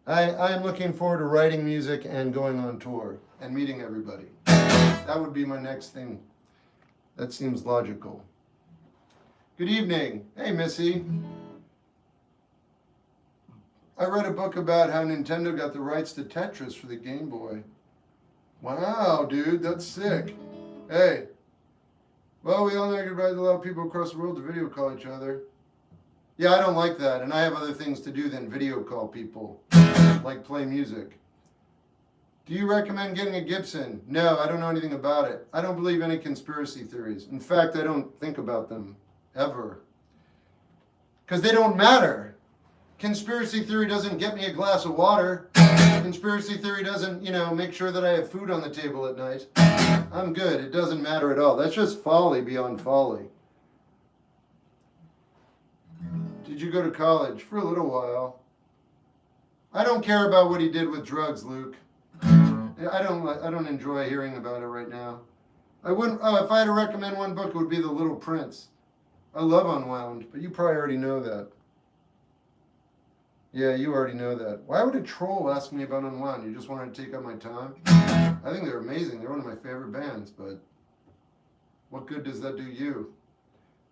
I am looking forward to writing music and going on tour and meeting everybody. That would be my next thing. That seems logical. Good evening. Hey, Missy. I read a book about how Nintendo got the rights to Tetris for the Game Boy. Wow, dude, that's sick. Hey. Well, we all know you're right to allow people across the world to video call each other. Yeah, I don't like that, and I have other things to do than video call people, like play music. Do you recommend getting a Gibson? No, I don't know anything about it. I don't believe any conspiracy theories. In fact, I don't think about them, ever. Because they don't matter. Conspiracy theory doesn't get me a glass of water. Conspiracy theory doesn't, make sure that I have food on the table at night. I'm good. It doesn't matter at all. That's just folly beyond folly. Did you go to college? For a little while. I don't care about what he did with drugs, Luke. I don't enjoy hearing about it right now. I wouldn't. Oh, if I had to recommend one book, it would be The Little Prince. I love Unwound, but you probably already know that. Yeah, you already know that. Why would a troll ask me about Unwound? You just wanted to take up my time? I think they're amazing. They're one of my favorite bands, but what good does that do you?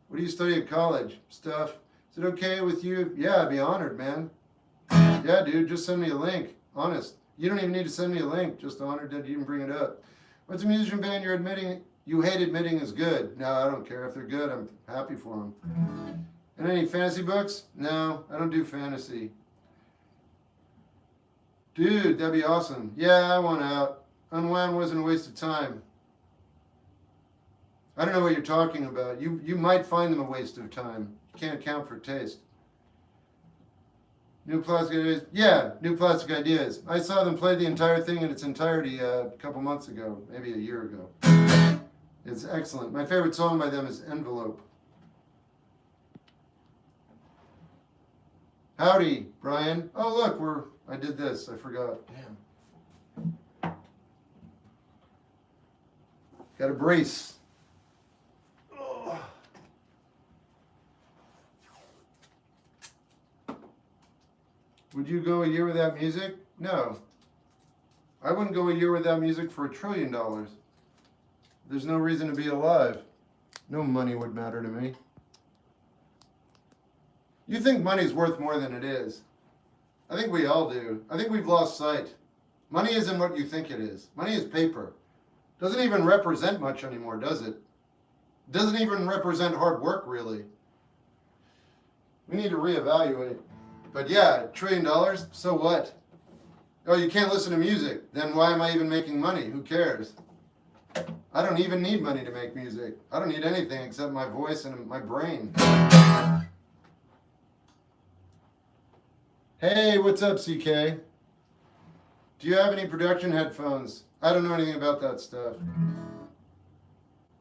What do you study at college? Stuff. Is it okay with you? Yeah, I'd be honored, man. Yeah, dude, just send me a link. Honest. You don't even need to send me a link. Just honored that you even bring it up. What's a musician band you're admitting you hate admitting is good? No, I don't care. If they're good, I'm happy for them. And any fantasy books? No, I don't do fantasy. Dude, that'd be awesome. Yeah, I want out. Unwound wasn't a waste of time. I don't know what you're talking about. You might find them a waste of time. You can't account for taste. New Plastic Ideas? Yeah, New Plastic Ideas. I saw them play the entire thing in its entirety a couple months ago, maybe a year ago. It's excellent. My favorite song by them is Envelope. Howdy, Brian. Oh, look, I did this. I forgot. Damn. Got a brace. Oh. Would you go a year without music? No. I wouldn't go a year without music for $1 trillion. There's no reason to be alive. No money would matter to me. You think money's worth more than it is. I think we all do. I think we've lost sight. Money isn't what you think it is. Money is paper. Doesn't even represent much anymore, does it? Doesn't even represent hard work, really. We need to reevaluate. But yeah, $1 trillion, so what? Oh, you can't listen to music. Then why am I even making money? Who cares? I don't even need money to make music. I don't need anything except my voice and my brain. Hey, what's up, CK? Do you have any production headphones? I don't know anything about that stuff.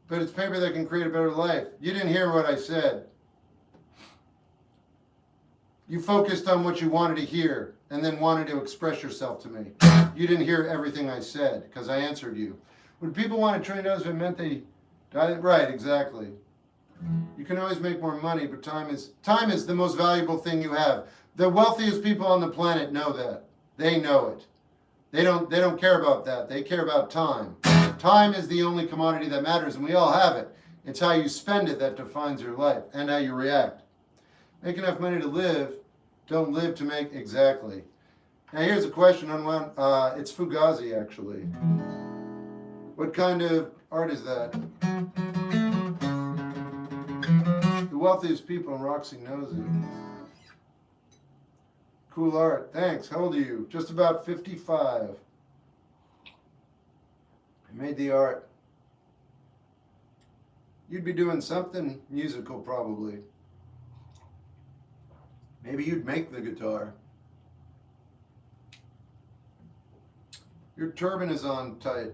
But it's paper that can create a better life. You didn't hear what I said. You focused on what you wanted to hear and then wanted to express yourself to me. You didn't hear everything I said because I answered you. Would people want $1 trillion if it meant they died? Right, exactly. You can always make more money, but time is the most valuable thing you have. The wealthiest people on the planet know that. They know it. They don't care about that. They care about time. Time is the only commodity that matters, and we all have it. It's how you spend it that defines your life and how you react. Make enough money to live. Don't live to make exactly. Now here's a question on one. It's Fugazi, actually. What kind of art is that? The wealthiest people in Roxy knows it. Cool art. Thanks. How old are you? Just about 55. I made the art. You'd be doing something musical, probably. Maybe you'd make the guitar. Your turban is on tight.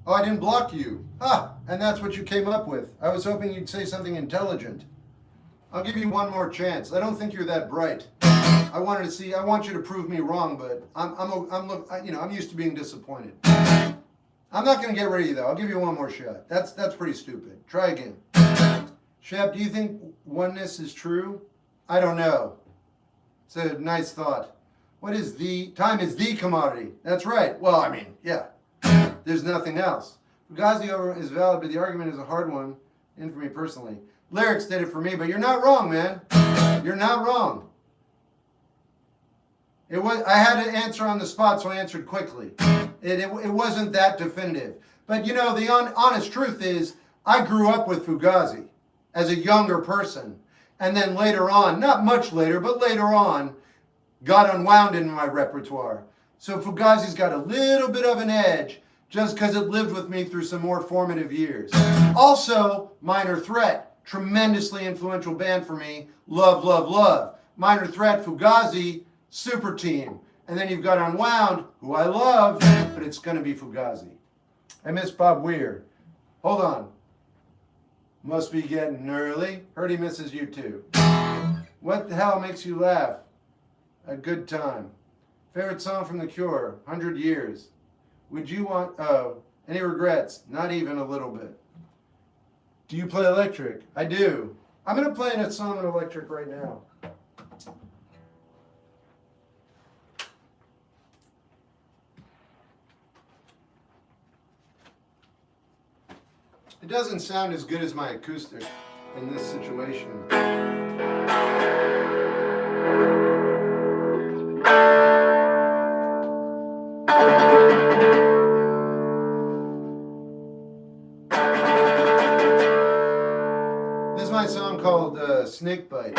Oh, I didn't block you. Ah, and that's what you came up with. I was hoping you'd say something intelligent. I'll give you one more chance. I don't think you're that bright. I want you to prove me wrong, but I'm used to being disappointed. I'm not going to get rid of you though. I'll give you one more shot. That's pretty stupid. Try again. Shep, do you think oneness is true? I don't know. It's a nice thought. What is the time is the commodity? That's right. Well, I mean, yeah. There's nothing else. Fugazi is valid, but the argument is a hard one, and for me personally. Lyrics did it for me, but you're not wrong, man. You're not wrong. I had to answer on the spot, so I answered quickly. It wasn't that definitive. But you know, the honest truth is, I grew up with Fugazi as a younger person. And then later on, not much later, but later on, got unwound in my repertoire. So Fugazi's got a little bit of an edge just because it lived with me through some more formative years. Also, Minor Threat, tremendously influential band for me. Love, love, love. Minor Threat, Fugazi, super team. And then you've got Unwound, who I love, but it's going to be Fugazi. I miss Bob Weir. Hold on. Must be getting early. Heard he misses you too. What the hell makes you laugh? A good time. Favorite song from The Cure, 100 Years. Would you want, any regrets? Not even a little bit. Do you play electric? I do. I'm going to play a song on electric right now. It doesn't sound as good as my acoustic in this situation. This is my song called Snake Bite.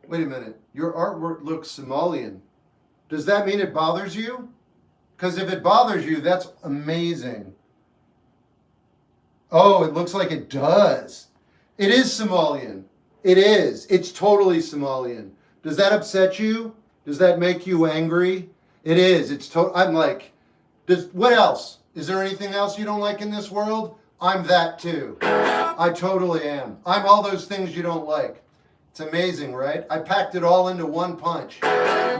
Wait a minute. Your artwork looks Somalian. Does that mean it bothers you? Because if it bothers you, that's amazing. Oh, it looks like it does. It is Somalian. It is. It's totally Somalian. Does that upset you? Does that make you angry? It is. I'm like, what else? Is there anything else you don't like in this world? I'm that too. I totally am. I'm all those things you don't like. It's amazing, right? I packed it all into one punch.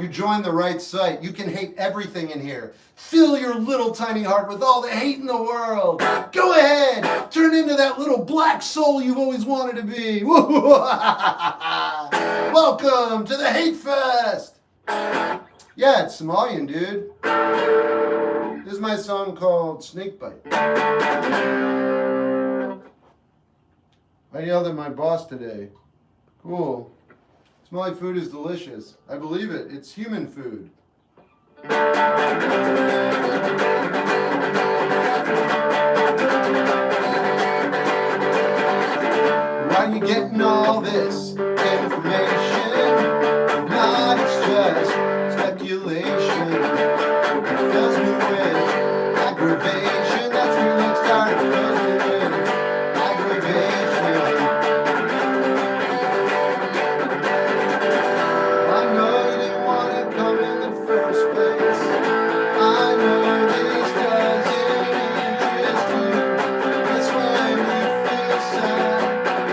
You joined the right site. You can hate everything in here. Fill your little tiny heart with all the hate in the world. Go ahead. Turn into that little black soul you've always wanted to be. Welcome to the Hate Fest. Yeah, it's Somalian, dude. This is my song called Snake Bite. I yelled at my boss today. Cool. Somali food is delicious. I believe it. It's human food. Why are you getting all this information? Not, it's just speculation. It fills me with aggravation. That's where it started. It fills me with aggravation. I know you didn't want to come in the first place. I know this doesn't interest you. It's when you feel sad,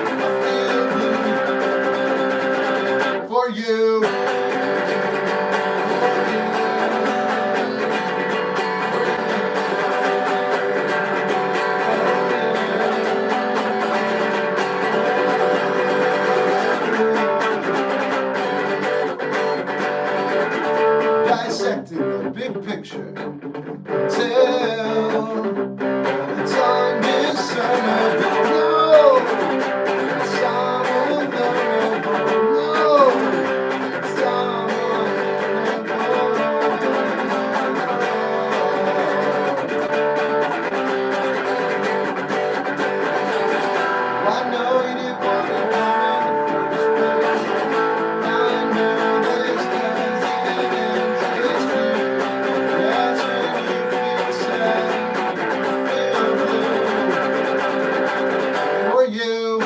I feel blue for you. Dissecting the big picture till it's undiscernible. No, it's unavoidable. No, it's unavoidable. I know you didn't want to come in the first place. I know this doesn't interest you. That's when you feel sad, feel blue for you.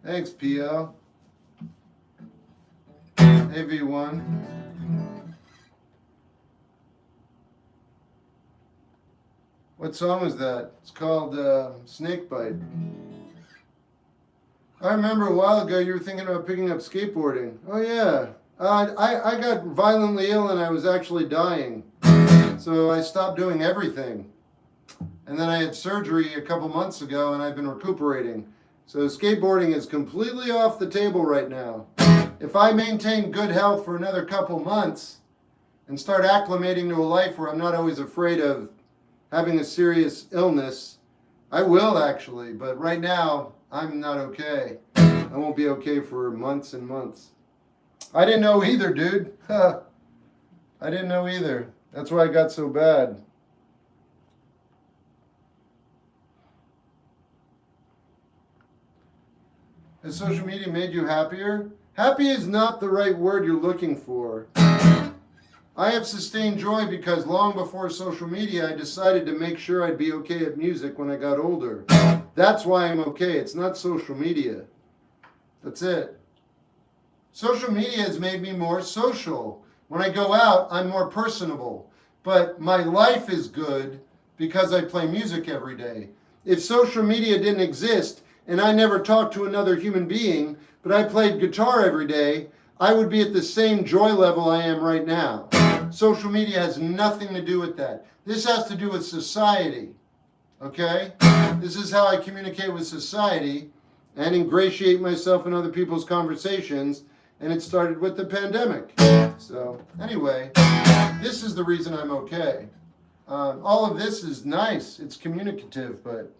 Thanks, P.O. AV1. What song was that? It's called Snakebite. I remember a while ago you were thinking about picking up skateboarding. Oh yeah. I got violently ill and I was actually dying. So I stopped doing everything. And then I had surgery a couple months ago and I've been recuperating. So skateboarding is completely off the table right now. If I maintain good health for another couple months and start acclimating to a life where I'm not always afraid of having a serious illness, I will actually, but right now I'm not okay. I won't be okay for months and months. I didn't know either, dude. I didn't know either. That's why I got so bad. Has social media made you happier? Happy is not the right word you're looking for. I have sustained joy because long before social media, I decided to make sure I'd be okay at music when I got older. That's why I'm okay. It's not social media. That's it. Social media has made me more social. When I go out, I'm more personable. But my life is good because I play music every day. If social media didn't exist and I never talked to another human being, but I played guitar every day, I would be at the same joy level I am right now. Social media has nothing to do with that. This has to do with society. Okay? This is how I communicate with society and ingratiate myself in other people's conversations. And it started with the pandemic. So anyway, this is the reason I'm okay. All of this is nice. It's communicative, but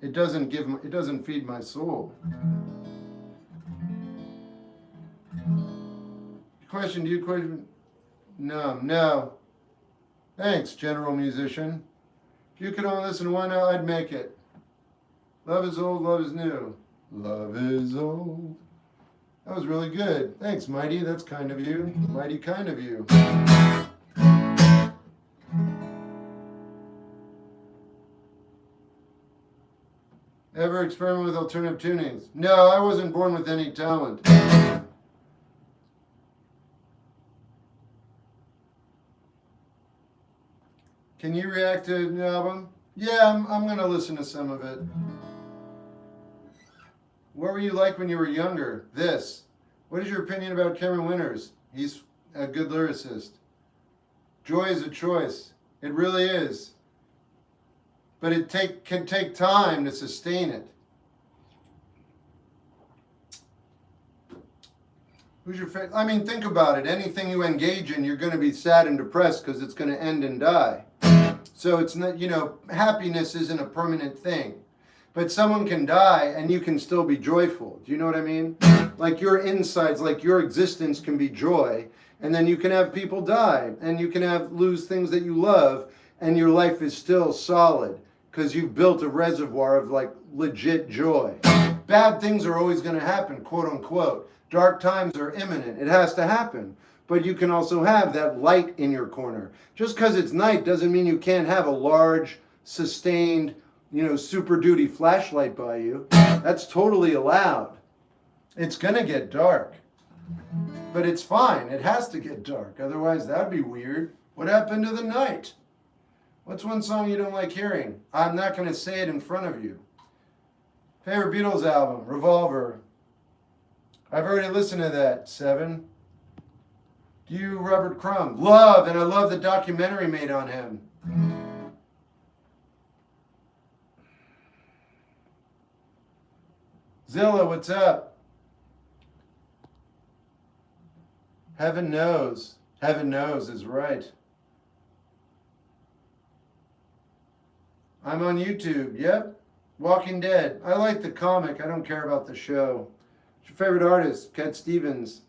it doesn't feed my soul. Question, do you question? No. Thanks, general musician. If you could only listen to one, I'd make it. Love is old, love is new. Love is old. That was really good. Thanks, Mighty. That's kind of you. Mighty kind of you. Ever experiment with alternative tunings? No, I wasn't born with any talent. Can you react to an album? Yeah, I'm going to listen to some of it. What were you like when you were younger? This. What is your opinion about Cameron Winters? He's a good lyricist. Joy is a choice. It really is. But it can take time to sustain it. Who's your favorite? I mean, think about it. Anything you engage in, you're going to be sad and depressed because it's going to end and die. So it's not, happiness isn't a permanent thing. But someone can die and you can still be joyful. Do you know what I mean? Like your insides, like your existence can be joy. And then you can have people die. And you can lose things that you love. And your life is still solid. Because you've built a reservoir of like legit joy. Bad things are always going to happen, quote unquote. Dark times are imminent. It has to happen. But you can also have that light in your corner. Just because it's night doesn't mean you can't have a large, sustained, Super Duty flashlight by you. That's totally allowed. It's gonna get dark. But it's fine. It has to get dark. Otherwise, that'd be weird. What happened to the night? What's one song you don't like hearing? I'm not gonna say it in front of you. Favorite Beatles album? Revolver. I've already listened to that. 7. Do you, Robert Crumb? Love, and I love the documentary made on him. Zilla, what's up? Heaven knows. Heaven knows is right. I'm on YouTube. Yep. Walking Dead. I like the comic. I don't care about the show. What's your favorite artist? Cat Stevens.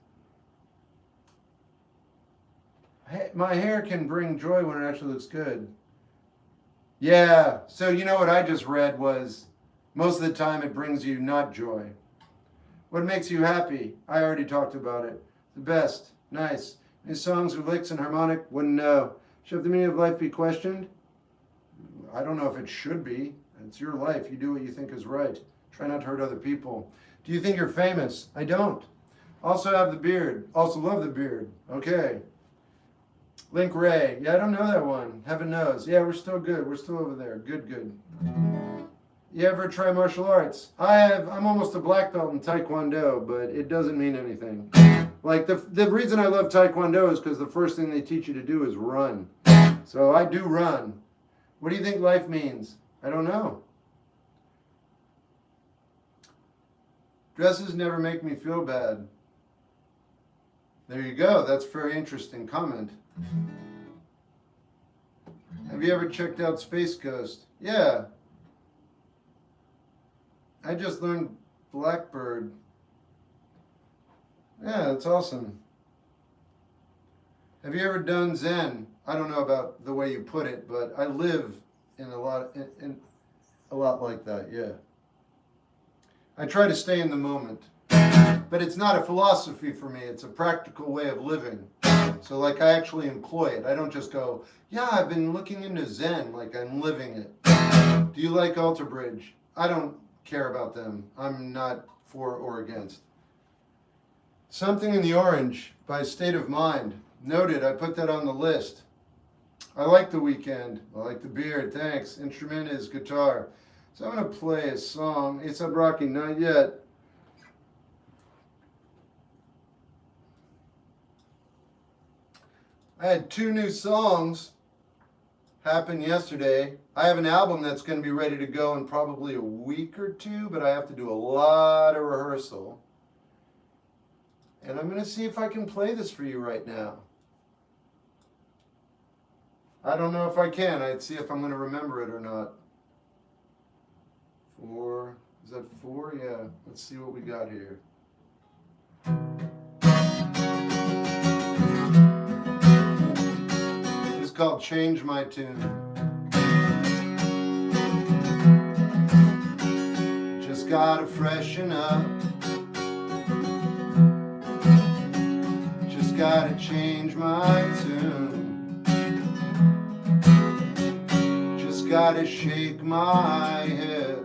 Hey, my hair can bring joy when it actually looks good. Yeah. So you know what I just read was most of the time it brings you not joy. What makes you happy? I already talked about it. The best. Nice. Any songs with licks and harmonic? Wouldn't know. Should the meaning of life be questioned? I don't know if it should be. It's your life. You do what you think is right. Try not to hurt other people. Do you think you're famous? I don't. Also have the beard. Also love the beard. Okay. Link Ray. Yeah, I don't know that one. Heaven knows. Yeah, we're still good. We're still over there. Good, good. You ever try martial arts? I'm almost a black belt in Taekwondo, but it doesn't mean anything. Like the reason I love Taekwondo is because the first thing they teach you to do is run. So I do run. What do you think life means? I don't know. Dresses never make me feel bad. There you go. That's a very interesting comment. Have you ever checked out Space Coast? Yeah. I just learned Blackbird. Yeah, that's awesome. Have you ever done Zen? I don't know about the way you put it, but I live in a lot like that, yeah. I try to stay in the moment. But it's not a philosophy for me, it's a practical way of living. So like I actually employ it. I don't just go, yeah, I've been looking into Zen, like I'm living it. Do you like Alter Bridge? I don't care about them. I'm not for or against. Something in the Orange by State of Mind. Noted, I put that on the list. I like The Weeknd. I like the beard, thanks. Instrument is guitar. So I'm going to play a song. A$AP Rocky, not yet. I had 2 new songs happen yesterday. I have an album that's going to be ready to go in probably a week or 2, but I have to do a lot of rehearsal. And I'm going to see if I can play this for you right now. I don't know if I can. I'd see if I'm going to remember it or not. 4, is that 4? Yeah, let's see what we got here. It's called Change My Tune. Just gotta freshen up. Just gotta change my tune. Just gotta shake my hips.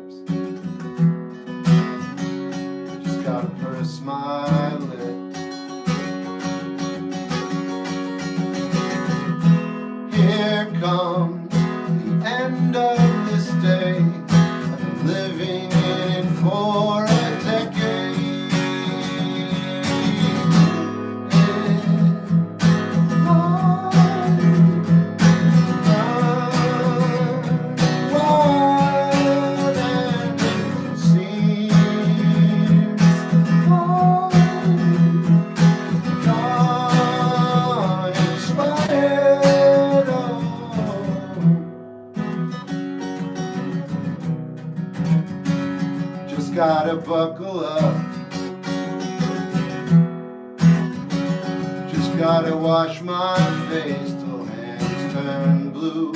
Just gotta purse my lips. Here comes the end of this day. I've been living in it for a decade. Wild and it seems gone inspired. Just gotta buckle up. Just gotta wash my face till hands turn blue.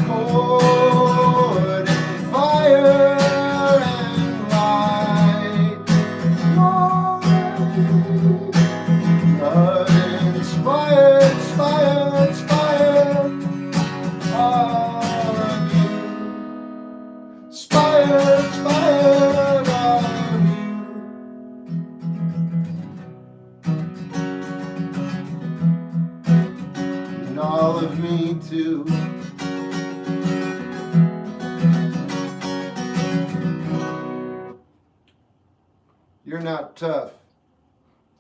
Cold and fire and light. Love inspired, inspired, inspired. All of you. Inspired, inspired, all of you. And all of me too. You're not tough.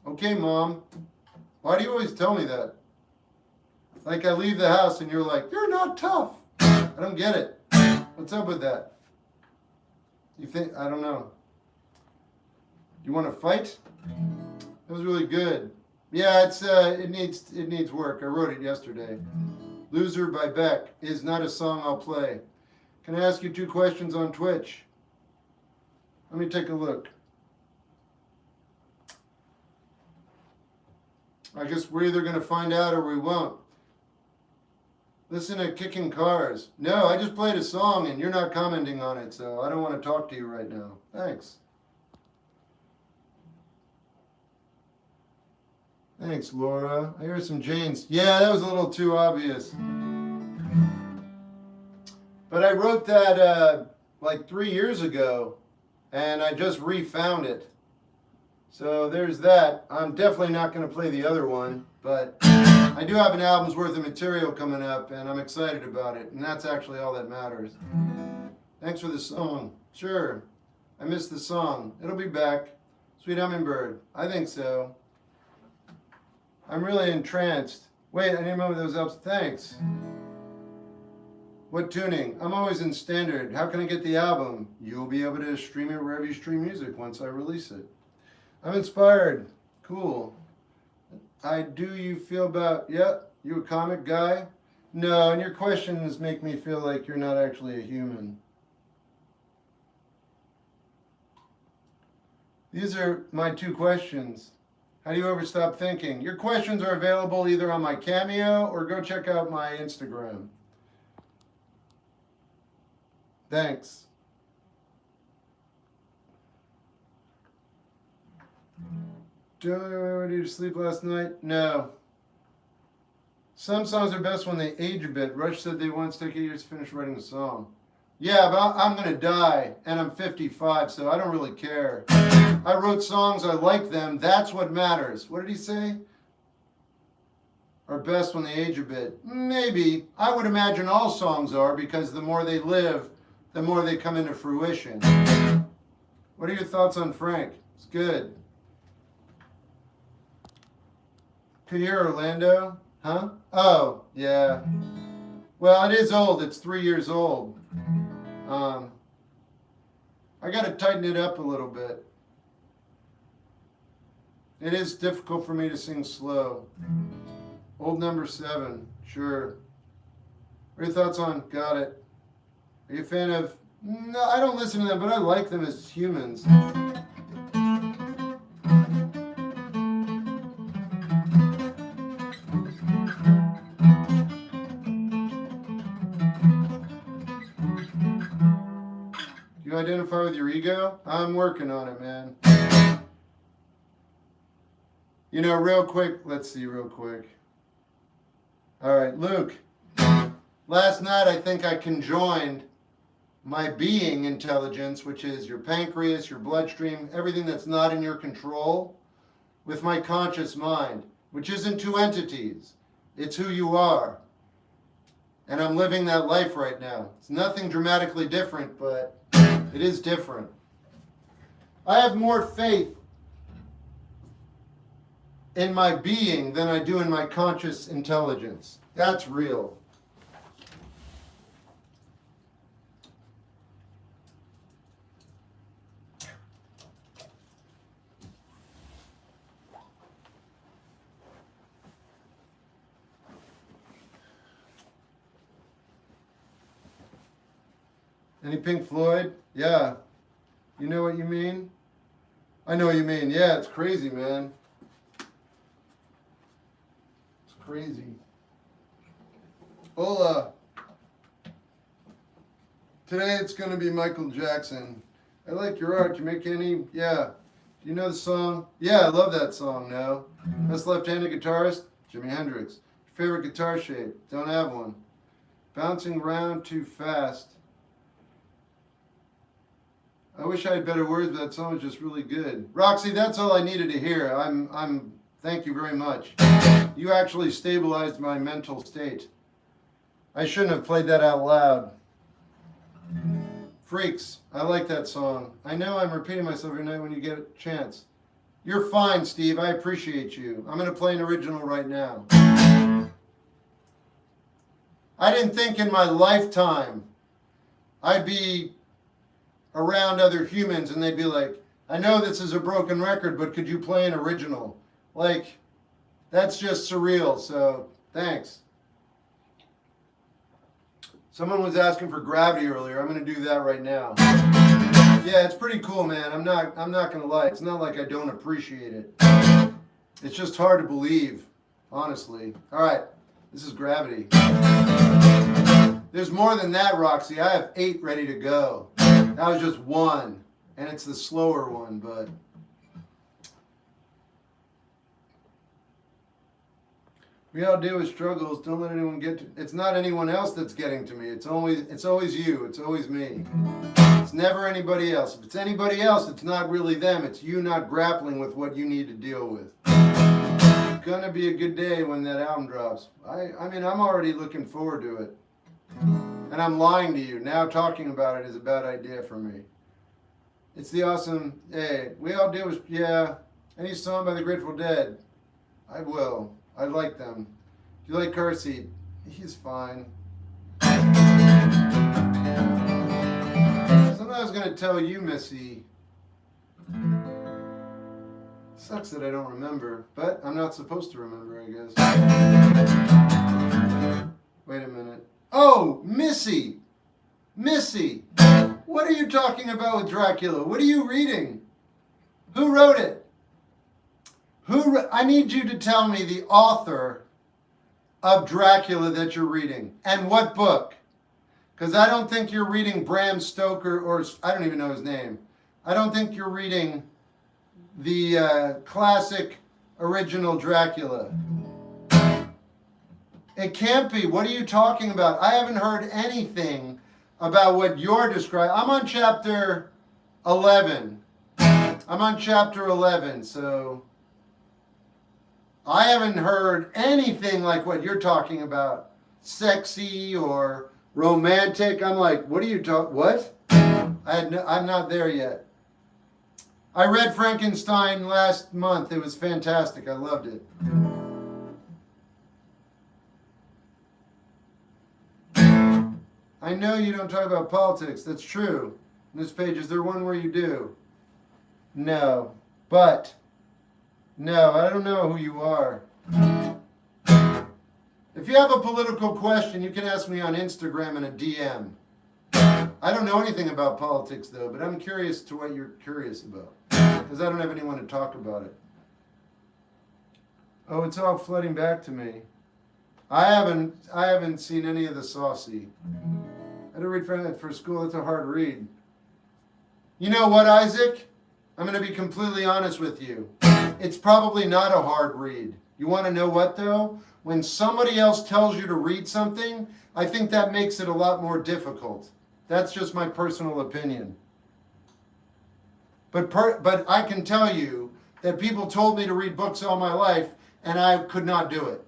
Okay, Mom. Why do you always tell me that? Like I leave the house and you're like, you're not tough. I don't get it. What's up with that? You think, I don't know. You want to fight? That was really good. Yeah, it needs work. I wrote it yesterday. Loser by Beck is not a song I'll play. Can I ask you 2 questions on Twitch? Let me take a look. I guess we're either going to find out or we won't. Listen to Kicking Cars. No, I just played a song and you're not commenting on it, so I don't want to talk to you right now. Thanks. Thanks, Laura. I hear some Janes. Yeah, that was a little too obvious. But I wrote that like 3 years ago, and I just refound it. So there's that. I'm definitely not going to play the other one, but I do have an album's worth of material coming up, and I'm excited about it, and that's actually all that matters. Thanks for the song. Sure. I missed the song. It'll be back. Sweet Hummingbird. I think so. I'm really entranced. Wait, I need a moment of those ups. Thanks. What tuning? I'm always in standard. How can I get the album? You'll be able to stream it wherever you stream music once I release it. I'm inspired. Cool. Do you feel about, you a comic guy? No, and your questions make me feel like you're not actually a human. These are my 2 questions. How do you ever stop thinking? Your questions are available either on my Cameo or go check out my Instagram. Thanks. Did you sleep last night? No. Some songs are best when they age a bit. Rush said they once take 8 years to finish writing a song. Yeah, but I'm going to die, and I'm 55, so I don't really care. I wrote songs, I like them, that's what matters. What did he say? Are best when they age a bit. Maybe. I would imagine all songs are, because the more they live, the more they come into fruition. What are your thoughts on Frank? It's good. Could you hear Orlando? Huh? Oh, yeah. Well, it is old. It's 3 years old. I got to tighten it up a little bit. It is difficult for me to sing slow. Old number 7. Sure. What are your thoughts on Got It? Are you a fan of... No, I don't listen to them, but I like them as humans. You identify with your ego? I'm working on it, man. You know, real quick, let's see real quick. All right, Luke. Last night I think I conjoined my being intelligence, which is your pancreas, your bloodstream, everything that's not in your control, with my conscious mind, which isn't 2 entities. It's who you are. And I'm living that life right now. It's nothing dramatically different, but it is different. I have more faith in my being than I do in my conscious intelligence. That's real. Any Pink Floyd? Yeah. You know what you mean? I know what you mean. Yeah, it's crazy, man. It's crazy. Hola. Today it's going to be Michael Jackson. I like your art. You make any? Yeah. Do you know the song? Yeah, I love that song now. Best left-handed guitarist? Jimi Hendrix. Favorite guitar shape? Don't have one. Bouncing around too fast. I wish I had better words, but that song was just really good. Roxy, that's all I needed to hear. Thank you very much. You actually stabilized my mental state. I shouldn't have played that out loud. Freaks, I like that song. I know I'm repeating myself every night when you get a chance. You're fine, Steve. I appreciate you. I'm going to play an original right now. I didn't think in my lifetime I'd be around other humans and they'd be like, I know this is a broken record, but could you play an original? Like, that's just surreal, so thanks. Someone was asking for Gravity earlier. I'm going to do that right now. Yeah, it's pretty cool, man. I'm not going to lie. It's not like I don't appreciate it. It's just hard to believe, honestly. All right, this is Gravity. There's more than that, Roxy. I have 8 ready to go. That was just 1, and it's the slower one, but... We all deal with struggles. Don't let anyone get to. It's not anyone else that's getting to me. It's always you. It's always me. It's never anybody else. If it's anybody else, it's not really them. It's you not grappling with what you need to deal with. It's gonna be a good day when that album drops. I mean, I'm already looking forward to it. And I'm lying to you. Now talking about it is a bad idea for me. It's the awesome. Hey, we all deal with. Yeah. Any song by the Grateful Dead? I will. I like them. Do you like Car Seat? He's fine. Something I was going to tell you, Missy. Sucks that I don't remember, but I'm not supposed to remember, I guess. Wait a minute. Oh, Missy! Missy! What are you talking about with Dracula? What are you reading? Who wrote it? I need you to tell me the author of Dracula that you're reading. And what book? Because I don't think you're reading Bram Stoker, or I don't even know his name. I don't think you're reading the classic original Dracula. It can't be. What are you talking about? I haven't heard anything about what you're describing. I'm on chapter 11. So I haven't heard anything like what you're talking about. Sexy or romantic. I'm like, what are you talking? What? I'm not there yet. I read Frankenstein last month. It was fantastic. I loved it. I know you don't talk about politics. That's true. On this page, is there one where you do? No. But, no, I don't know who you are. If you have a political question, you can ask me on Instagram in a DM. I don't know anything about politics, though, but I'm curious to what you're curious about. Because I don't have anyone to talk about it. Oh, it's all flooding back to me. I haven't seen any of the Saucy. I had to read for school. It's a hard read. You know what, Isaac? I'm going to be completely honest with you. It's probably not a hard read. You want to know what, though? When somebody else tells you to read something, I think that makes it a lot more difficult. That's just my personal opinion. But I can tell you that people told me to read books all my life, and I could not do it.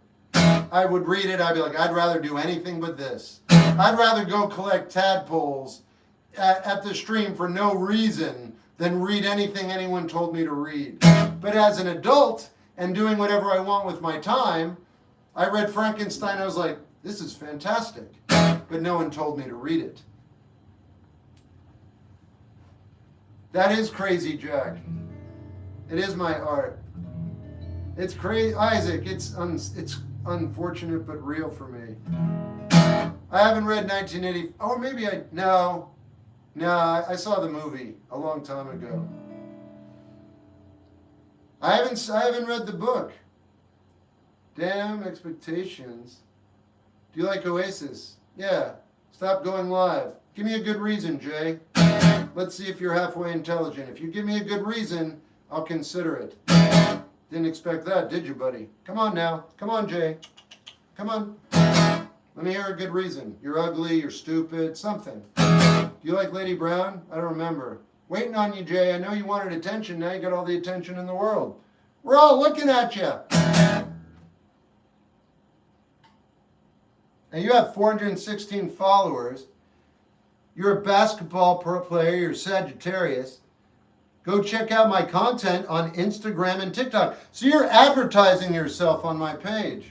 I would read it, I'd be like, I'd rather do anything but this. I'd rather go collect tadpoles at the stream for no reason than read anything anyone told me to read. But as an adult, and doing whatever I want with my time, I read Frankenstein, I was like, this is fantastic. But no one told me to read it. That is crazy, Jack. It is my art. It's crazy, Isaac, it's unfortunate but real for me. I haven't read 1980. Oh, maybe no, I saw the movie a long time ago. I haven't read the book. Damn expectations. Do you like Oasis? Yeah. Stop going live. Give me a good reason, Jay. Let's see if you're halfway intelligent. If you give me a good reason, I'll consider it. Didn't expect that, did you, buddy? Come on now. Come on, Jay. Come on. Let me hear a good reason. You're ugly, you're stupid, something. Do you like Lady Brown? I don't remember. Waiting on you, Jay. I know you wanted attention. Now you got all the attention in the world. We're all looking at you. And you have 416 followers. You're a basketball player. You're Sagittarius. Go check out my content on Instagram and TikTok. So you're advertising yourself on my page.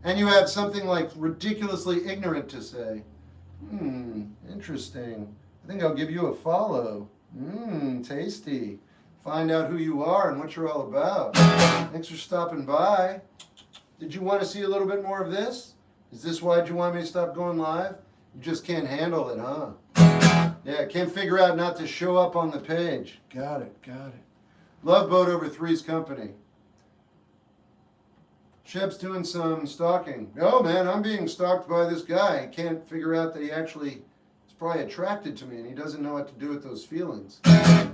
And you have something like ridiculously ignorant to say. Interesting. I think I'll give you a follow. Tasty. Find out who you are and what you're all about. Thanks for stopping by. Did you want to see a little bit more of this? Is this why you want me to stop going live? You just can't handle it, huh? Yeah, can't figure out not to show up on the page. Got it. Love Boat over Three's Company. Shep's doing some stalking. Oh man, I'm being stalked by this guy. I can't figure out that he actually is probably attracted to me and he doesn't know what to do with those feelings.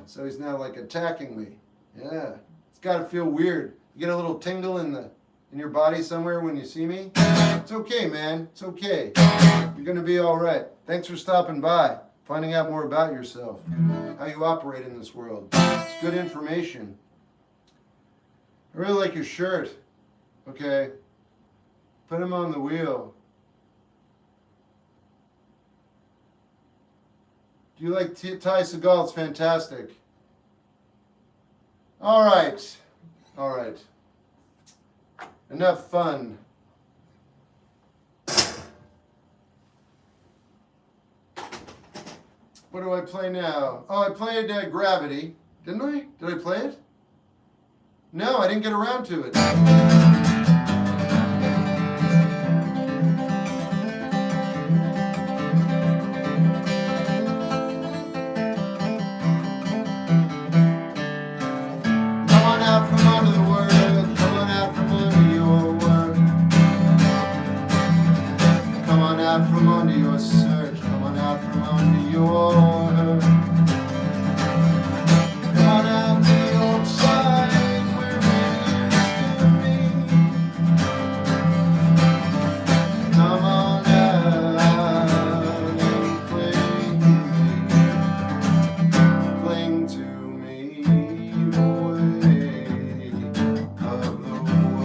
So he's now like attacking me. Yeah, it's got to feel weird. You get a little tingle in the in your body somewhere when you see me? It's okay, man. It's okay. You're going to be all right. Thanks for stopping by, finding out more about yourself, how you operate in this world. It's good information. I really like your shirt. Okay. Put him on the wheel. Do you like Ty Segall? It's fantastic. All right. All right. Enough fun. What do I play now? Oh, I played Gravity. Didn't I? Did I play it? No, I didn't get around to it. From under your search, come on out from under your hurt. Come on out to the old side where we used to be. Come on out and cling to me the way of the world.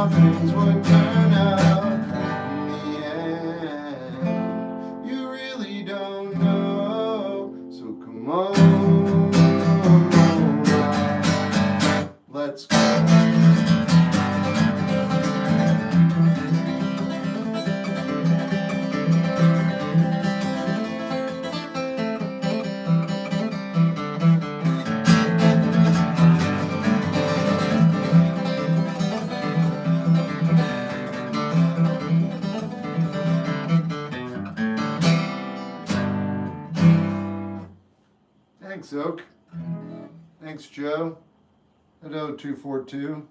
Things would turn out in the end. You really don't know, so come on, let's go. Thanks, Oak. Thanks, Joe. Hello, 242.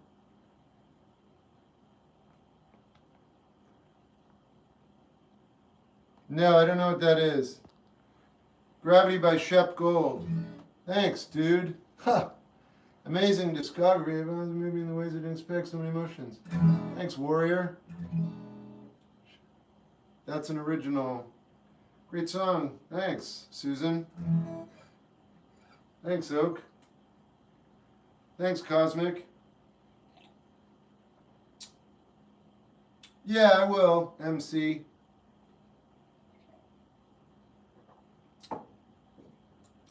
No, I don't know what that is. Gravity by Shep Gold. Thanks, dude. Ha! Amazing discography. Maybe in the ways I didn't expect, so many emotions. Thanks, Warrior. That's an original. Great song. Thanks, Susan. Thanks, Oak. Thanks, Cosmic. Yeah, I will, MC.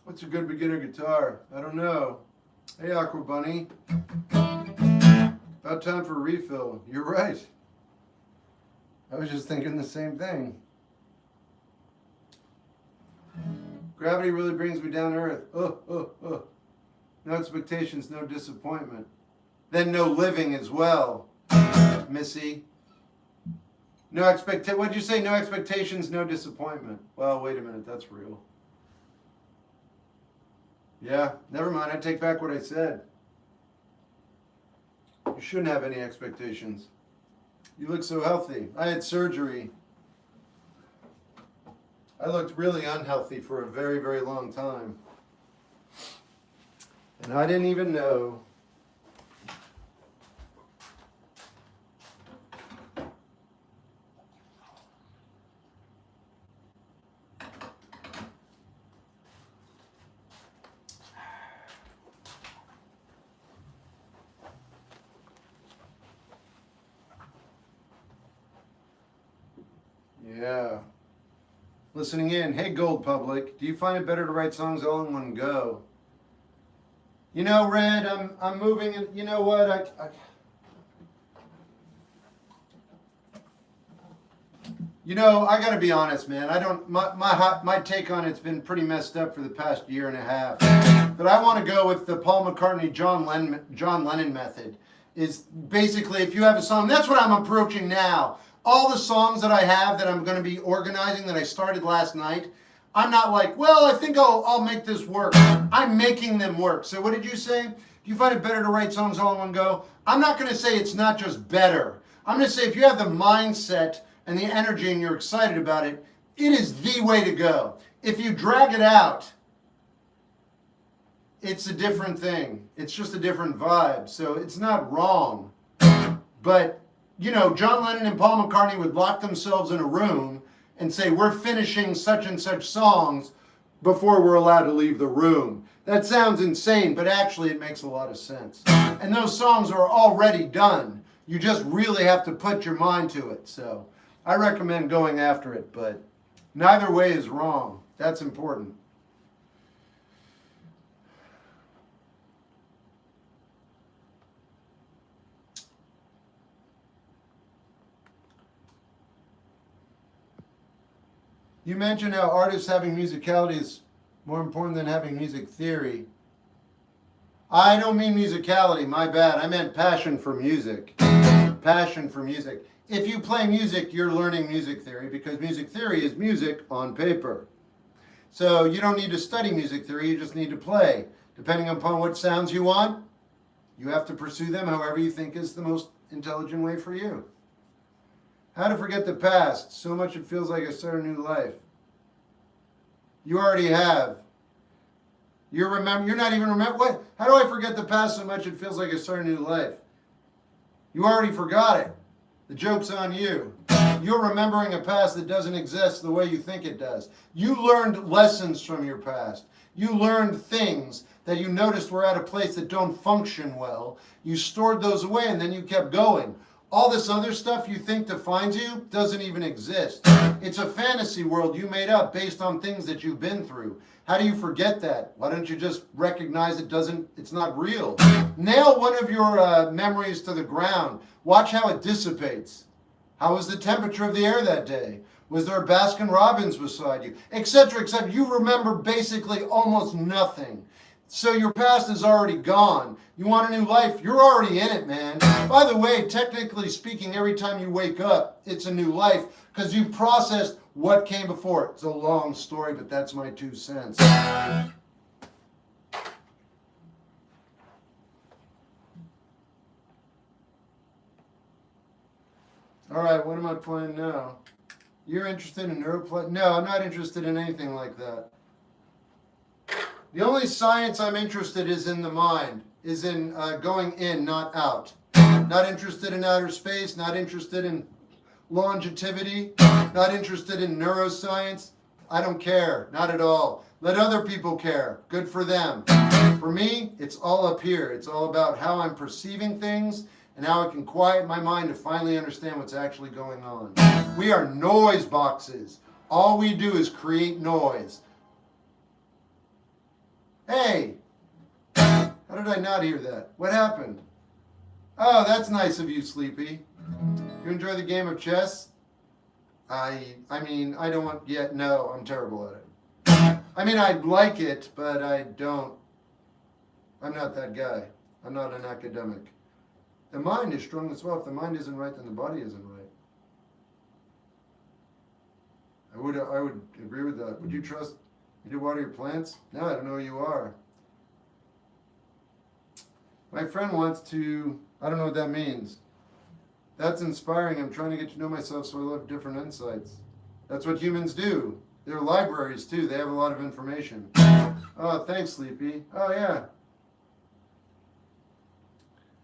What's a good beginner guitar? I don't know. Hey, Aqua Bunny. About time for a refill. You're right. I was just thinking the same thing. Gravity really brings me down to earth. No expectations, no disappointment. Then no living as well, Missy. What'd you say? No expectations, no disappointment. Well, wait a minute, that's real. Yeah, never mind, I take back what I said. You shouldn't have any expectations. You look so healthy. I had surgery. I looked really unhealthy for a very, very long time. And I didn't even know. Yeah. Listening in. Hey, Gold Public. Do you find it better to write songs all in one go? You know, Red, I'm moving, and you know what? I gotta be honest, man. I don't. My take on it's been pretty messed up for the past year and a half. But I want to go with the Paul McCartney, John Lennon method. Is basically if you have a song. That's what I'm approaching now. All the songs that I have that I'm going to be organizing that I started last night, I'm not like, well, I think I'll make this work. I'm making them work. So what did you say? Do you find it better to write songs all in one go? I'm not going to say it's not just better. I'm going to say if you have the mindset and the energy and you're excited about it, it is the way to go. If you drag it out, it's a different thing. It's just a different vibe. So it's not wrong. But, you know, John Lennon and Paul McCartney would lock themselves in a room and say, we're finishing such and such songs before we're allowed to leave the room. That sounds insane, but actually it makes a lot of sense. And those songs are already done. You just really have to put your mind to it. So I recommend going after it, but neither way is wrong. That's important. You mentioned how artists having musicality is more important than having music theory. I don't mean musicality, my bad. I meant passion for music. Passion for music. If you play music, you're learning music theory because music theory is music on paper. So you don't need to study music theory, you just need to play. Depending upon what sounds you want, you have to pursue them however you think is the most intelligent way for you. How to forget the past. So much it feels like I start a new life. You already have. You're not even remember. What? How do I forget the past so much it feels like I start a new life? You already forgot it. The joke's on you. You're remembering a past that doesn't exist the way you think it does. You learned lessons from your past. You learned things that you noticed were at a place that don't function well. You stored those away and then you kept going. All this other stuff you think defines you doesn't even exist. It's a fantasy world you made up based on things that you've been through. How do you forget that? Why don't you just recognize it's not real? Nail one of your memories to the ground. Watch how it dissipates. How was the temperature of the air that day? Was there a Baskin Robbins beside you? Etc., etc. You remember basically almost nothing. So your past is already gone. You want a new life? You're already in it, man. By the way, technically speaking, every time you wake up, it's a new life because you've processed what came before. It's a long story, but that's my 2 cents. All right, what am I playing now? You're interested in neuroplay? No, I'm not interested in anything like that. The only science I'm interested is in the mind, is in going in, not out. Not interested in outer space, not interested in longevity, not interested in neuroscience. I don't care, not at all. Let other people care, good for them. For me, it's all up here. It's all about how I'm perceiving things and how I can quiet my mind to finally understand what's actually going on. We are noise boxes. All we do is create noise. Hey, how did I not hear that? What happened? Oh, that's nice of you, Sleepy. You enjoy the game of chess? I mean, I don't want yet. No, I'm terrible at it. I mean, I like it, but I don't. I'm not that guy. I'm not an academic. The mind is strong as well. If the mind isn't right, then the body isn't right. I would agree with that. Would you trust? You do water your plants? No, I don't know who you are. My friend wants to, I don't know what that means. That's inspiring. I'm trying to get to know myself so I have different insights. That's what humans do. They're libraries too. They have a lot of information. Oh, thanks, Sleepy. Oh, yeah.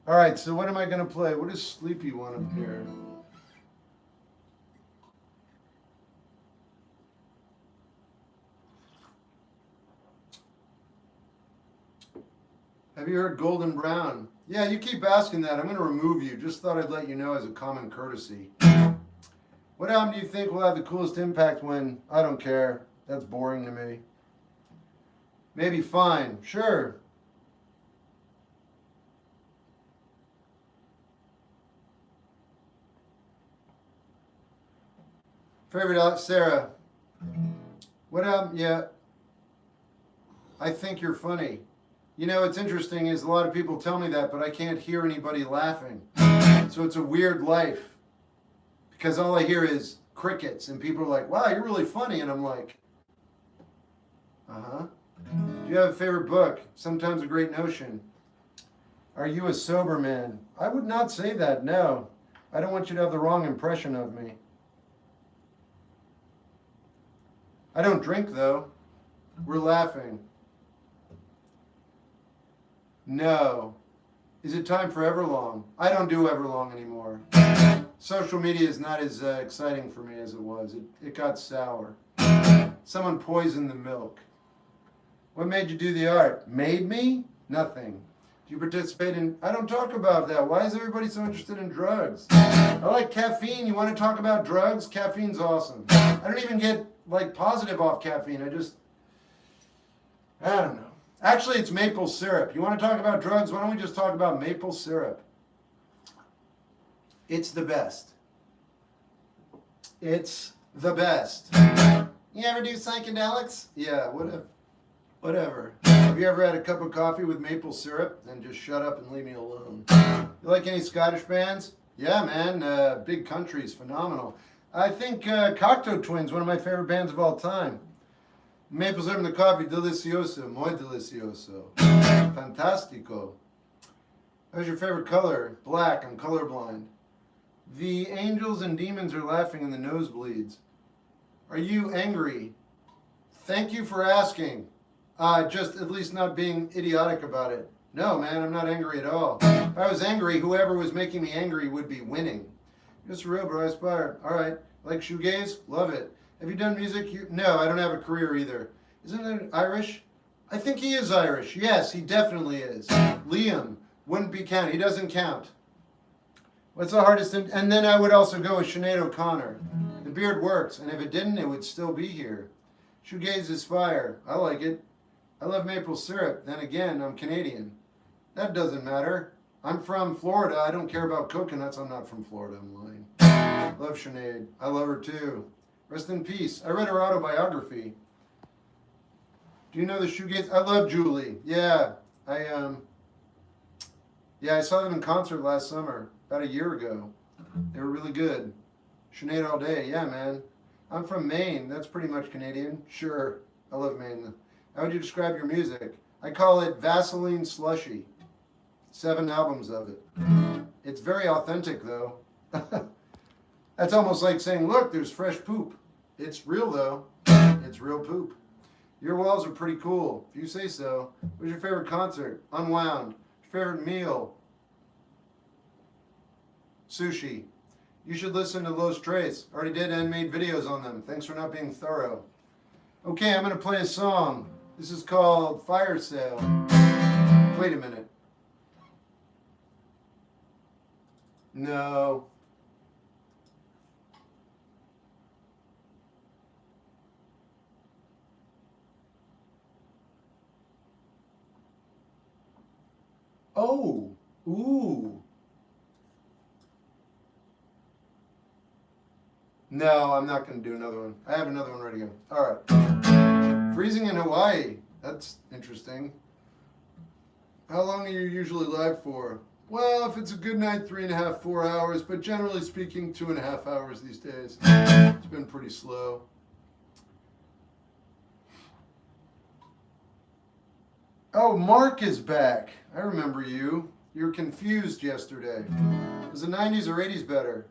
All right, so what am I going to play? What does Sleepy want up here? Have you heard Golden Brown? Yeah, you keep asking that. I'm going to remove you. Just thought I'd let you know as a common courtesy. What album do you think will have the coolest impact when? I don't care. That's boring to me. Maybe Fine. Sure. Favorite Sarah. What album? Yeah. I think you're funny. You know, what's interesting is a lot of people tell me that, but I can't hear anybody laughing. So it's a weird life. Because all I hear is crickets, and people are like, wow, you're really funny. And I'm like, Uh-huh. Do you have a favorite book? Sometimes a great notion. Are you a sober man? I would not say that, no. I don't want you to have the wrong impression of me. I don't drink, though. We're laughing. No. Is it time for Everlong? I don't do Everlong anymore. Social media is not as exciting for me as it was. It got sour. Someone poisoned the milk. What made you do the art? Made me? Nothing. Do you participate in... I don't talk about that. Why is everybody so interested in drugs? I like caffeine. You want to talk about drugs? Caffeine's awesome. I don't even get like positive off caffeine. I don't know. Actually, it's maple syrup. You want to talk about drugs? Why don't we just talk about maple syrup? It's the best. It's the best. You ever do psychedelics? Yeah, whatever. Have you ever had a cup of coffee with maple syrup? Then just shut up and leave me alone. You like any Scottish bands? Yeah, man. Big Country's phenomenal. I think Cocteau Twins, one of my favorite bands of all time. Maple syrup in the coffee, delicioso, muy delicioso. Fantastico. What's your favorite color? Black, I'm colorblind. The angels and demons are laughing in the nosebleeds. Are you angry? Thank you for asking. Just at least not being idiotic about it. No, man, I'm not angry at all. If I was angry, whoever was making me angry would be winning. Just real, bro, I aspire. All right. Like shoegaze? Love it. Have you done music? No, I don't have a career either. Isn't it Irish? I think he is Irish. Yes, he definitely is. Liam wouldn't be counted. He doesn't count. What's the hardest thing? And then I would also go with Sinead O'Connor. The beard works, and if it didn't, it would still be here. Shoegaze is fire. I like it. I love maple syrup. Then again, I'm Canadian. That doesn't matter. I'm from Florida. I don't care about coconuts. I'm not from Florida. I'm lying. Love Sinead. I love her too. Rest in peace. I read her autobiography. Do you know the shoegaze? I love Julie. Yeah. I saw them in concert last summer, about a year ago. They were really good. Sinead all day. Yeah, man. I'm from Maine. That's pretty much Canadian. Sure. I love Maine. How would you describe your music? I call it Vaseline Slushy. 7 albums of it. It's very authentic, though. That's almost like saying, look, there's fresh poop. It's real, though. It's real poop. Your walls are pretty cool, if you say so. What's your favorite concert? Unwound. Your favorite meal? Sushi. You should listen to Los Tres. Already did and made videos on them. Thanks for not being thorough. Okay, I'm going to play a song. This is called Fire Sale. Wait a minute. No. Oh. Ooh. No, I'm not going to do another one. I have another one ready to go. All right. Freezing in Hawaii. That's interesting. How long are you usually live for? Well, if it's a good night, 3.5, 4 hours, but generally speaking, 2.5 hours these days. It's been pretty slow. Oh, Mark is back. I remember you. You were confused yesterday. Was the 90s or 80s better?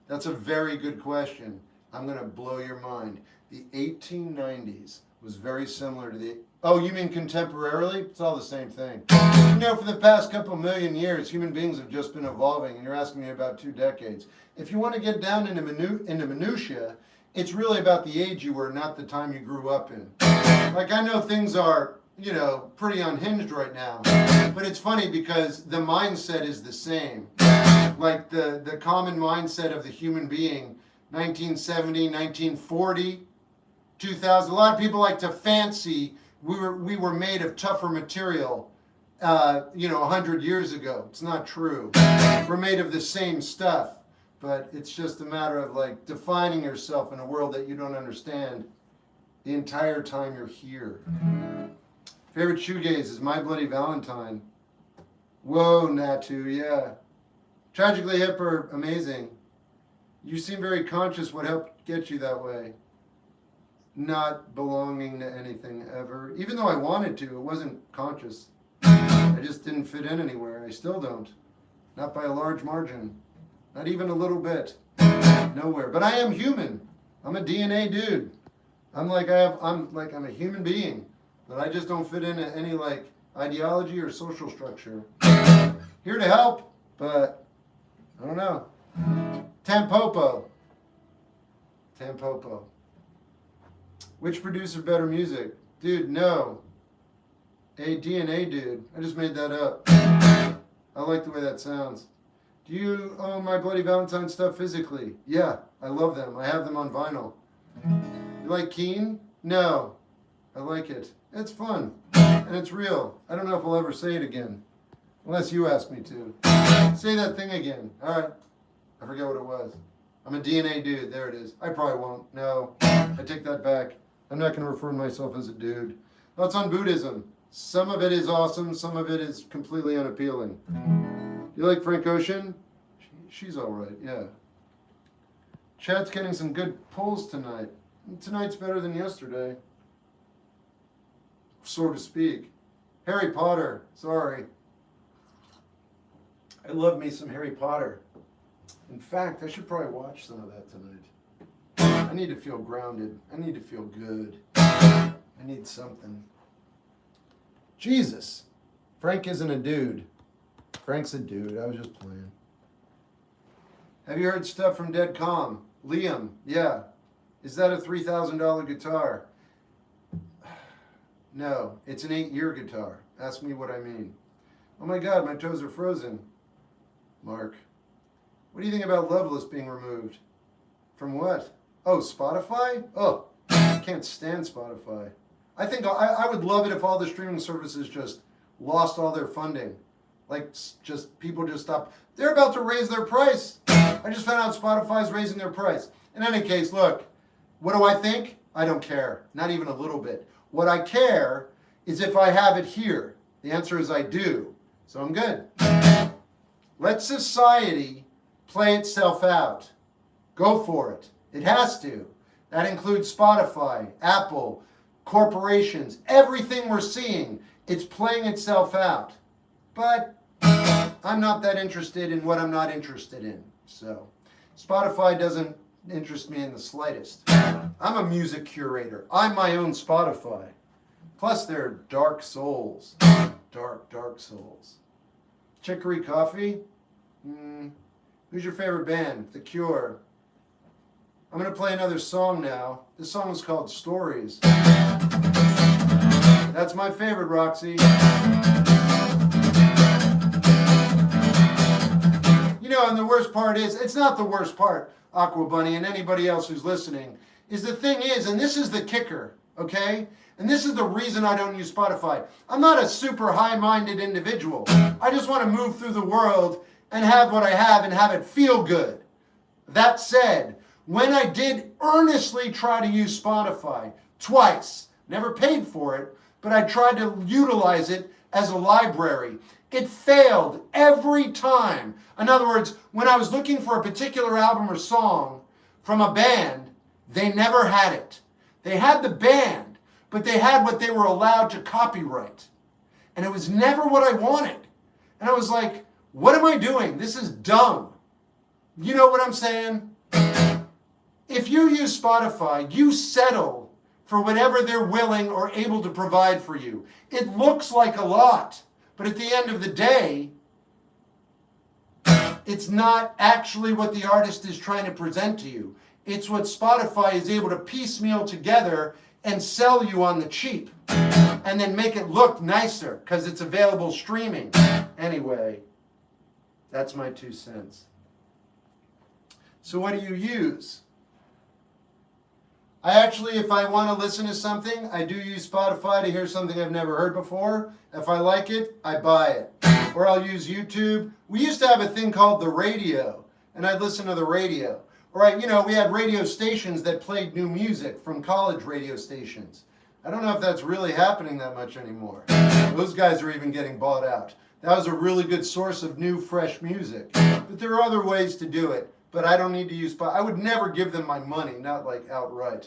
That's a very good question. I'm going to blow your mind. The 1890s was very similar to the... Oh, you mean contemporarily? It's all the same thing. You know, for the past couple million years, human beings have just been evolving, and you're asking me about 2 decades. If you want to get down into minutia, it's really about the age you were, not the time you grew up in. Like, I know things are, you know, pretty unhinged right now, but it's funny because the mindset is the same. Like the common mindset of the human being, 1970, 1940, 2000. A lot of people like to fancy we were made of tougher material, 100 years ago. It's not true. We're made of the same stuff, but it's just a matter of like defining yourself in a world that you don't understand the entire time you're here. Favorite shoegaze is My Bloody Valentine. Whoa, Natu, yeah. Tragically Hip are amazing. You seem very conscious what helped get you that way. not belonging to anything ever. Even though I wanted to, it wasn't conscious. I just didn't fit in anywhere. I still don't. Not by a large margin. Not even a little bit. Nowhere. But I am human. I'm a DNA dude. I'm a human being. But I just don't fit into any like ideology or social structure. Here to help, but I don't know. Tampopo. Which producer better music? Dude, no. A DNA dude. I just made that up. I like the way that sounds. Do you own my Bloody Valentine stuff physically? Yeah, I love them. I have them on vinyl. You like Keen? No. I like it. It's fun. And it's real. I don't know if I'll ever say it again. Unless you ask me to. Say that thing again. Alright. I forget what it was. I'm a DNA dude. There it is. I probably won't. No. I take that back. I'm not going to refer to myself as a dude. Thoughts on Buddhism? Some of it is awesome. Some of it is completely unappealing. You like Frank Ocean? She's alright, yeah. Chad's getting some good pulls tonight. Tonight's better than yesterday. So to speak. Harry Potter. Sorry. I love me some Harry Potter. In fact, I should probably watch some of that tonight. I need to feel grounded. I need to feel good. I need something. Jesus. Frank isn't a dude. Frank's a dude. I was just playing. Have you heard stuff from Dead Calm? Liam, yeah. Is that a $3,000 guitar? No, it's an 8-year guitar. Ask me what I mean. Oh my God, my toes are frozen. Mark. What do you think about Loveless being removed? From what? Oh, Spotify? Oh, I can't stand Spotify. I think I would love it if all the streaming services just lost all their funding. Like, just people just stop. They're about to raise their price. I just found out Spotify's raising their price. In any case, look, what do I think? I don't care. Not even a little bit. What I care is if I have it here. The answer is I do. So I'm good. Let society play itself out. Go for it. It has to. That includes Spotify, Apple, corporations, everything we're seeing. It's playing itself out. But I'm not that interested in what I'm not interested in. So Spotify doesn't interest me in the slightest. I'm a music curator. I'm my own Spotify. Plus they're dark souls. Dark, dark souls. Chicory Coffee? Who's your favorite band? The Cure. I'm going to play another song now. This song is called Stories. That's my favorite, Roxy. You know, and the worst part is, it's not the worst part, Aqua Bunny, and anybody else who's listening, is the thing is, and this is the kicker, okay? And this is the reason I don't use Spotify. I'm not a super high-minded individual. I just want to move through the world and have what I have and have it feel good. That said, when I did earnestly try to use Spotify twice, never paid for it, but I tried to utilize it as a library, it failed every time. In other words, when I was looking for a particular album or song from a band, they never had it. They had the band, but they had what they were allowed to copyright. And it was never what I wanted. And I was like, what am I doing? This is dumb. You know what I'm saying? If you use Spotify, you settle for whatever they're willing or able to provide for you. It looks like a lot, but at the end of the day, it's not actually what the artist is trying to present to you. It's what Spotify is able to piecemeal together and sell you on the cheap, and then make it look nicer because it's available streaming. Anyway, that's my 2 cents. So what do you use? I actually, if I want to listen to something, I do use Spotify to hear something I've never heard before. If I like it, I buy it. Or I'll use YouTube. We used to have a thing called the radio, and I'd listen to the radio. Or, we had radio stations that played new music from college radio stations. I don't know if that's really happening that much anymore. Those guys are even getting bought out. That was a really good source of new, fresh music. But there are other ways to do it. But I don't need to use Spotify. I would never give them my money, not like outright.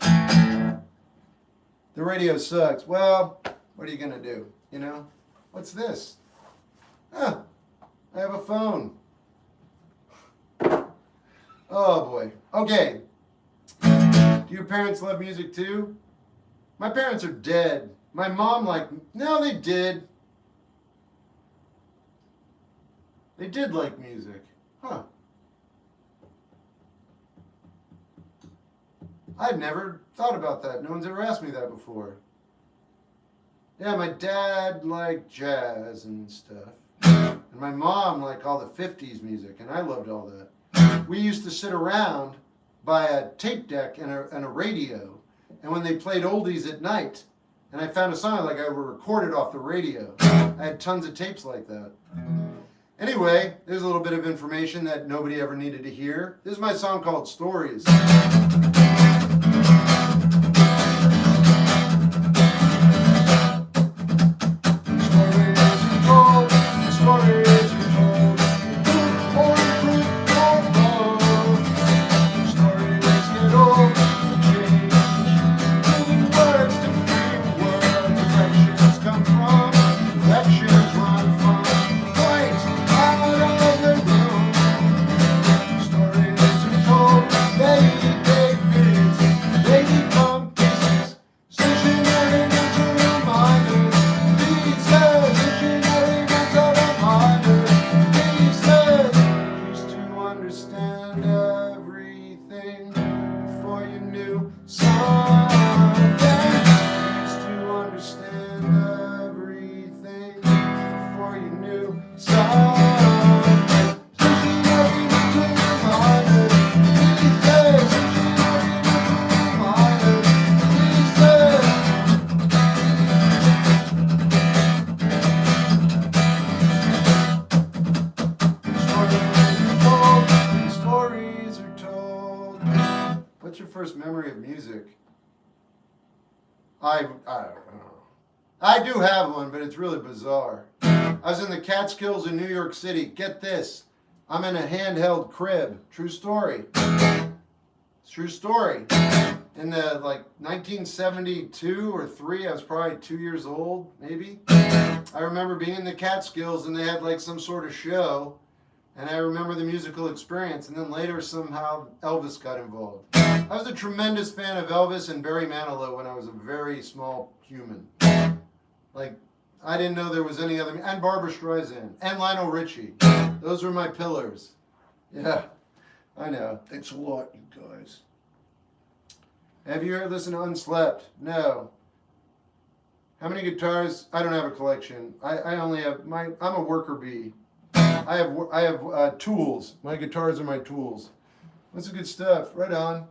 The radio sucks. Well, what are you going to do? You know? What's this? Ah, I have a phone. Oh boy. Okay. Do your parents love music too? My parents are dead. My mom no, they did. They did like music. Huh. I've never thought about that. No one's ever asked me that before. Yeah, my dad liked jazz and stuff. And my mom liked all the 50s music, and I loved all that. We used to sit around by a tape deck and a radio, and when they played oldies at night, and I found a song I recorded off the radio. I had tons of tapes like that. Anyway, there's a little bit of information that nobody ever needed to hear. This is my song called Stories. What's your first memory of music? I don't know. I do have one, but it's really bizarre. I was in the Catskills in New York City. Get this. I'm in a handheld crib. True story. True story. In the 1972 or 3, I was probably 2 years old, maybe. I remember being in the Catskills and they had some sort of show. And I remember the musical experience, and then later somehow Elvis got involved. I was a tremendous fan of Elvis and Barry Manilow when I was a very small human. I didn't know there was any other, and Barbra Streisand, and Lionel Richie. Those were my pillars. Yeah, I know. Thanks a lot, you guys. Have you ever listened to Unslept? No. How many guitars? I don't have a collection. I only have I'm a worker bee. I have tools. My guitars are my tools. That's the good stuff. Right on.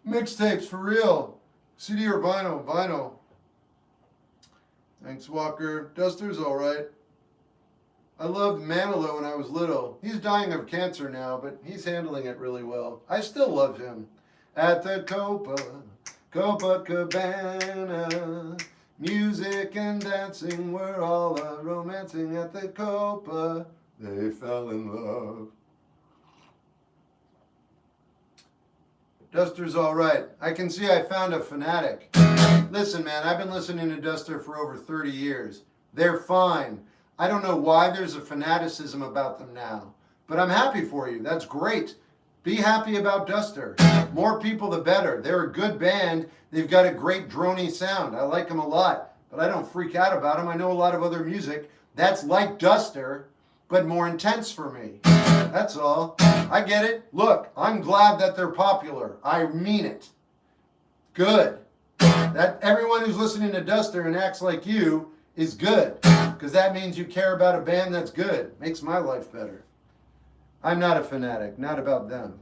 Mixtapes for real. CD or vinyl? Vinyl. Thanks, Walker. Duster's all right. I loved Manilow when I was little. He's dying of cancer now, but he's handling it really well. I still love him. At the Copacabana, music and dancing were all romancing at the Copa. They fell in love. Duster's all right. I can see I found a fanatic. Listen, man, I've been listening to Duster for over 30 years. They're fine. I don't know why there's a fanaticism about them now, but I'm happy for you. That's great. Be happy about Duster. More people, the better. They're a good band. They've got a great droney sound. I like them a lot, but I don't freak out about them. I know a lot of other music that's like Duster, but more intense for me. That's all. I get it. Look, I'm glad that they're popular. I mean it. Good. That everyone who's listening to Duster and acts like you is good, because that means you care about a band that's good. Makes my life better. I'm not a fanatic, not about them.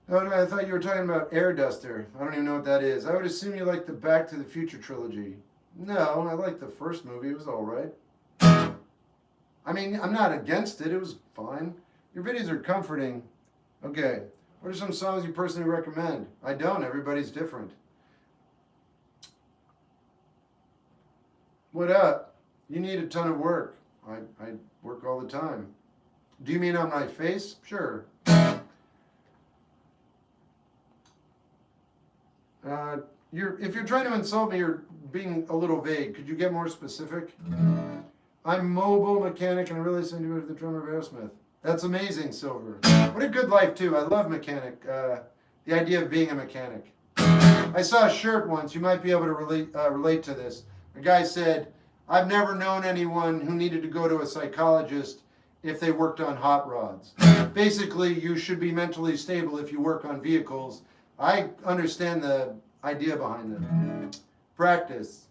Oh, no, I thought you were talking about Air Duster. I don't even know what that is. I would assume you like the Back to the Future trilogy. No, I liked the first movie. It was all right. I mean, I'm not against it. It was fine. Your videos are comforting. Okay. What are some songs you personally recommend? I don't. Everybody's different. What up? You need a ton of work. I work all the time. Do you mean on my face? Sure. If you're trying to insult me, you're being a little vague. Could you get more specific? I'm mobile mechanic and I really seem to be the drummer of Aerosmith. That's amazing, Silver. What a good life, too. I love mechanic. The idea of being a mechanic. I saw a shirt once. You might be able to relate to this. A guy said, I've never known anyone who needed to go to a psychologist if they worked on hot rods. Basically, you should be mentally stable if you work on vehicles. I understand the idea behind them. Practice.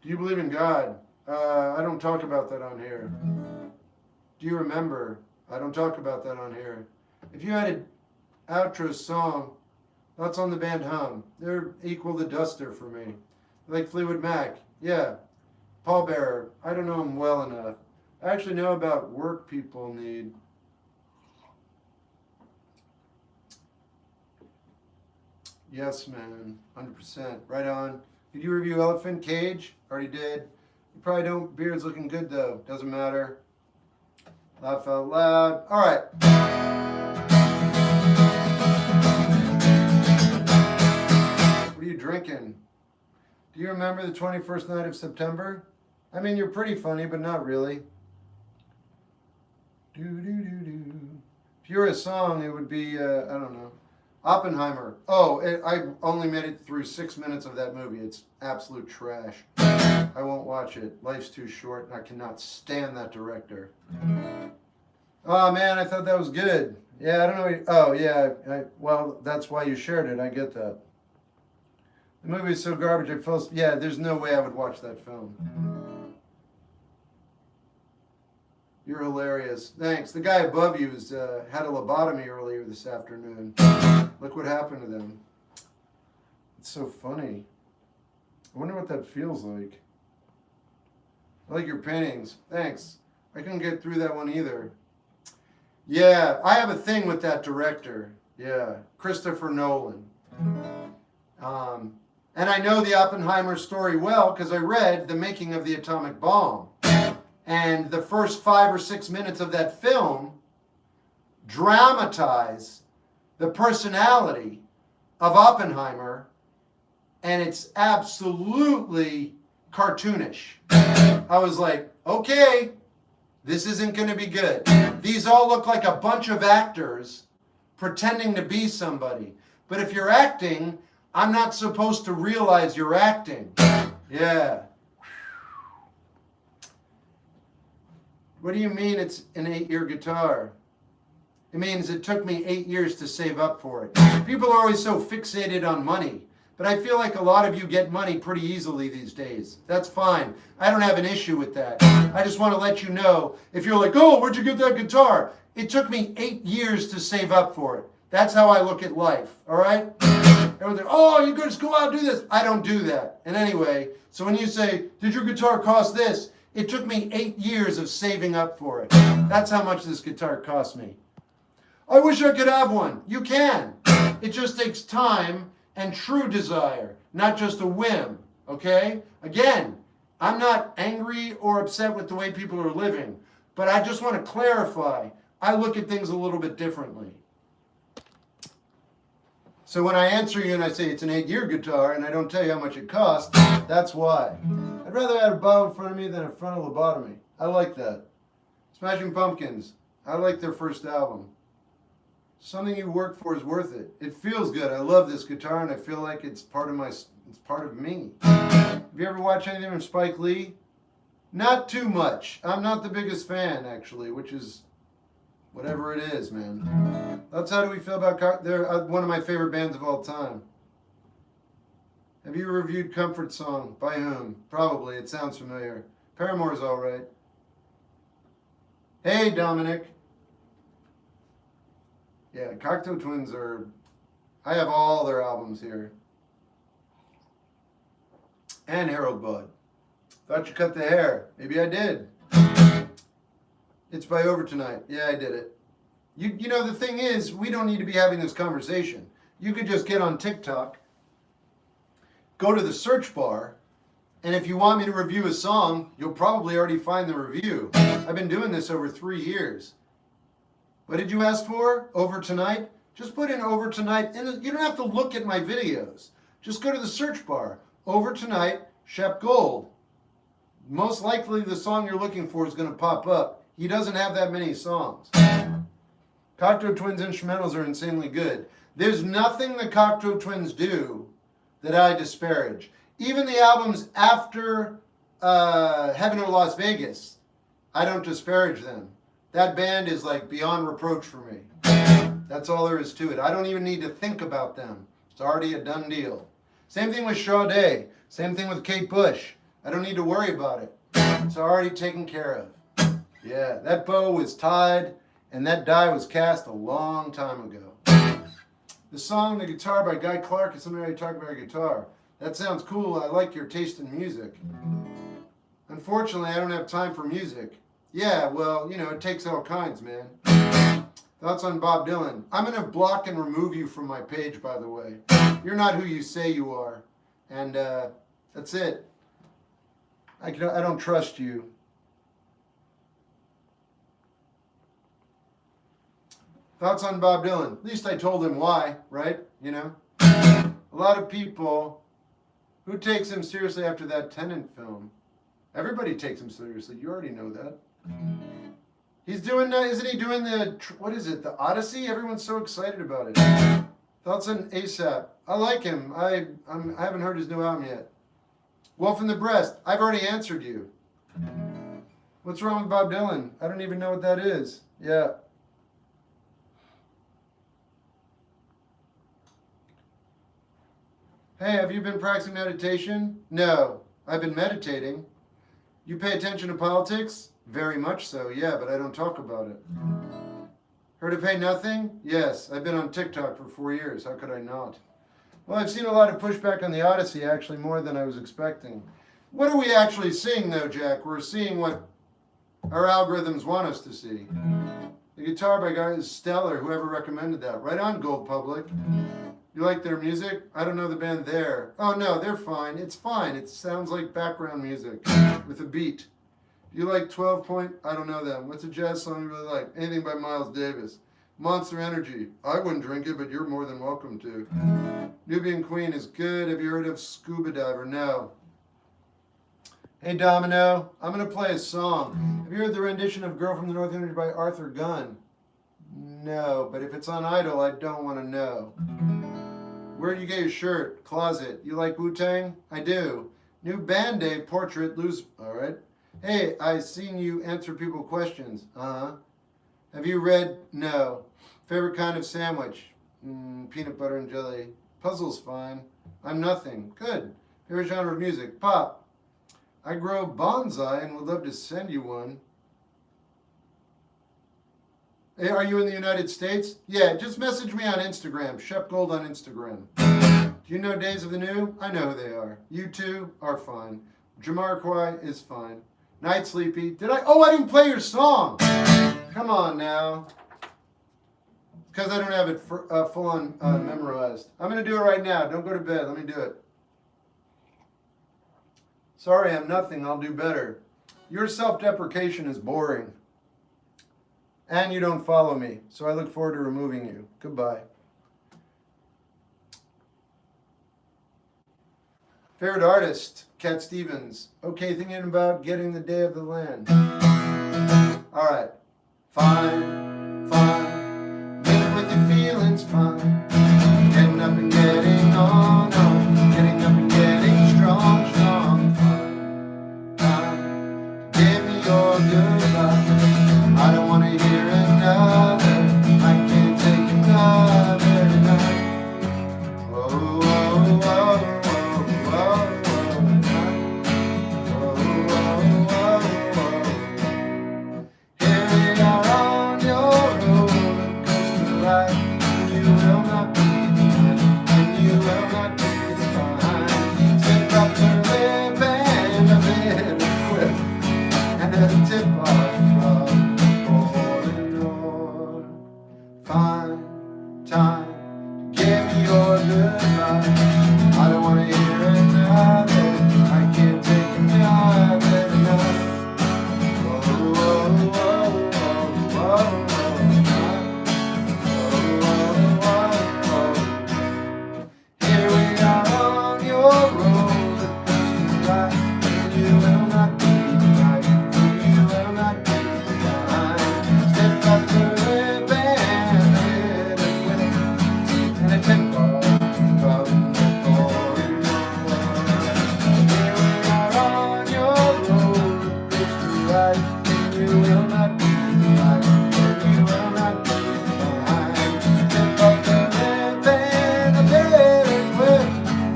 Do you believe in God? I don't talk about that on here. Do you remember? I don't talk about that on here. If you had an outro song, thoughts on the band Hum. They're equal to Duster for me. Like Fleetwood Mac. Yeah. Paul Bearer. I don't know him well enough. I actually know about work people need. Yes, man. 100%. Right on. Did you review Elephant Cage? Already did. You probably don't. Beard's looking good, though. Doesn't matter. Laugh out loud. All right. What are you drinking? Do you remember the 21st night of September? I mean, you're pretty funny, but not really. If you were a song, it would be, I don't know. Oppenheimer. Oh, I only made it through 6 minutes of that movie. It's absolute trash. I won't watch it. Life's too short, and I cannot stand that director. Oh, man, I thought that was good. Yeah, I don't know. Oh, yeah. Well, that's why you shared it. I get that. The movie is so garbage, I fell. Yeah, there's no way I would watch that film. You're hilarious. Thanks. The guy above you had a lobotomy earlier this afternoon. Look what happened to them. It's so funny. I wonder what that feels like. I like your paintings. Thanks. I couldn't get through that one either. Yeah, I have a thing with that director. Yeah, Christopher Nolan. And I know the Oppenheimer story well because I read The Making of the Atomic Bomb. And the first 5 or 6 minutes of that film dramatize the personality of Oppenheimer, and it's absolutely cartoonish. I was like, okay, this isn't going to be good. These all look like a bunch of actors pretending to be somebody. But if you're acting, I'm not supposed to realize you're acting. Yeah. What do you mean it's an 8-year guitar? It means it took me 8 years to save up for it. People are always so fixated on money, but I feel like a lot of you get money pretty easily these days. That's fine. I don't have an issue with that. I just want to let you know, if you're like, oh, where'd you get that guitar? It took me 8 years to save up for it. That's how I look at life, all right? Everyone's like, oh, you could just go out and do this. I don't do that. And anyway, so when you say, did your guitar cost this? It took me 8 years of saving up for it. That's how much this guitar cost me. I wish I could have one. You can. It just takes time and true desire, not just a whim, okay? Again, I'm not angry or upset with the way people are living, but I just want to clarify, I look at things a little bit differently. So when I answer you and I say it's an 8-year guitar and I don't tell you how much it costs, that's why. I'd rather have a bottle in front of me than a frontal lobotomy. I like that. Smashing Pumpkins. I like their first album. Something you work for is worth it. It feels good. I love this guitar and I feel like it's part of me. Have you ever watched anything from Spike Lee? Not too much. I'm not the biggest fan, actually, which is whatever it is, man. That's how do we feel about... They're one of my favorite bands of all time. Have you reviewed Comfort Song? By whom? Probably. It sounds familiar. Paramore's all right. Hey, Dominic. Yeah, Cocteau Twins are... I have all their albums here. And Harold Budd. Thought you cut the hair. Maybe I did. It's by Over Tonight. Yeah, I did it. You know, the thing is, we don't need to be having this conversation. You could just get on TikTok, go to the search bar, and if you want me to review a song, you'll probably already find the review. I've been doing this over 3 years. What did you ask for? Over tonight? Just put in over tonight. And you don't have to look at my videos. Just go to the search bar. Over tonight, Shep Gold. Most likely the song you're looking for is going to pop up. He doesn't have that many songs. Cocteau Twins instrumentals are insanely good. There's nothing the Cocteau Twins do that I disparage. Even the albums after Heaven or Las Vegas, I don't disparage them. That band is like beyond reproach for me. That's all there is to it. I don't even need to think about them. It's already a done deal. Same thing with Sade. Same thing with Kate Bush. I don't need to worry about it. It's already taken care of. Yeah, that bow was tied and that die was cast a long time ago. The song, The Guitar by Guy Clark, is something I talk about guitar. That sounds cool. I like your taste in music. Unfortunately, I don't have time for music. Yeah, well, you know, it takes all kinds, man. Thoughts on Bob Dylan? I'm going to block and remove you from my page, by the way. You're not who you say you are. And that's it. I don't trust you. Thoughts on Bob Dylan? At least I told him why, right? You know? A lot of people, who takes him seriously after that Tennant film? Everybody takes him seriously. You already know that. He's doing, isn't he doing what is it, the Odyssey? Everyone's so excited about it. Thoughts on ASAP? I like him. I haven't heard his new album yet. Wolf in the Breast? I've already answered you. What's wrong with Bob Dylan? I don't even know what that is. Yeah. Hey, have you been practicing meditation? No, I've been meditating. You pay attention to politics? Very much so, yeah, but I don't talk about it. Heard of Hey Nothing? Yes, I've been on TikTok for 4 years. How could I not? Well, I've seen a lot of pushback on the Odyssey, actually more than I was expecting. What are we actually seeing, though, Jack? We're seeing what our algorithms want us to see. The Guitar by Guy is stellar. Whoever recommended that. Right on, Gold Public. You like their music? I don't know the band there. Oh, no, they're fine. It's fine. It sounds like background music with a beat. Do you like 12 Point? I don't know them. What's a jazz song you really like? Anything by Miles Davis. Monster Energy. I wouldn't drink it, but you're more than welcome to. Nubian Queen is good. Have you heard of Scuba Diver? No. Hey, Domino. I'm going to play a song. Have you heard the rendition of Girl from the North Country by Arthur Gunn? No, but if it's on Idol, I don't want to know. Where do you get your shirt? Closet. You like Wu-Tang? I do. New Band-Aid portrait. Lose. All right. Hey, I seen you answer people questions. Uh-huh. Have you read? No. Favorite kind of sandwich? Peanut butter and jelly. Puzzle's fine. I'm nothing. Good. Favorite genre of music? Pop. I grow bonsai and would love to send you one. Hey, are you in the United States? Yeah, just message me on Instagram. Shep Gold on Instagram. Do you know Days of the New? I know who they are. You two are fine. Jamiroquai is fine. Night Sleepy. Oh, I didn't play your song. Come on now. Because I don't have it full on memorized. I'm going to do it right now. Don't go to bed. Let me do it. Sorry, I'm nothing. I'll do better. Your self-deprecation is boring. And you don't follow me. So I look forward to removing you. Goodbye. Favorite artist? Cat Stevens. Okay, thinking about getting the Day of the Land. All right. Fine, fine. Living with your feelings, fine. Getting up and getting on. Getting up and getting strong, strong. Fine, fine. Give me your goodbye. I don't want to hear another. I can't take another tonight. Oh, oh, oh, oh, oh. Oh, right, and you will not be right, and you will not be behind. Hip hop the living, a better way,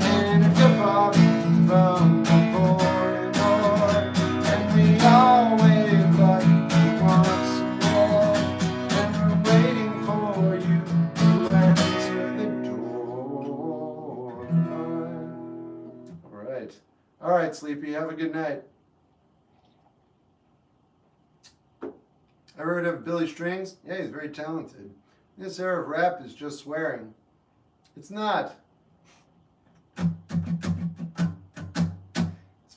and it's hip hop from the corridor, and we always like to want some more, and we're waiting for you to answer the door. All right, Sleepy, have a good night. Ever heard of Billy Strings? Yeah, he's very talented. This era of rap is just swearing. It's not. It's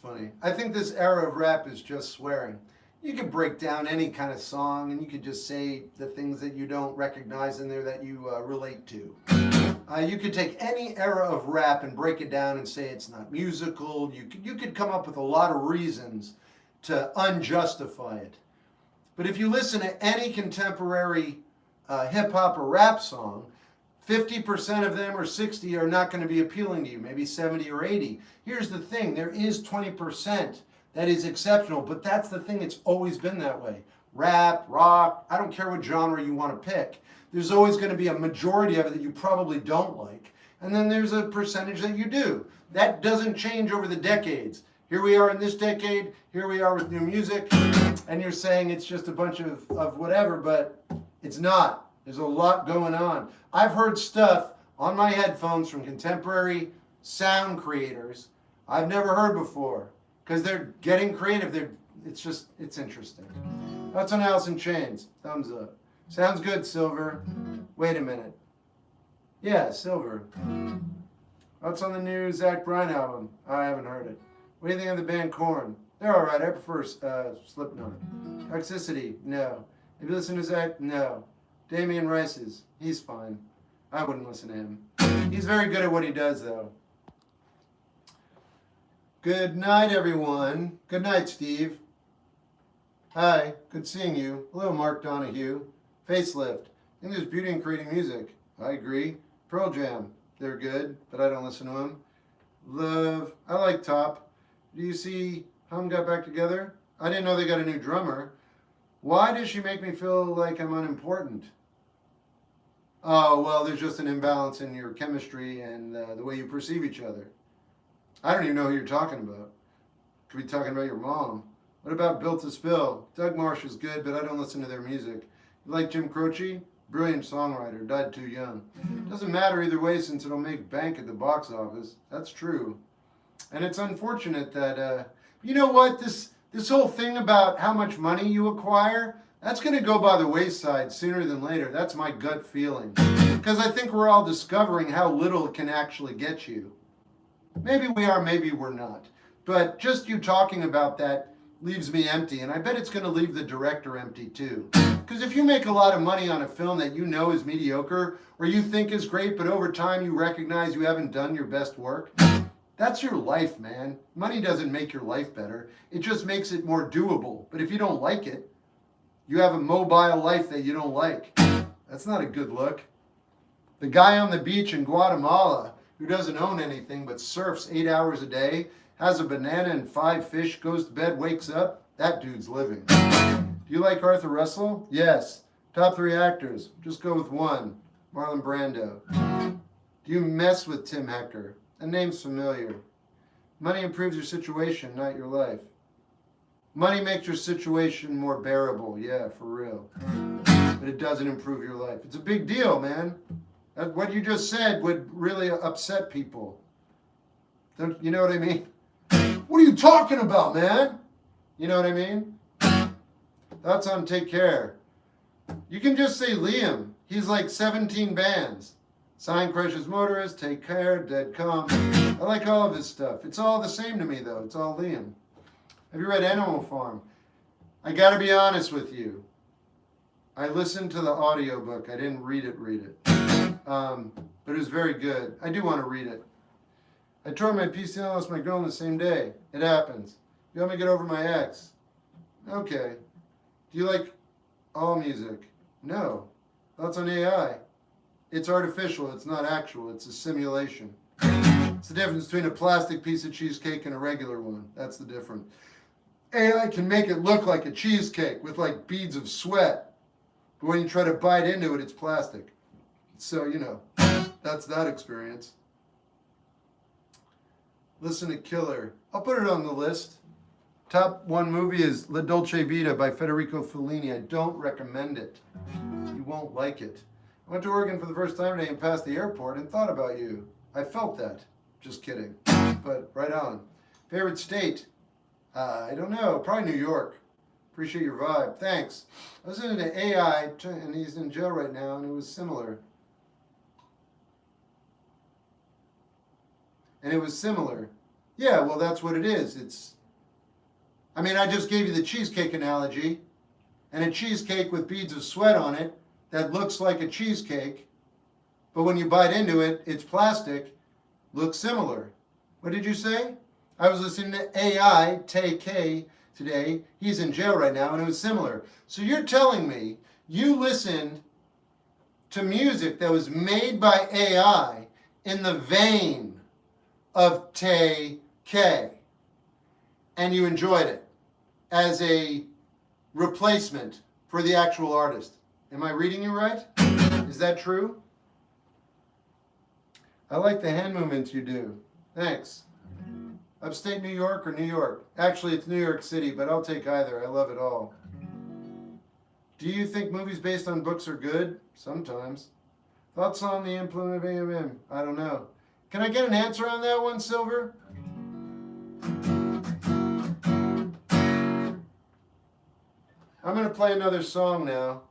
funny. I think this era of rap is just swearing. You can break down any kind of song and you could just say the things that you don't recognize in there that you relate to. You could take any era of rap and break it down and say it's not musical. You could come up with a lot of reasons to unjustify it. But if you listen to any contemporary hip-hop or rap song, 50% of them or 60 are not going to be appealing to you, maybe 70 or 80. Here's the thing, there is 20% that is exceptional, but that's the thing, it's always been that way. Rap, rock, I don't care what genre you want to pick. There's always going to be a majority of it that you probably don't like. And then there's a percentage that you do. That doesn't change over the decades. Here we are in this decade, here we are with new music, and you're saying it's just a bunch of whatever, but it's not. There's a lot going on. I've heard stuff on my headphones from contemporary sound creators I've never heard before, because they're getting creative. It's interesting. That's on Alice in Chains. Thumbs up. Sounds good, Silver. Wait a minute. Yeah, Silver. What's on the new Zach Bryan album? I haven't heard it. What do you think of the band Korn? They're all right. I prefer Slipknot. Toxicity? No. Have you listened to Zach? No. Damian Rice's? He's fine. I wouldn't listen to him. He's very good at what he does, though. Good night, everyone. Good night, Steve. Hi. Good seeing you. Hello, Mark Donahue. Facelift. I think there's beauty in creating music. I agree. Pearl Jam. They're good, but I don't listen to them. Love. I like Top. Do you see Hum got back together? I didn't know they got a new drummer. Why does she make me feel like I'm unimportant? Oh, well, there's just an imbalance in your chemistry and the way you perceive each other. I don't even know who you're talking about. Could be talking about your mom. What about Built to Spill? Doug Marsh is good, but I don't listen to their music. You like Jim Croce? Brilliant songwriter, died too young. Doesn't matter either way since it'll make bank at the box office. That's true. And it's unfortunate that, you know what, this whole thing about how much money you acquire, that's going to go by the wayside sooner than later. That's my gut feeling. Because I think we're all discovering how little it can actually get you. Maybe we are, maybe we're not. But just you talking about that leaves me empty, and I bet it's going to leave the director empty too. Because if you make a lot of money on a film that you know is mediocre, or you think is great, but over time you recognize you haven't done your best work, that's your life, man. Money doesn't make your life better. It just makes it more doable. But if you don't like it, you have a mobile life that you don't like. That's not a good look. The guy on the beach in Guatemala who doesn't own anything but surfs 8 hours a day, has a banana and 5 fish, goes to bed, wakes up, that dude's living. Do you like Arthur Russell? Yes. Top 3 actors. Just go with 1. Marlon Brando. Do you mess with Tim Hecker? That name's familiar. Money improves your situation, not your life. Money makes your situation more bearable. Yeah, for real. But it doesn't improve your life. It's a big deal, man. What you just said would really upset people. Don't you know what I mean? What are you talking about, man? You know what I mean? That's on Take Care. You can just say Liam. He's like 17 bands. Sign Crushes Motorist, Take Care, Dead Calm. I like all of his stuff. It's all the same to me, though. It's all Liam. Have you read Animal Farm? I gotta be honest with you. I listened to the audiobook. I didn't read it. But it was very good. I do want to read it. I tore my PCL and lost my girl on the same day. It happens. You want me to get over my ex? Okay. Do you like all music? No. That's on AI. It's artificial. It's not actual. It's a simulation. It's the difference between a plastic piece of cheesecake and a regular one. That's the difference. AI can make it look like a cheesecake with like beads of sweat. But when you try to bite into it, it's plastic. So, you know, that's that experience. Listen to Killer. I'll put it on the list. Top one movie is La Dolce Vita by Federico Fellini. I don't recommend it. You won't like it. I went to Oregon for the first time today and passed the airport and thought about you. I felt that. Just kidding. But right on. Favorite state? I don't know. Probably New York. Appreciate your vibe. Thanks. I was listening to AI, and he's in jail right now, and it was similar. Yeah, well, that's what it is. I just gave you the cheesecake analogy, and a cheesecake with beads of sweat on it that looks like a cheesecake, but when you bite into it, it's plastic, looks similar. What did you say? I was listening to AI, TK, today. He's in jail right now, and it was similar. So you're telling me you listened to music that was made by AI in the vein of TK, and you enjoyed it as a replacement for the actual artist. Am I reading you right? Is that true? I like the hand movements you do. Thanks. Upstate New York or New York? Actually, it's New York City, but I'll take either. I love it all. Do you think movies based on books are good? Sometimes. Thoughts on the implement of AMM? I don't know. Can I get an answer on that one, Silver? I'm going to play another song now.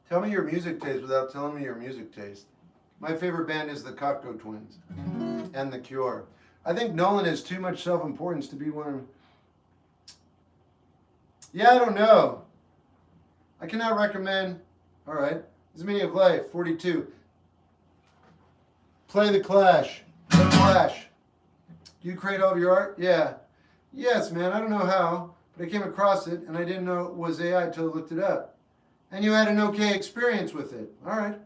Tell me your music taste without telling me your music taste. My favorite band is the Cocteau Twins and The Cure. I think Nolan has too much self-importance to be one of them. Yeah, I don't know. I cannot recommend. All right. This is Meaning of Life, 42. Play The Clash. The Clash. Do you create all of your art? Yeah. Yes, man. I don't know how, but I came across it, and I didn't know it was AI until I looked it up. And you had an okay experience with it. All right.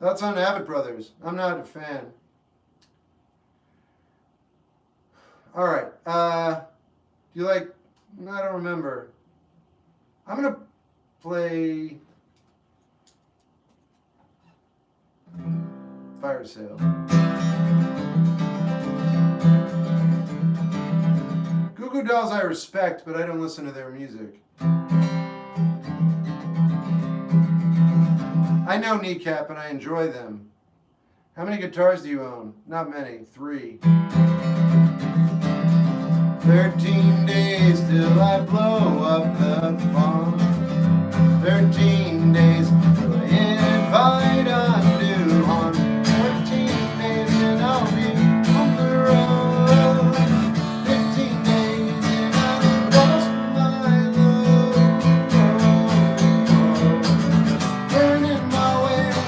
Thoughts on Abbott Brothers? I'm not a fan. All right. Do you like... I don't remember. I'm going to play... Fire Sale. Goo Goo Dolls I respect, but I don't listen to their music. I know Kneecap and I enjoy them. How many guitars do you own? Not many. 3. 13 days till I blow up the farm. 13 days till I invite undue harm. 14 days and I'll be on the road. 15 days and I've lost my load. Burning my ways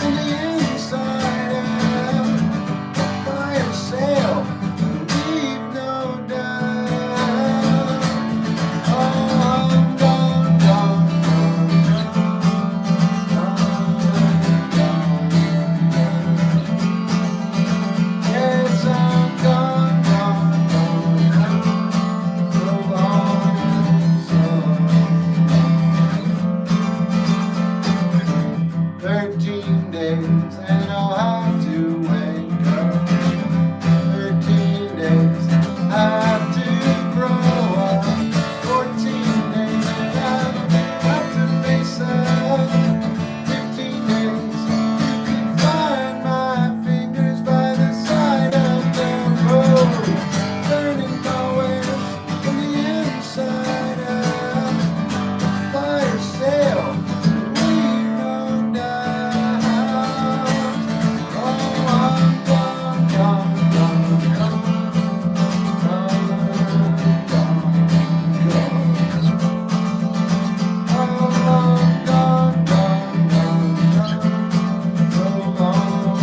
in the inside out. Fire sale, leave no doubt. Oh, I'm gone, gone, gone, gone. Yes, I'm gone, gone, gone, so long, so long. 13 days and I'll have to wake up. 13 days, I have to grow up. 14 days and I'll have to face up. 15 days, you can find my fingers by the side of the road. Burning my ways from the inside out. Fire sale, leave no doubt. Oh, I'm gone, gone, gone, gone, gone, gone, gone. Oh, I'm gone, gone, gone, gone, so long,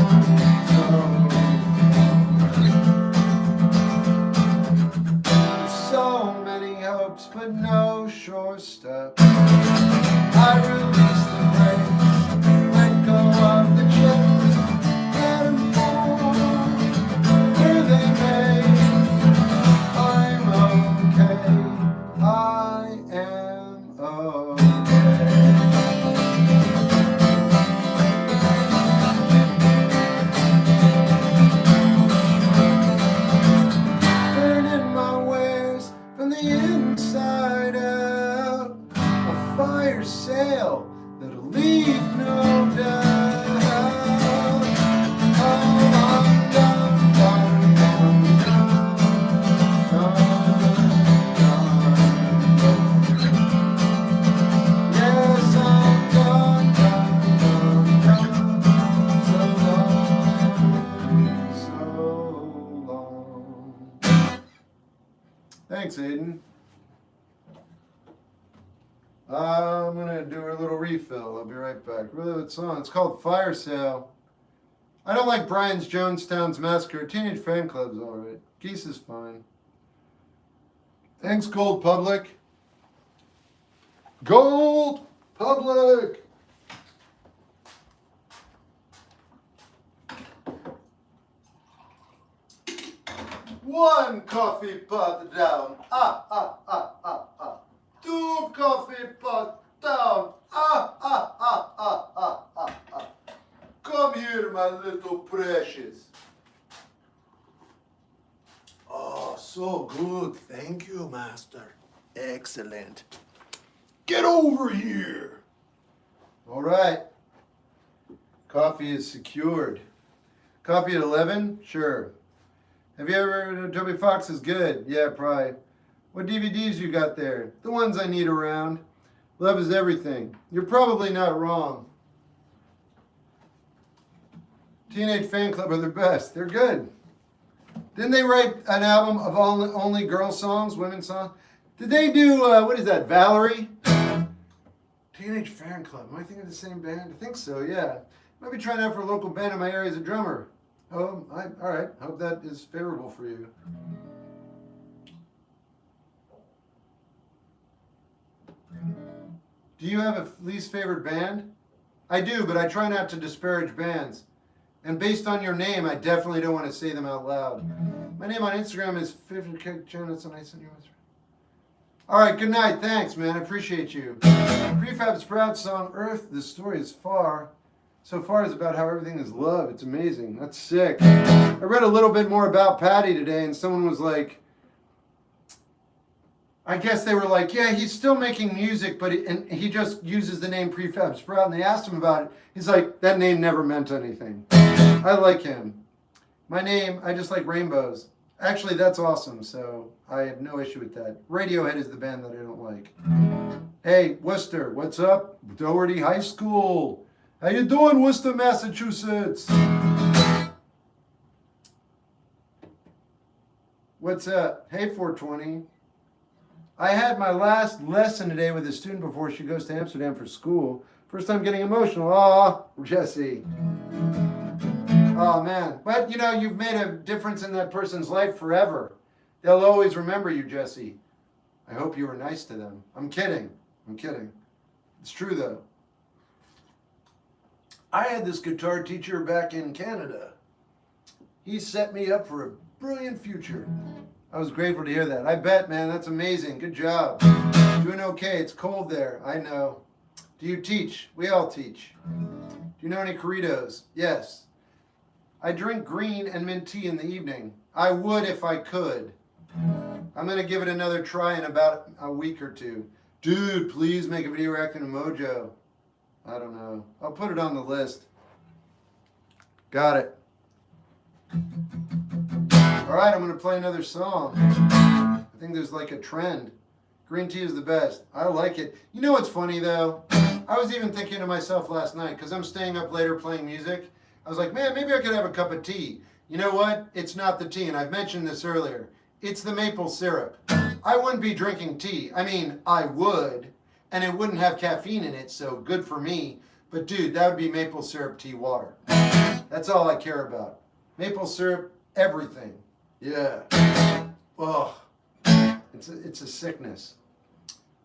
so many hopes, but no sure step. I release the brakes, let go of the chips, let 'em fall where they may. I'm going to do a little refill. I'll be right back. Really, what song? It's called Fire Sale. I don't like Brian's Jonestown's Massacre. Teenage Fan Club's all right. Geese is fine. Thanks, Gold Public. Gold Public! One coffee pot down. Ah, ah, ah, ah, ah. Two coffee pot down. Ah, ah, ah, ah, ah, ah, ah. Come here, my little precious. Oh, so good. Thank you, master. Excellent. Get over here. All right. Coffee is secured. Coffee at 11? Sure. Have you ever, Toby Fox is good. Yeah, probably. What DVDs you got there? The ones I need around. Love is everything. You're probably not wrong. Teenage Fan Club are the best. They're good. Didn't they write an album of only girl songs, women's songs? Did they do, what is that, Valerie? Teenage Fan Club. Am I thinking of the same band? I think so, yeah. Might be trying out for a local band in my area as a drummer. Oh, all right. Hope that is favorable for you. Do you have a least favorite band? I do, but I try not to disparage bands. And based on your name, I definitely don't want to say them out loud. My name on Instagram is 50K Channels, and I send you a. All right, good night. Thanks, man. I appreciate you. Prefab Sprout song, Earth, the story is far. So far, it's about how everything is love. It's amazing. That's sick. I read a little bit more about Patty today, and someone was like, I guess they were like, yeah, he's still making music, but he just uses the name Prefab Sprout. And they asked him about it. He's like, that name never meant anything. I like him. My name, I just like rainbows. Actually, that's awesome, so I have no issue with that. Radiohead is the band that I don't like. Hey, Worcester, what's up? Doherty High School. How you doing, Worcester, Massachusetts? What's up? Hey, 420. I had my last lesson today with a student before she goes to Amsterdam for school. First time getting emotional. Aw, Jesse. Oh, man. But, you know, you've made a difference in that person's life forever. They'll always remember you, Jesse. I hope you were nice to them. I'm kidding. I'm kidding. It's true, though. I had this guitar teacher back in Canada. He set me up for a brilliant future. I was grateful to hear that. I bet, man. That's amazing. Good job. Doing okay. It's cold there. I know. Do you teach? We all teach. Do you know any Corridos? Yes. I drink green and mint tea in the evening. I would if I could. I'm going to give it another try in about a week or two. Dude, please make a video reacting to Mojo. I don't know. I'll put it on the list. Got it. All right, I'm going to play another song. I think there's like a trend. Green tea is the best. I like it. You know what's funny, though? I was even thinking to myself last night, because I'm staying up later playing music. I was like, man, maybe I could have a cup of tea. You know what? It's not the tea, and I've mentioned this earlier. It's the maple syrup. I wouldn't be drinking tea. I mean, I would, and it wouldn't have caffeine in it, so good for me. But dude, that would be maple syrup tea water. That's all I care about. Maple syrup, everything. Yeah. Oh, it's a sickness.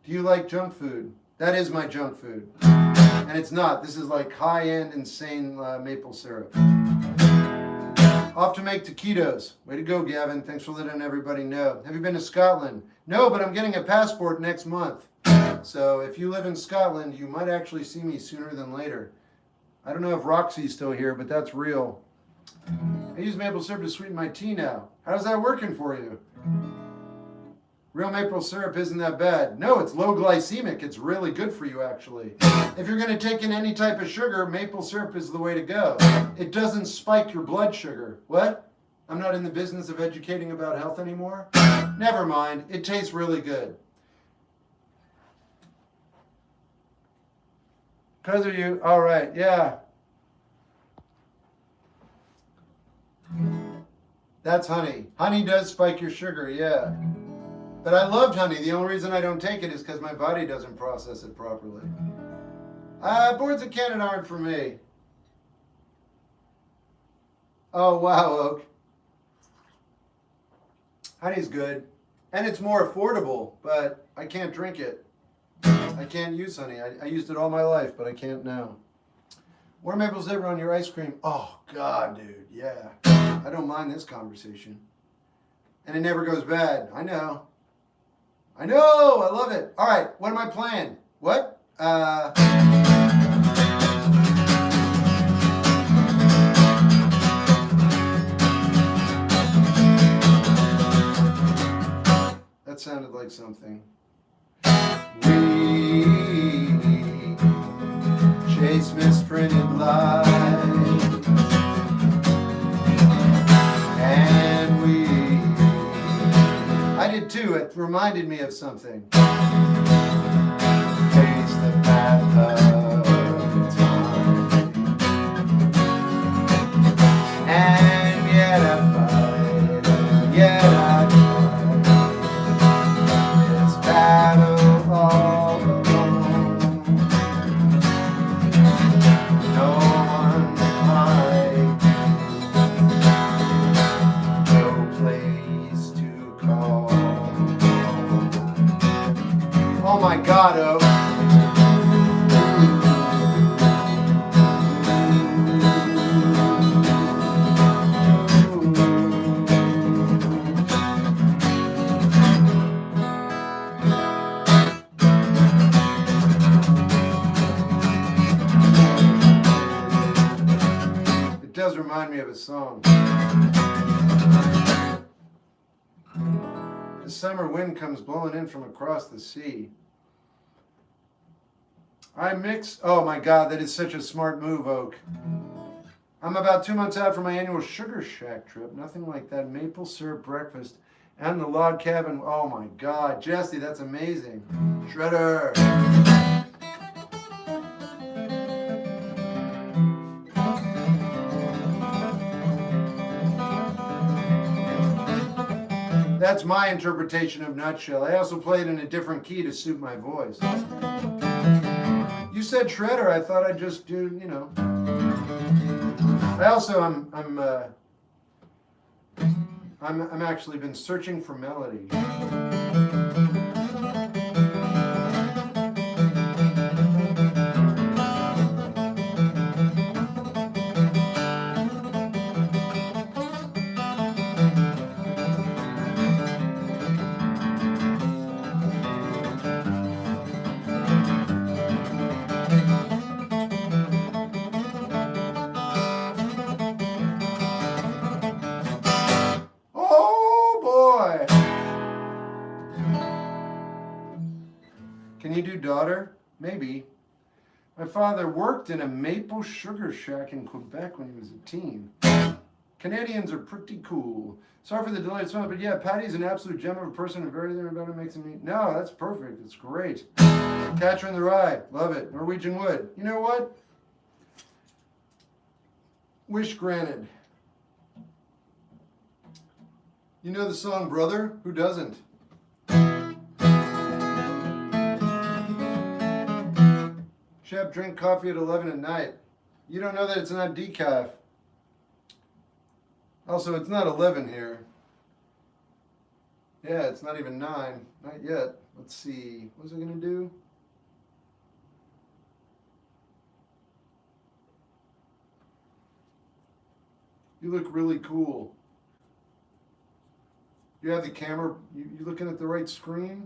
Do you like junk food? That is my junk food. And it's not. This is like high-end, insane maple syrup. Off to make taquitos. Way to go, Gavin. Thanks for letting everybody know. Have you been to Scotland? No, but I'm getting a passport next month. So if you live in Scotland, you might actually see me sooner than later. I don't know if Roxy's still here, but that's real. I use maple syrup to sweeten my tea now. How's that working for you? Real maple syrup isn't that bad. No, it's low glycemic. It's really good for you, actually. If you're going to take in any type of sugar, maple syrup is the way to go. It doesn't spike your blood sugar. What? I'm not in the business of educating about health anymore? Never mind. It tastes really good. Because of you? All right, yeah. That's honey. Honey does spike your sugar, yeah. But I loved honey. The only reason I don't take it is because my body doesn't process it properly. Boards of Canada aren't for me. Oh, wow, Oak. Honey's good. And it's more affordable, but I can't drink it. I can't use honey. I used it all my life, but I can't now. War maple zebra on your ice cream. Oh, God, dude. Yeah. I don't mind this conversation. And it never goes bad. I know. I know. I love it. All right. What am I playing? What? That sounded like something. We chase misprinted lies, and I did too. It reminded me of something. Face the path of time, and yet I fight, and yet I fight this battle all alone. No one behind, no place to call. Oh my God, oh. It does remind me of a song. The summer wind comes blowing in from across the sea. I mix. Oh my God, that is such a smart move, Oak. I'm about 2 months out from my annual Sugar Shack trip. Nothing like that maple syrup breakfast and the log cabin. Oh my God, Jesse, that's amazing. Shredder. That's my interpretation of Nutshell. I also played in a different key to suit my voice. You said Shredder. I thought I'd just do, you know. I also I'm actually been searching for melody. Can you do daughter? Maybe. My father worked in a maple sugar shack in Quebec when he was a teen. Canadians are pretty cool. Sorry for the delayed smell, but yeah, Patty's an absolute gem of a person and everything about it makes him. No, that's perfect. It's great. Catcher in the Rye. Love it. Norwegian Wood. You know what? Wish granted. You know the song Brother? Who doesn't? Shep, drink coffee at 11 at night. You don't know that it's not decaf. Also, it's not 11 here. Yeah, it's not even 9. Not yet. Let's see. What's it going to do? You look really cool. You have the camera. You looking at the right screen?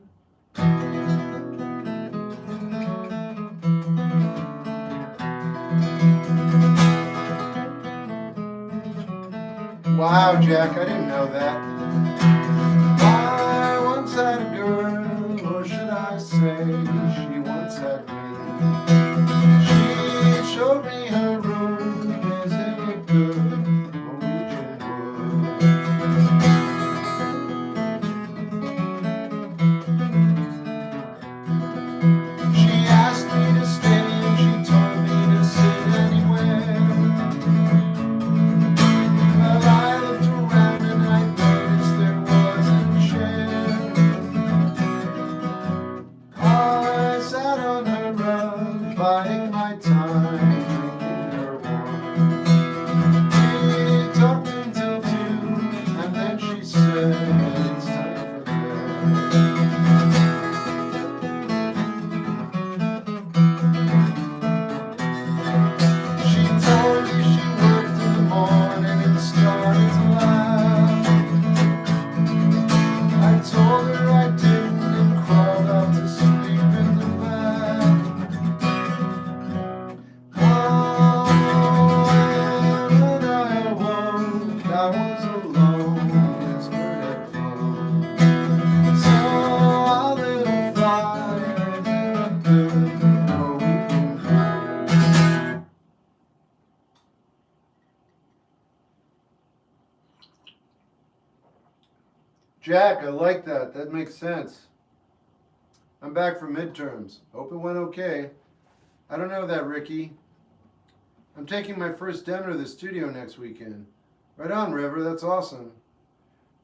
Wow, Jack, I didn't know that. I once had a girl, or should I say, she once had me. She showed me her room, isn't it good? Norwegian Wood. She asked me to stay, and she told me to sit anywhere. Well, I looked around and I made Jack, I like that. That makes sense. I'm back from midterms. Hope it went okay. I don't know that, Ricky. I'm taking my first demo to the studio next weekend. Right on, River. That's awesome.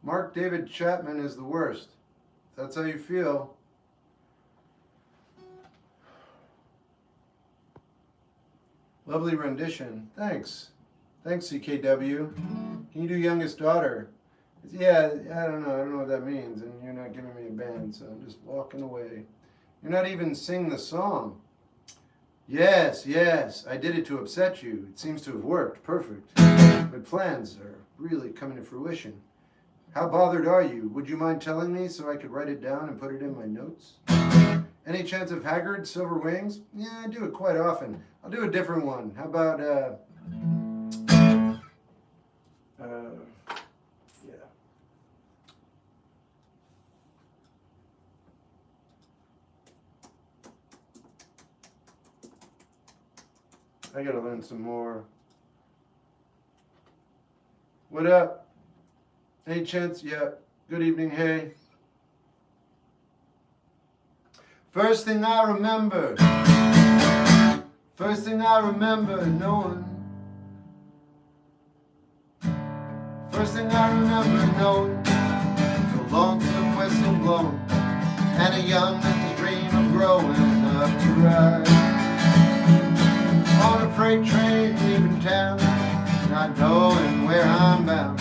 Mark David Chapman is the worst. If that's how you feel. Lovely rendition. Thanks. Thanks, CKW. Can you do youngest daughter? Yeah, I don't know. I don't know what that means. And you're not giving me a band, so I'm just walking away. You're not even singing the song. Yes, yes. I did it to upset you. It seems to have worked. Perfect. My plans are really coming to fruition. How bothered are you? Would you mind telling me so I could write it down and put it in my notes? Any chance of Haggard, Silver Wings? Yeah, I do it quite often. I'll do a different one. How about, yeah. I gotta learn some more. What up? Any chance? Yeah. Good evening, hey. First thing I remember knowing. First thing I remember knowing. So lonesome whistle blowing, and a young man's dream of growing up to ride on a freight train leaving town, not knowing where I'm bound.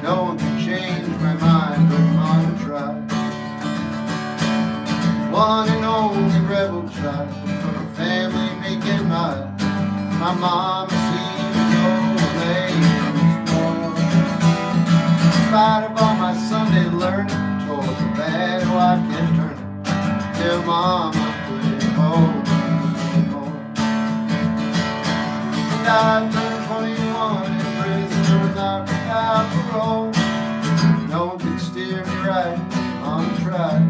No one can change my mind, but Mama tried. One and only rebel child from a family making mild. My mama seemed to go away and explore. In spite of all my Sunday learning, told the bad wife kept turning till Mama couldn't hold me anymore. And I turned 21 in prison, was not without parole. No one could steer me right. Mama tried.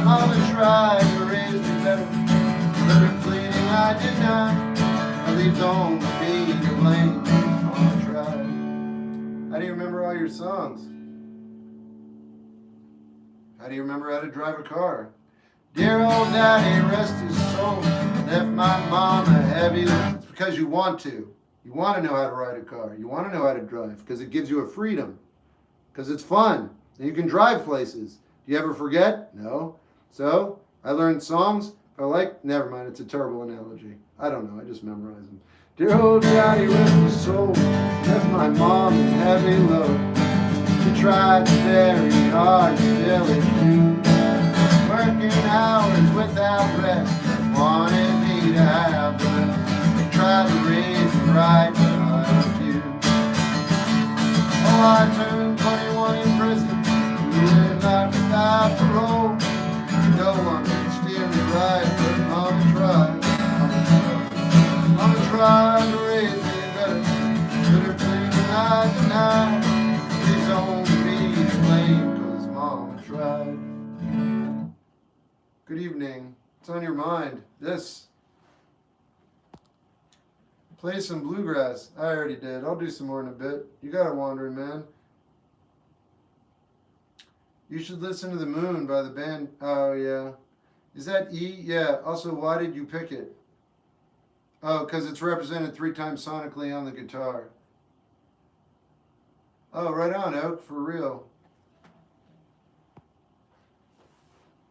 Mama tried to raise me better, but her pleading I did not. That leaves only me to blame. Mama tried. How do you remember all your songs? How do you remember how to drive a car? Dear old daddy, rest his soul, left my mama heavy. It's because you want to. You want to know how to ride a car. You want to know how to drive because it gives you a freedom. Because it's fun. And you can drive places. Do you ever forget? No. So, I learned songs. If I like, never mind, it's a terrible analogy. I don't know, I just memorize them. Dear old daddy, rest his soul, left my mom in heavy load. She tried very hard, still it do. Working hours without rest, wanted me to have the rest. Tried to raise me right, but I refused. Oh, I turned 21 in prison, lived life without parole. No one can steer me right, but Mama tried. Mama tried to raise me better, but her pleading I denied. It's only me to blame, 'cause Mama tried. Good evening. What's on your mind? This. Play some bluegrass. I already did. I'll do some more in a bit. You got a wandering man. You should listen to The Moon by the band. Oh, yeah. Is that E? Yeah. Also, why did you pick it? Oh, because it's represented 3 times sonically on the guitar. Oh, right on, Oak. For real.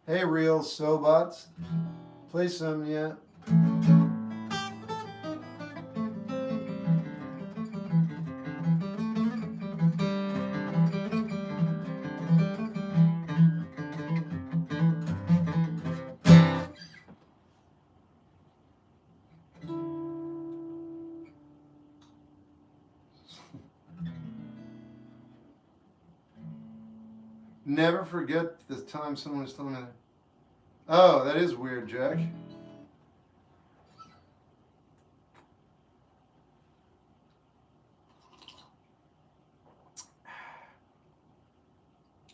Hey, real Sobots. Play some, yeah. Never forget the time someone was telling me that. Oh, that is weird, Jack.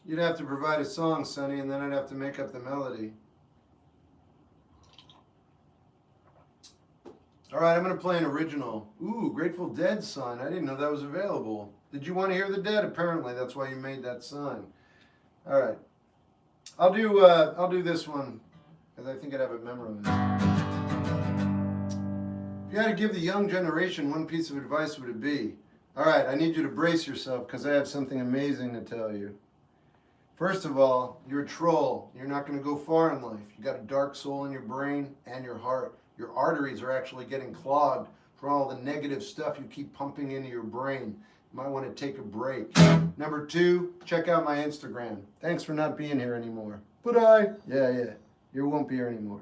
You'd have to provide a song, Sonny, and then I'd have to make up the melody. All right, I'm going to play an original. Ooh, Grateful Dead, son. I didn't know that was available. Did you want to hear the dead? Apparently, that's why you made that sign. All right. I'll do this one, because I think I'd have it memorized. If you had to give the young generation one piece of advice, what would it be? All right, I need you to brace yourself, because I have something amazing to tell you. First of all, you're a troll. You're not going to go far in life. You got a dark soul in your brain and your heart. Your arteries are actually getting clogged from all the negative stuff you keep pumping into your brain. You might want to take a break. Number 2, check out my Instagram. Thanks for not being here anymore. Bye. Yeah. You won't be here anymore.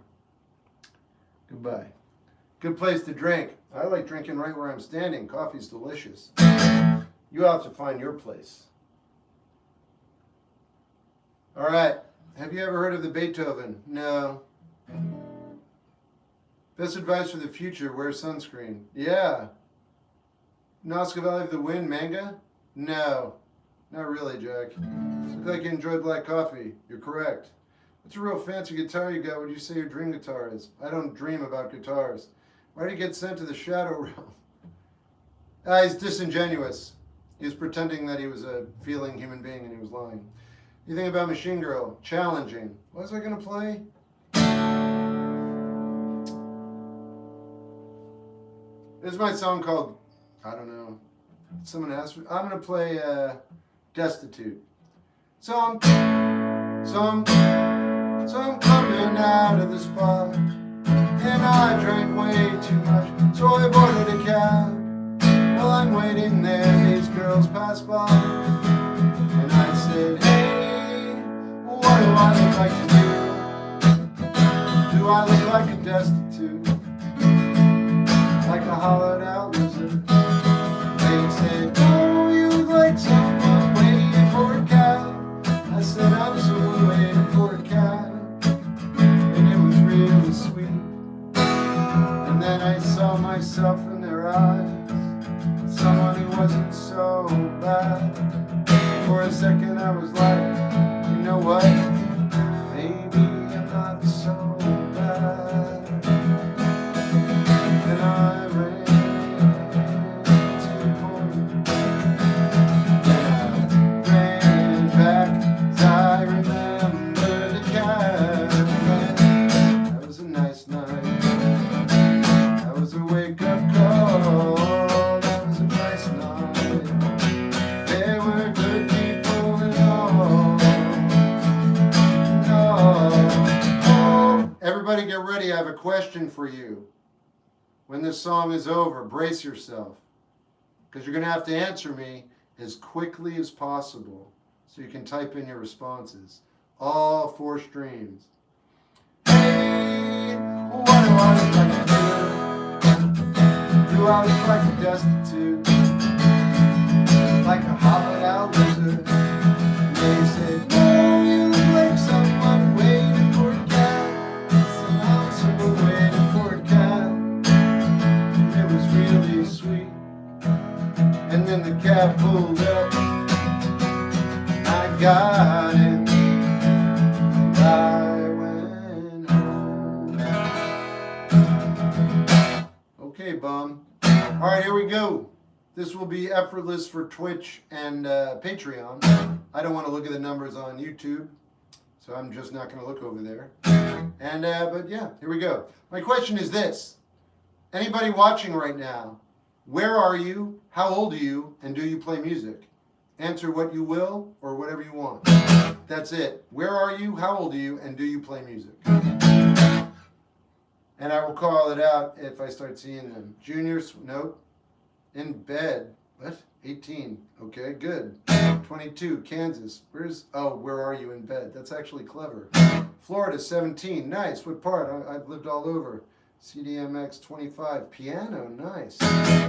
Goodbye. Good place to drink. I like drinking right where I'm standing. Coffee's delicious. You have to find your place. All right. Have you ever heard of the Beethoven? No. Best advice for the future, wear sunscreen. Yeah. Nazca Valley of the Wind, manga? No. Not really, Jack. Look like you enjoy black coffee. You're correct. What's a real fancy guitar you got? What do you say your dream guitar is? I don't dream about guitars. Why did he get sent to the shadow realm? He's disingenuous. He was pretending that he was a feeling human being and he was lying. You think about Machine Girl? Challenging. What was I going to play? This is my song called, I don't know. Someone asked me. I'm going to play Destitute. So I'm coming out of the spot, and I drank way too much, so I boarded a cab. While I'm waiting there, these girls pass by, and I said, hey, what do I look like to you? Do I look like a destitute? Like a hollowed out loser? They said, oh, you look like someone waiting for a cab. I said, I'm someone waiting for a cab. And it was really sweet. And then I saw myself in their eyes, someone who wasn't so bad. For a second I was like, you know what? Maybe I'm not so bad. And I ran to the corner, and I ran back as I remember the cab. That was a nice night. That was a wake-up call. That was a nice night. There were good people and all. Oh. Everybody get ready. I have a question for you. When this song is over, brace yourself, because you're going to have to answer me as quickly as possible so you can type in your responses. All 4 streams. Hey, what do I look like to do? Do I look like a destitute? Like a hollowed out loser? They said, no, you look like someone waiting for a cab. Somehow someone waiting for a cab. It was really sweet. And then the cab pulled up. I got in. And I went home. Okay, bum. All right, here we go. This will be effortless for Twitch and Patreon. I don't want to look at the numbers on YouTube, so I'm just not going to look over there. And but yeah, here we go. My question is this. Anybody watching right now, where are you, how old are you, and do you play music? Answer what you will or whatever you want. That's it. Where are you, how old are you, and do you play music? And I will call it out if I start seeing them. Juniors, nope. In bed. What? 18. Okay, good. 22, Kansas. Where are you in bed? That's actually clever. Florida, 17. Nice. What part? I've lived all over. CDMX 25. Piano, nice.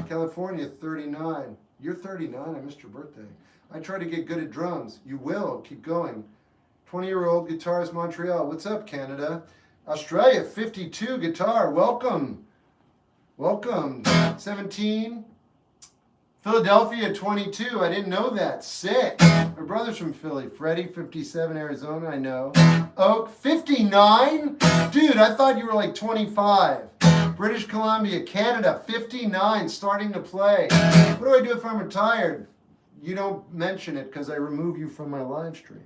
California 39. You're 39. I missed your birthday. I try to get good at drums. You will. Keep going. 20-year-old guitarist Montreal. What's up, Canada? Australia 52 guitar. Welcome. Welcome. 17. Philadelphia 22. I didn't know that. Sick. My brother's from Philly. Freddie 57 Arizona. I know. Oak 59. Dude, I thought you were like 25. British Columbia, Canada 59. Starting to play. What do I do if I'm retired? you don't mention it because I remove you from my live stream.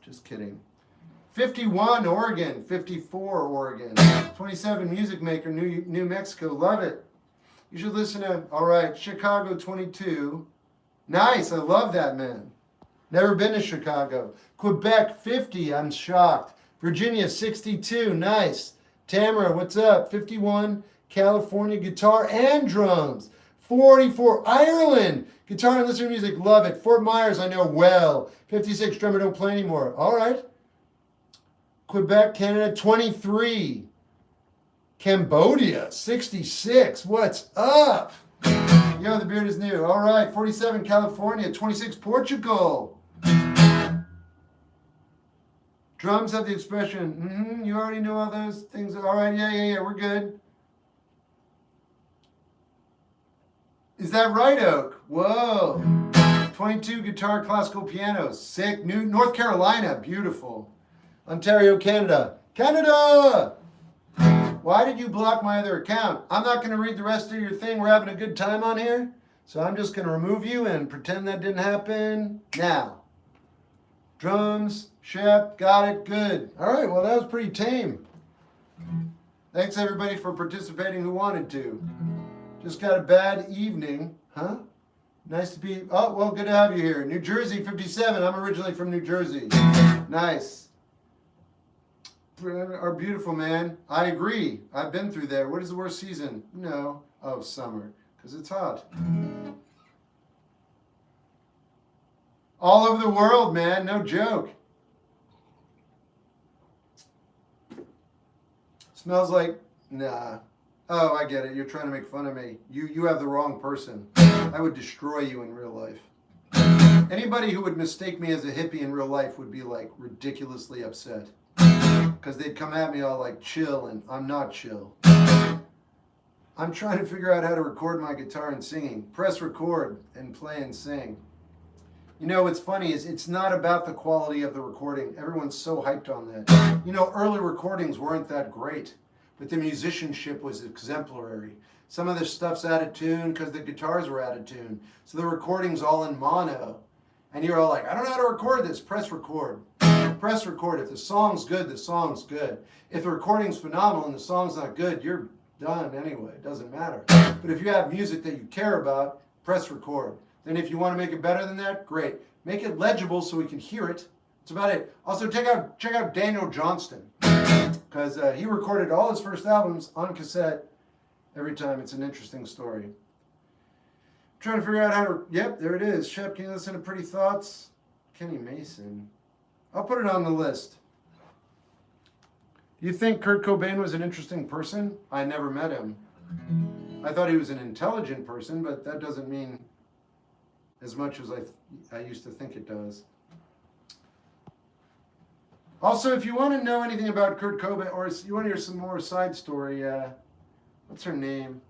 Just kidding. 51, Oregon. 54, Oregon. 27, Music Maker, New Mexico. Love it. You should listen to, all right, Chicago 22. Nice, I love that, man. Never been to Chicago. Quebec 50, I'm shocked. Virginia 62, nice. Tamara, what's up? 51, California, guitar and drums. 44, Ireland, guitar and listener music, love it. Fort Myers, I know well. 56, drummer, don't play anymore. All right. Quebec, Canada, 23. Cambodia, 66. What's up? Yo, the beard is new. All right, 47, California. 26, Portugal. Drums have the expression, you already know all those things. All right, yeah, we're good. Is that right, Oak? Whoa. 22, guitar, classical piano. Sick. North Carolina, beautiful. Ontario, Canada. Canada! Why did you block my other account? I'm not going to read the rest of your thing. We're having a good time on here. So I'm just going to remove you and pretend that didn't happen. Now. Drums, Shep, got it, good. All right, well, that was pretty tame. Thanks, everybody, for participating who wanted to. Just got a bad evening. Huh? Nice to be, oh, well, good to have you here. New Jersey, 57. I'm originally from New Jersey. Nice. Are beautiful, man. I agree. I've been through there. What is the worst season? No. Oh, summer. Because it's hot. All over the world, man. No joke. Smells like, nah. Oh, I get it. You're trying to make fun of me. You have the wrong person. I would destroy you in real life. Anybody who would mistake me as a hippie in real life would be like ridiculously upset. Because they'd come at me all like chill, and I'm not chill. I'm trying to figure out how to record my guitar and singing. Press record and play and sing. You know, what's funny is it's not about the quality of the recording. Everyone's so hyped on that. You know, early recordings weren't that great, but the musicianship was exemplary. Some of the stuff's out of tune because the guitars were out of tune. So the recording's all in mono. And you're all like, I don't know how to record this. Press record. Press record. If the song's good, the song's good. If the recording's phenomenal and the song's not good, you're done anyway. It doesn't matter. But if you have music that you care about, press record. Then if you want to make it better than that, great. Make it legible so we can hear it. That's about it. Also, check out Daniel Johnston. Because he recorded all his first albums on cassette every time. It's an interesting story. I'm trying to figure out how to... Yep, there it is. Shep, can you listen to Pretty Thoughts? Kenny Mason. I'll put it on the list. Do you think Kurt Cobain was an interesting person? I never met him. I thought he was an intelligent person, but that doesn't mean as much as I used to think it does. Also, if you want to know anything about Kurt Cobain, or you want to hear some more side story, what's her name?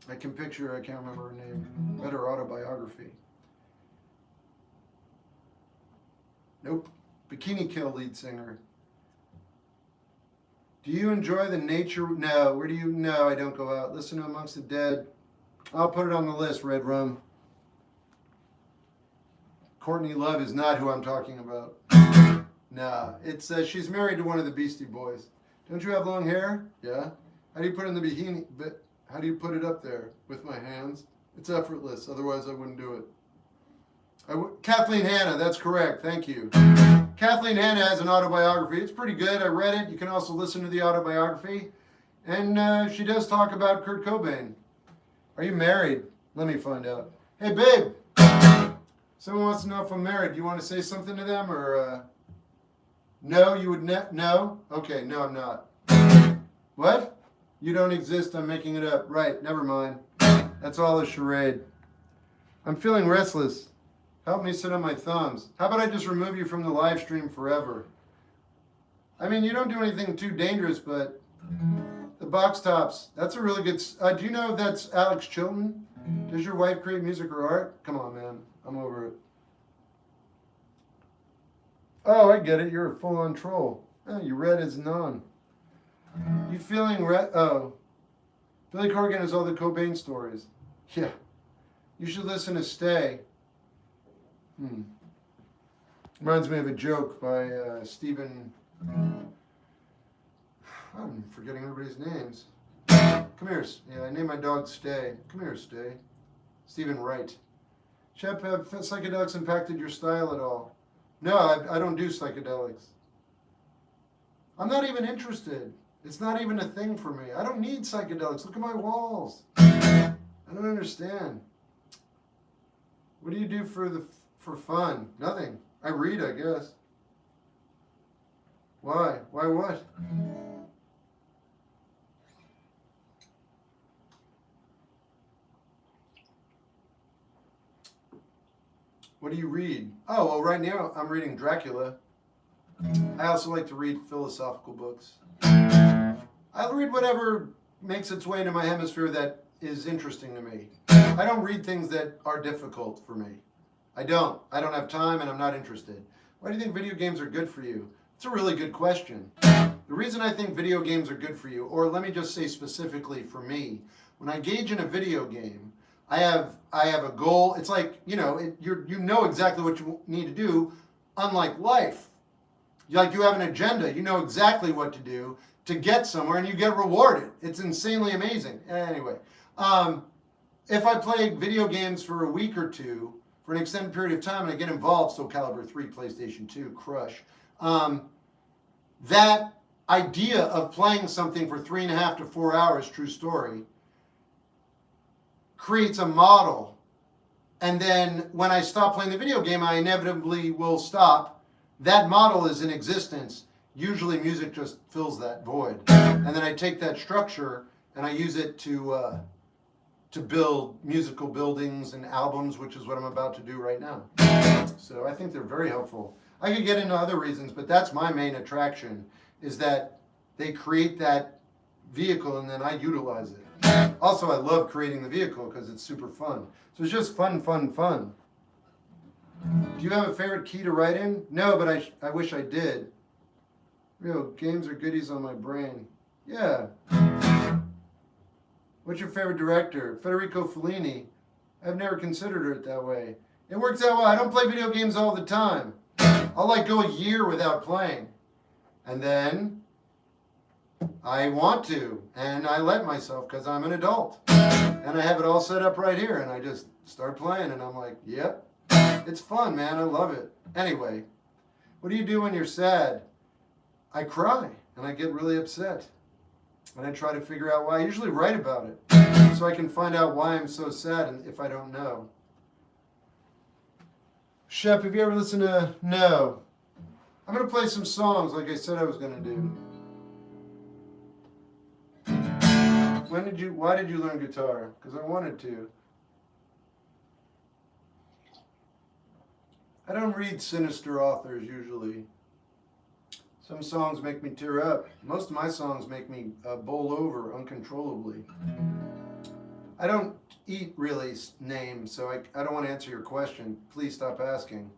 I can picture her, I can't remember her name. Read her autobiography. Nope. Bikini Kill lead singer. Do you enjoy the nature? No. Where do you? No, I don't go out. Listen to Amongst the Dead. I'll put it on the list, Red Rum. Courtney Love is not who I'm talking about. Nah, it's she's married to one of the Beastie Boys. Don't you have long hair? Yeah. How do you put it in the bikini? How do you put it up there? With my hands? It's effortless. Otherwise, I wouldn't do it. Kathleen Hanna, that's correct. Thank you. Kathleen Hanna has an autobiography. It's pretty good. I read it. You can also listen to the autobiography. And she does talk about Kurt Cobain. Are you married? Let me find out. Hey, babe. Someone wants to know if I'm married. Do you want to say something to them? Or, no, you would no? Okay, no, I'm not. What? You don't exist. I'm making it up. Right, never mind. That's all a charade. I'm feeling restless. Help me sit on my thumbs. How about I just remove you from the live stream forever? I mean, you don't do anything too dangerous, but the box tops, that's a really good... do you know that's Alex Chilton? Does your wife create music or art? Come on, man. I'm over it. Oh, I get it. You're a full-on troll. Oh, you red as none. You feeling red? Oh. Billy Corgan has all the Cobain stories. Yeah. You should listen to Stay. Reminds me of a joke by Stephen... I'm forgetting everybody's names. Come here. Yeah, I named my dog Stay. Come here, Stay. Stephen Wright. Shep, have psychedelics impacted your style at all? No, I don't do psychedelics. I'm not even interested. It's not even a thing for me. I don't need psychedelics. Look at my walls. I don't understand. What do you do for fun? Nothing. I read, I guess. Why? Why what? What do you read? Oh, well, right now I'm reading Dracula. I also like to read philosophical books. I read whatever makes its way into my hemisphere that is interesting to me. I don't read things that are difficult for me. I don't have time and I'm not interested. Why do you think video games are good for you? It's a really good question. The reason I think video games are good for you, or let me just say specifically for me, when I engage in a video game, I have a goal. It's like, you know exactly what you need to do, unlike life. You have an agenda. You know exactly what to do to get somewhere, and you get rewarded. It's insanely amazing. Anyway, if I play video games for a week or two, for an extended period of time, and I get involved, Soul Calibur 3, PlayStation 2, Crush, that idea of playing something for 3.5 to 4 hours, true story, creates a model. And then when I stop playing the video game, I inevitably will stop. That model is in existence. Usually music just fills that void. And then I take that structure and I use it to build musical buildings and albums, which is what I'm about to do right now. So I think they're very helpful. I could get into other reasons, but that's my main attraction, is that they create that vehicle and then I utilize it. Also, I love creating the vehicle because it's super fun. So it's just fun, fun, fun. Do you have a favorite key to write in? No, but I wish I did. Real games are goodies on my brain. Yeah. What's your favorite director? Federico Fellini. I've never considered it that way. It works out well. I don't play video games all the time. I'll go a year without playing. And then I want to. And I let myself because I'm an adult. And I have it all set up right here. And I just start playing and I'm like, yep. It's fun, man. I love it. Anyway, what do you do when you're sad? I cry and I get really upset. And I try to figure out why. I usually write about it so I can find out why I'm so sad and if I don't know. Shep, have you ever listened to... No. I'm going to play some songs like I said I was going to do. Why did you learn guitar? Because I wanted to. I don't read sinister authors usually. Some songs make me tear up. Most of my songs make me bowl over uncontrollably. I don't eat really names, so I don't want to answer your question. Please stop asking.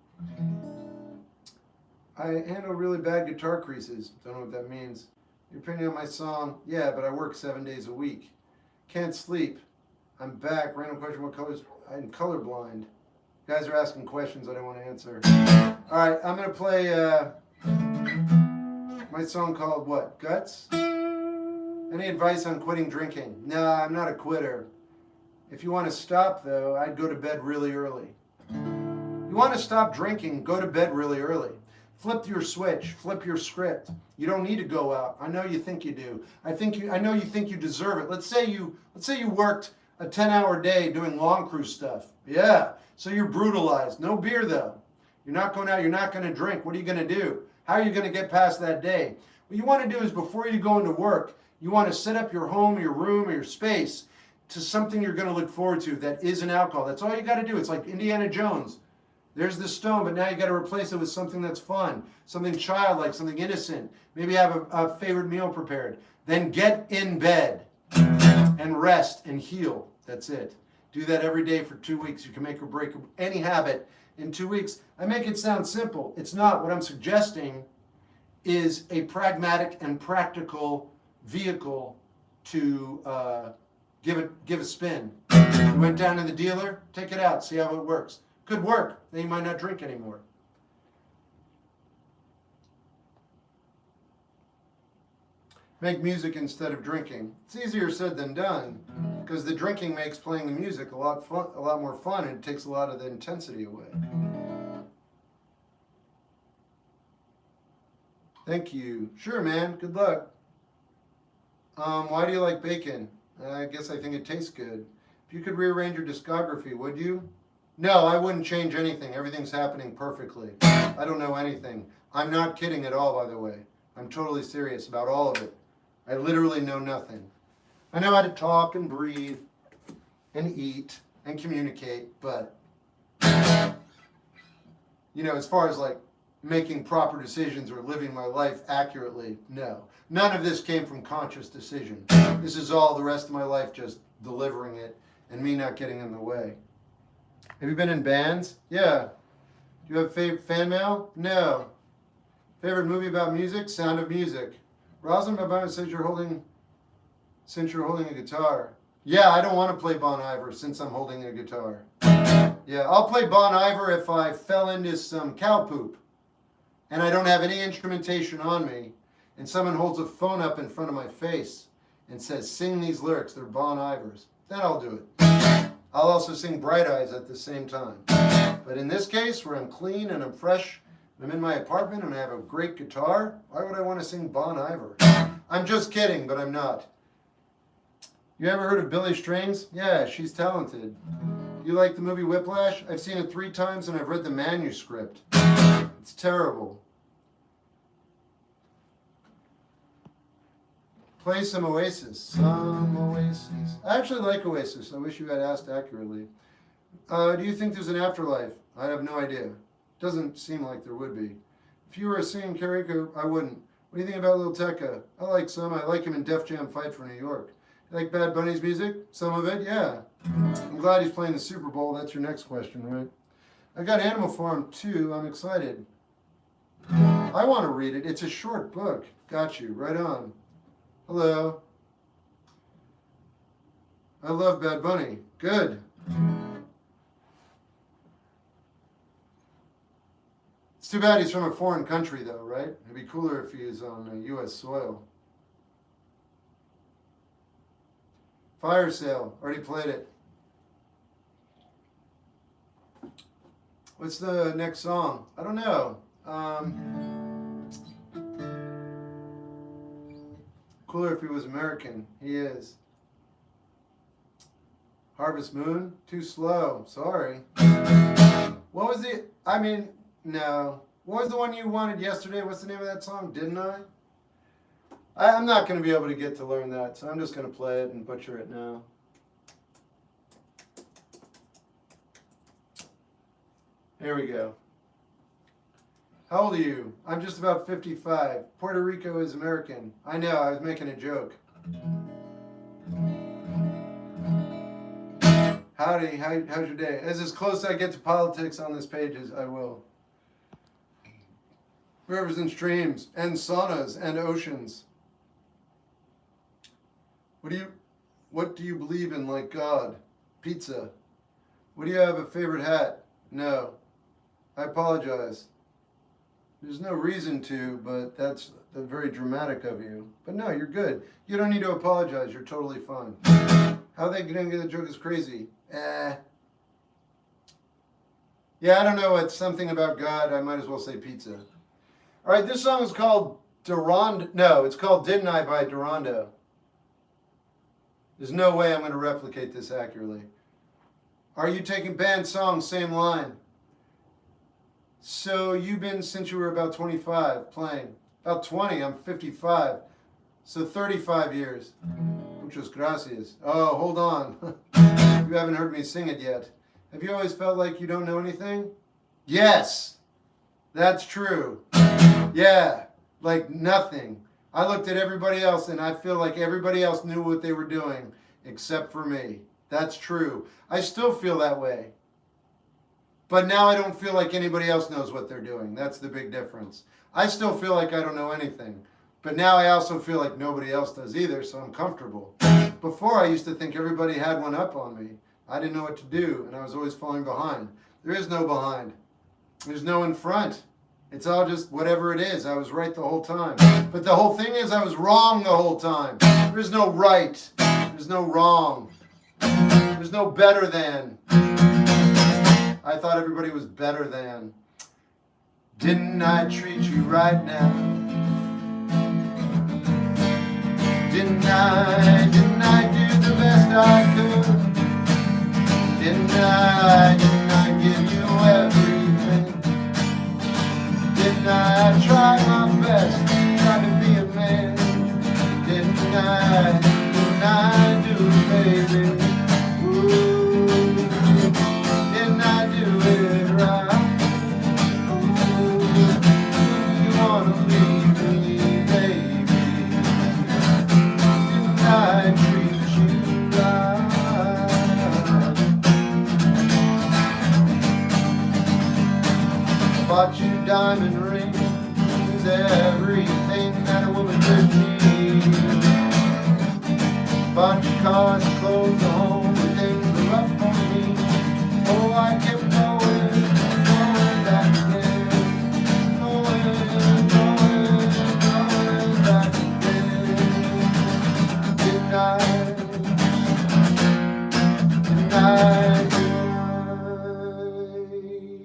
I handle really bad guitar creases. Don't know what that means. Your opinion on my song? Yeah, but I work 7 days a week. Can't sleep. I'm back. Random question, what colors? I'm colorblind. You guys are asking questions I don't want to answer. Alright, I'm going to play my song called what? Guts? Any advice on quitting drinking? No, I'm not a quitter. If you want to stop, though, I'd go to bed really early. You want to stop drinking, go to bed really early. Flip your switch, flip your script. You don't need to go out. I know you think you do. I know you think you deserve it. Let's say you worked a 10-hour day doing long cruise stuff. Yeah. So you're brutalized. No beer though. You're not going out, you're not going to drink. What are you going to do? How are you going to get past that day? What you want to do is before you go into work, you want to set up your home, your room, or your space to something you're going to look forward to that isn't alcohol. That's all you got to do. It's like Indiana Jones. There's the stone, but now you got to replace it with something that's fun, something childlike, something innocent. Maybe have a favorite meal prepared. Then get in bed and rest and heal. That's it. Do that every day for 2 weeks. You can make or break any habit in 2 weeks. I make it sound simple. It's not. What I'm suggesting is a pragmatic and practical vehicle to give a spin. You went down to the dealer, take it out, see how it works. Could work, then you might not drink anymore. Make music instead of drinking. It's easier said than done, because the drinking makes playing the music a lot more fun, and it takes a lot of the intensity away. Thank you. Sure, man. Good luck. Why do you like bacon? I guess I think it tastes good. If you could rearrange your discography, would you? No, I wouldn't change anything. Everything's happening perfectly. I don't know anything. I'm not kidding at all, by the way. I'm totally serious about all of it. I literally know nothing. I know how to talk and breathe and eat and communicate, but, you know, as far as like making proper decisions or living my life accurately, no. None of this came from conscious decision. This is all the rest of my life just delivering it and me not getting in the way. Have you been in bands? Yeah. Do you have fan mail? No. Favorite movie about music? Sound of Music. Rosalind Babana says since you're holding a guitar. Yeah, I don't want to play Bon Iver since I'm holding a guitar. Yeah, I'll play Bon Iver if I fell into some cow poop and I don't have any instrumentation on me and someone holds a phone up in front of my face and says, sing these lyrics, they're Bon Ivers. Then I'll do it. I'll also sing Bright Eyes at the same time. But in this case, where I'm clean and I'm fresh, I'm in my apartment and I have a great guitar, why would I want to sing Bon Iver? I'm just kidding, but I'm not. You ever heard of Billy Strings? Yeah, she's talented. You like the movie Whiplash? I've seen it 3 times and I've read the manuscript. It's terrible. Play some Oasis. Some Oasis. I actually like Oasis. I wish you had asked accurately. Do you think there's an afterlife? I have no idea. Doesn't seem like there would be. If you were singing karaoke, I wouldn't. What do you think about Lil Tecca? I like some. I like him in Def Jam Fight for New York. You like Bad Bunny's music? Some of it, yeah. I'm glad he's playing the Super Bowl. That's your next question, right? I got Animal Farm too. I'm excited. I want to read it. It's a short book. Got you. Right on. Hello. I love Bad Bunny. Good. It's too bad he's from a foreign country, though, right? It'd be cooler if he was on U.S. soil. Fire Sale. Already played it. What's the next song? I don't know. Cooler if he was American. He is. Harvest Moon? Too slow. Sorry. What was the... No. What was the one you wanted yesterday? What's the name of that song? Didn't I? I'm not going to be able to get to learn that, so I'm just going to play it and butcher it now. Here we go. How old are you? I'm just about 55. Puerto Rico is American. I know, I was making a joke. Howdy, how's your day? As close as I get to politics on this page as I will. Rivers and streams, and saunas, and oceans. What do you believe in like God? Pizza. What do you have a favorite hat? No. I apologize. There's no reason to, but that's very dramatic of you. But no, you're good. You don't need to apologize. You're totally fine. How they gonna get the joke is crazy. Yeah, I don't know. It's something about God. I might as well say pizza. All right, this song is called Durand. No, it's called Didn't I by Durando. There's no way I'm going to replicate this accurately. Are you taking band songs, same line? So you've been since you were about 25 playing. About 20, I'm 55. So 35 years. Muchas gracias. Oh, hold on. You haven't heard me sing it yet. Have you always felt like you don't know anything? Yes, that's true. Yeah, like nothing. I looked at everybody else and I feel like everybody else knew what they were doing except for me. That's true. I still feel that way. But now I don't feel like anybody else knows what they're doing. That's the big difference. I still feel like I don't know anything. But now I also feel like nobody else does either, so I'm comfortable. Before, I used to think everybody had one up on me. I didn't know what to do, and I was always falling behind. There is no behind. There's no in front. It's all just whatever it is. I was right the whole time. But the whole thing is I was wrong the whole time. There's no right. There's no wrong. There's no better than. I thought everybody was better than. Didn't I treat you right now? Didn't I do the best I could? Didn't I give you everything? Didn't I try my best, try to be a man? Didn't I do it, baby? Ooh, didn't I do it right? Ooh, you wanna leave me, baby? Didn't I treat you right? Bought you diamond rings, everything that a woman could need. Bought you cars, clothes, a home, and things were rough for me. Oh, I kept going back again, going back again. Didn't I?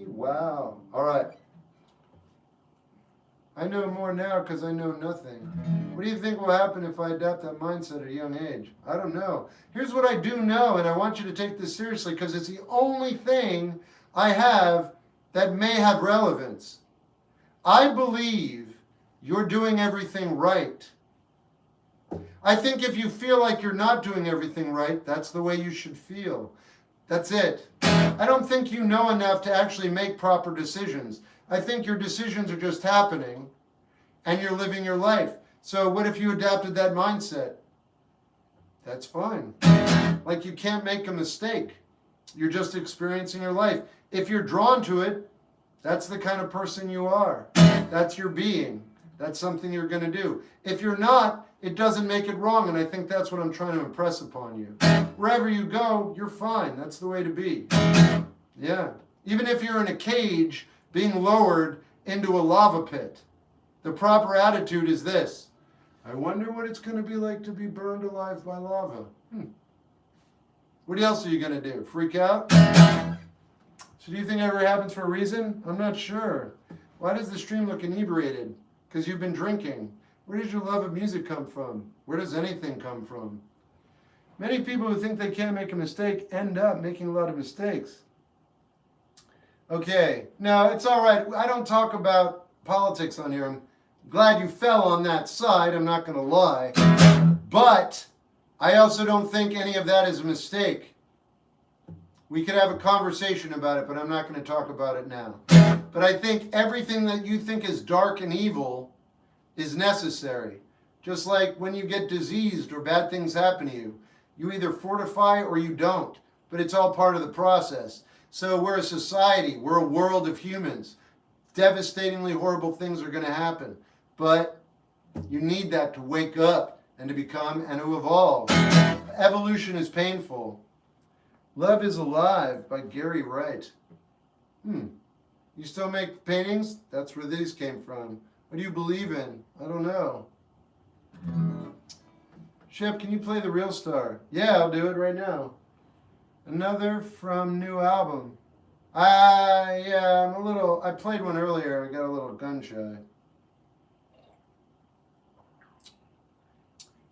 Wow. All right. I know more now because I know nothing. What do you think will happen if I adapt that mindset at a young age? I don't know. Here's what I do know, and I want you to take this seriously because it's the only thing I have that may have relevance. I believe you're doing everything right. I think if you feel like you're not doing everything right, that's the way you should feel. That's it. I don't think you know enough to actually make proper decisions. I think your decisions are just happening and you're living your life. So what if you adapted that mindset? That's fine. Like you can't make a mistake. You're just experiencing your life. If you're drawn to it, that's the kind of person you are. That's your being. That's something you're going to do. If you're not, it doesn't make it wrong, and I think that's what I'm trying to impress upon you. Wherever you go, you're fine. That's the way to be. Yeah. Even if you're in a cage being lowered into a lava pit, the proper attitude is this. I wonder what it's going to be like to be burned alive by lava. What else are you going to do? Freak out? So do you think it ever happens for a reason? I'm not sure. Why does the stream look inebriated? Because you've been drinking. Where does your love of music come from? Where does anything come from? Many people who think they can't make a mistake end up making a lot of mistakes. Okay, now it's all right. I don't talk about politics on here. I'm glad you fell on that side. I'm not going to lie. But I also don't think any of that is a mistake. We could have a conversation about it, but I'm not going to talk about it now. But I think everything that you think is dark and evil is necessary. Just like when you get diseased or bad things happen to you, you either fortify or you don't. But it's all part of the process. So we're a society. We're a world of humans. Devastatingly horrible things are going to happen. But you need that to wake up and to become and to evolve. Evolution is painful. Love is Alive by Gary Wright. You still make paintings? That's where these came from. What do you believe in? I don't know. Shep, can you play The Real Star? Yeah, I'll do it right now. Another from new album. I played one earlier. I got a little gun shy.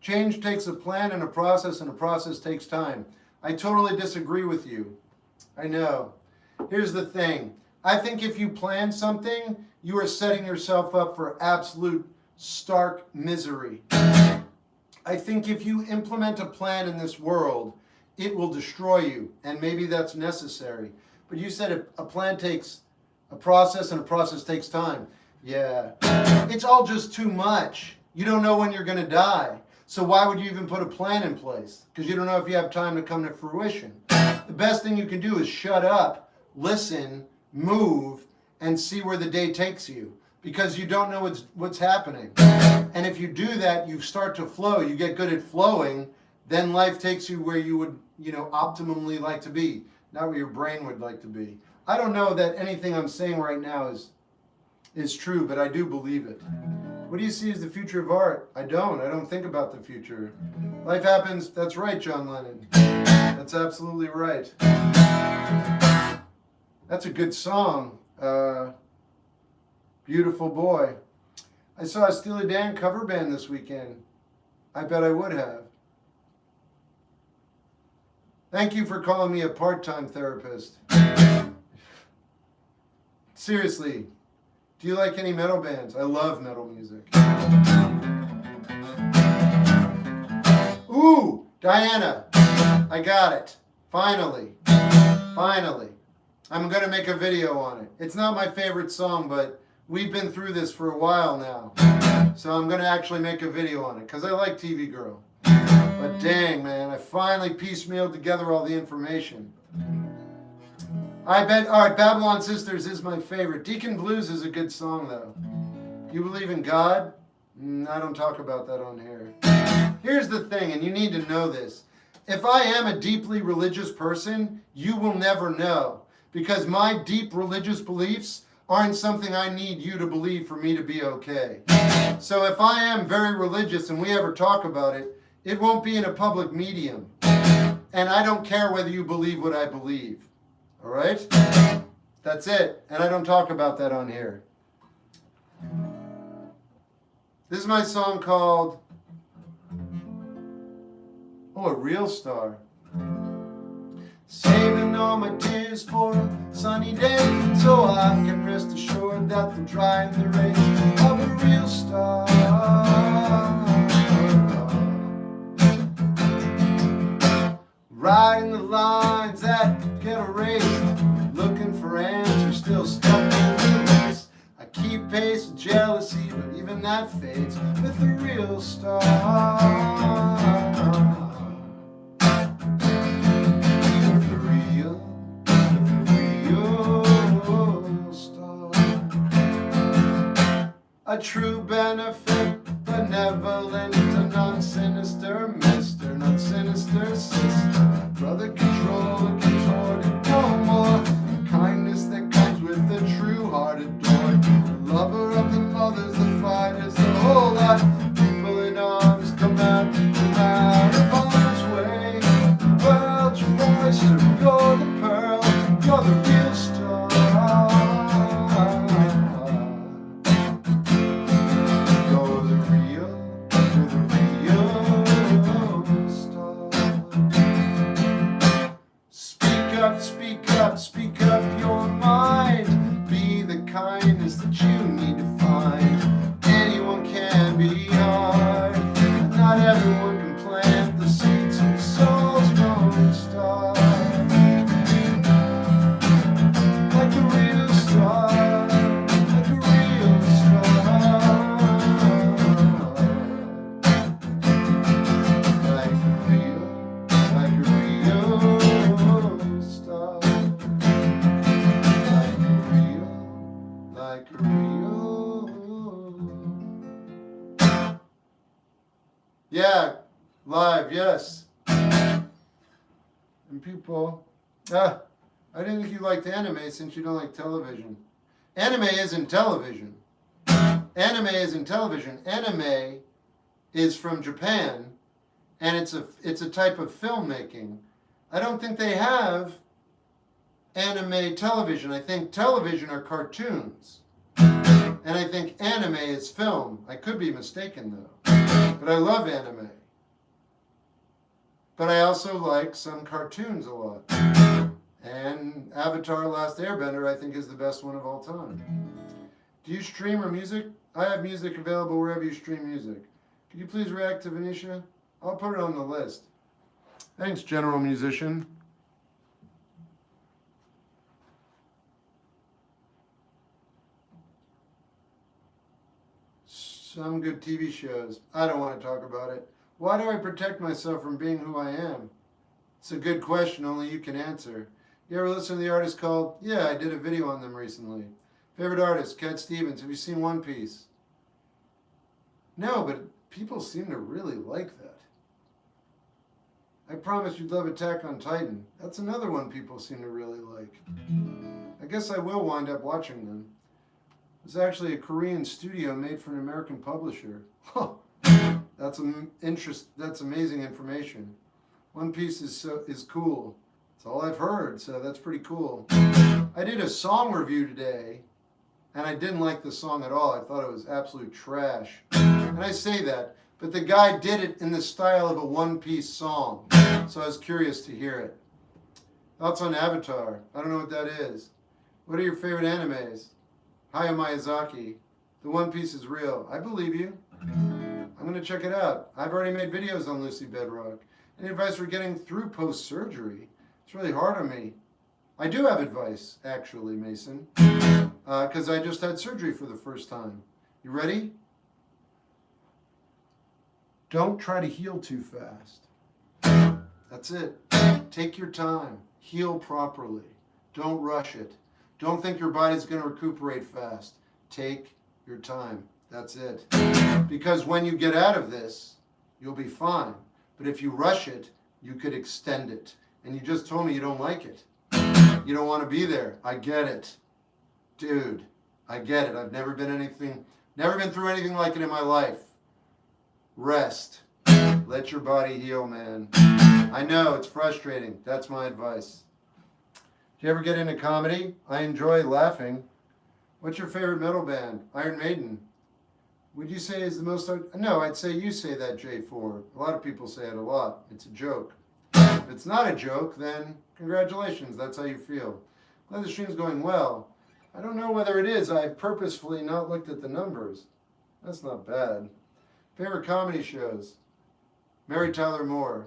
Change takes a plan and a process takes time. I totally disagree with you. I know. Here's the thing. I think if you plan something, you are setting yourself up for absolute stark misery. I think if you implement a plan in this world, it will destroy you, and maybe that's necessary. But you said a plan takes a process, and a process takes time. Yeah. It's all just too much. You don't know when you're going to die. So why would you even put a plan in place? Because you don't know if you have time to come to fruition. The best thing you can do is shut up, listen, move, and see where the day takes you. Because you don't know what's happening. And if you do that, you start to flow. You get good at flowing. then life takes you where you would, optimally like to be, not where your brain would like to be. I don't know that anything I'm saying right now is true, but I do believe it. What do you see as the future of art? I don't think about the future. Life happens. That's right, John Lennon. That's absolutely right. That's a good song. Beautiful Boy. I saw a Steely Dan cover band this weekend. I bet I would have. Thank you for calling me a part-time therapist. Seriously, do you like any metal bands? I love metal music. Ooh, Diana, I got it. Finally. I'm going to make a video on it. It's not my favorite song, but we've been through this for a while now. So I'm going to actually make a video on it because I like TV Girl. But dang, man, I finally piecemealed together all the information. All right, Babylon Sisters is my favorite. Deacon Blues is a good song, though. You believe in God? I don't talk about that on here. Here's the thing, and you need to know this. If I am a deeply religious person, you will never know. Because my deep religious beliefs aren't something I need you to believe for me to be okay. So if I am very religious and we ever talk about it, it won't be in a public medium. And I don't care whether you believe what I believe. All right? That's it. And I don't talk about that on here. This is my song called, A Real Star. Saving all my tears for a sunny day, so I can rest assured that they'll dry in the rays of a real star. Writing the lines that get erased, looking for answers still stuck in the race. I keep pace with jealousy, but even that fades with a real star. A true benefit, benevolent, a non-sinister mister, not sinister sister. Brother control, contorted, no more. The kindness that comes with a true heart adored. The lover of the mothers, the fighters, the whole lot. People in arms come out of harm's way. World, your oyster, you're the pearl, you're the real star. Speak up your mind. Be the kindness that you need to find. Anyone can be hard. Not everyone can plant the seeds of the soul's growing star. Like a real star. Like a real star. Like a real star. Like a real. Yeah, live, yes. And people, I didn't think you liked anime since you don't like television. Anime isn't television. Anime isn't television. Anime is from Japan, and it's a type of filmmaking. I don't think they have anime television. I think television are cartoons. And I think anime is film. I could be mistaken though. But I love anime. But I also like some cartoons a lot. And Avatar Last Airbender I think is the best one of all time. Do you stream or music? I have music available wherever you stream music. Could you please react to Venetia? I'll put it on the list. Thanks, General Musician. Some good TV shows. I don't want to talk about it. Why do I protect myself from being who I am? It's a good question only you can answer. You ever listen to the artist called? Yeah, I did a video on them recently. Favorite artist, Cat Stevens. Have you seen One Piece? No, but people seem to really like that. I promised you'd love Attack on Titan. That's another one people seem to really like. I guess I will wind up watching them. It's actually a Korean studio made for an American publisher. Huh. That's amazing information. One Piece is cool. That's all I've heard, so that's pretty cool. I did a song review today, and I didn't like the song at all. I thought it was absolute trash. And I say that, but the guy did it in the style of a One Piece song, so I was curious to hear it. Thoughts on Avatar? I don't know what that is. What are your favorite animes? Hayao Miyazaki. The One Piece is real. I believe you. I'm going to check it out. I've already made videos on Lucy Bedrock. Any advice for getting through post-surgery? It's really hard on me. I do have advice, actually, Mason, because I just had surgery for the first time. You ready? Don't try to heal too fast. That's it. Take your time. Heal properly. Don't rush it. Don't think your body's going to recuperate fast. Take your time. That's it. Because when you get out of this, you'll be fine. But if you rush it, you could extend it. And you just told me you don't like it. You don't want to be there. I get it. Dude, I get it. I've never been through anything like it in my life. Rest. Let your body heal, man. I know, it's frustrating. That's my advice. Do you ever get into comedy? I enjoy laughing. What's your favorite metal band? Iron Maiden. Would you say is the most... No, I'd say you say that, J4. A lot of people say it a lot. It's a joke. If it's not a joke, then congratulations. That's how you feel. Glad the stream's going well. I don't know whether it is. I've purposefully not looked at the numbers. That's not bad. Favorite comedy shows? Mary Tyler Moore.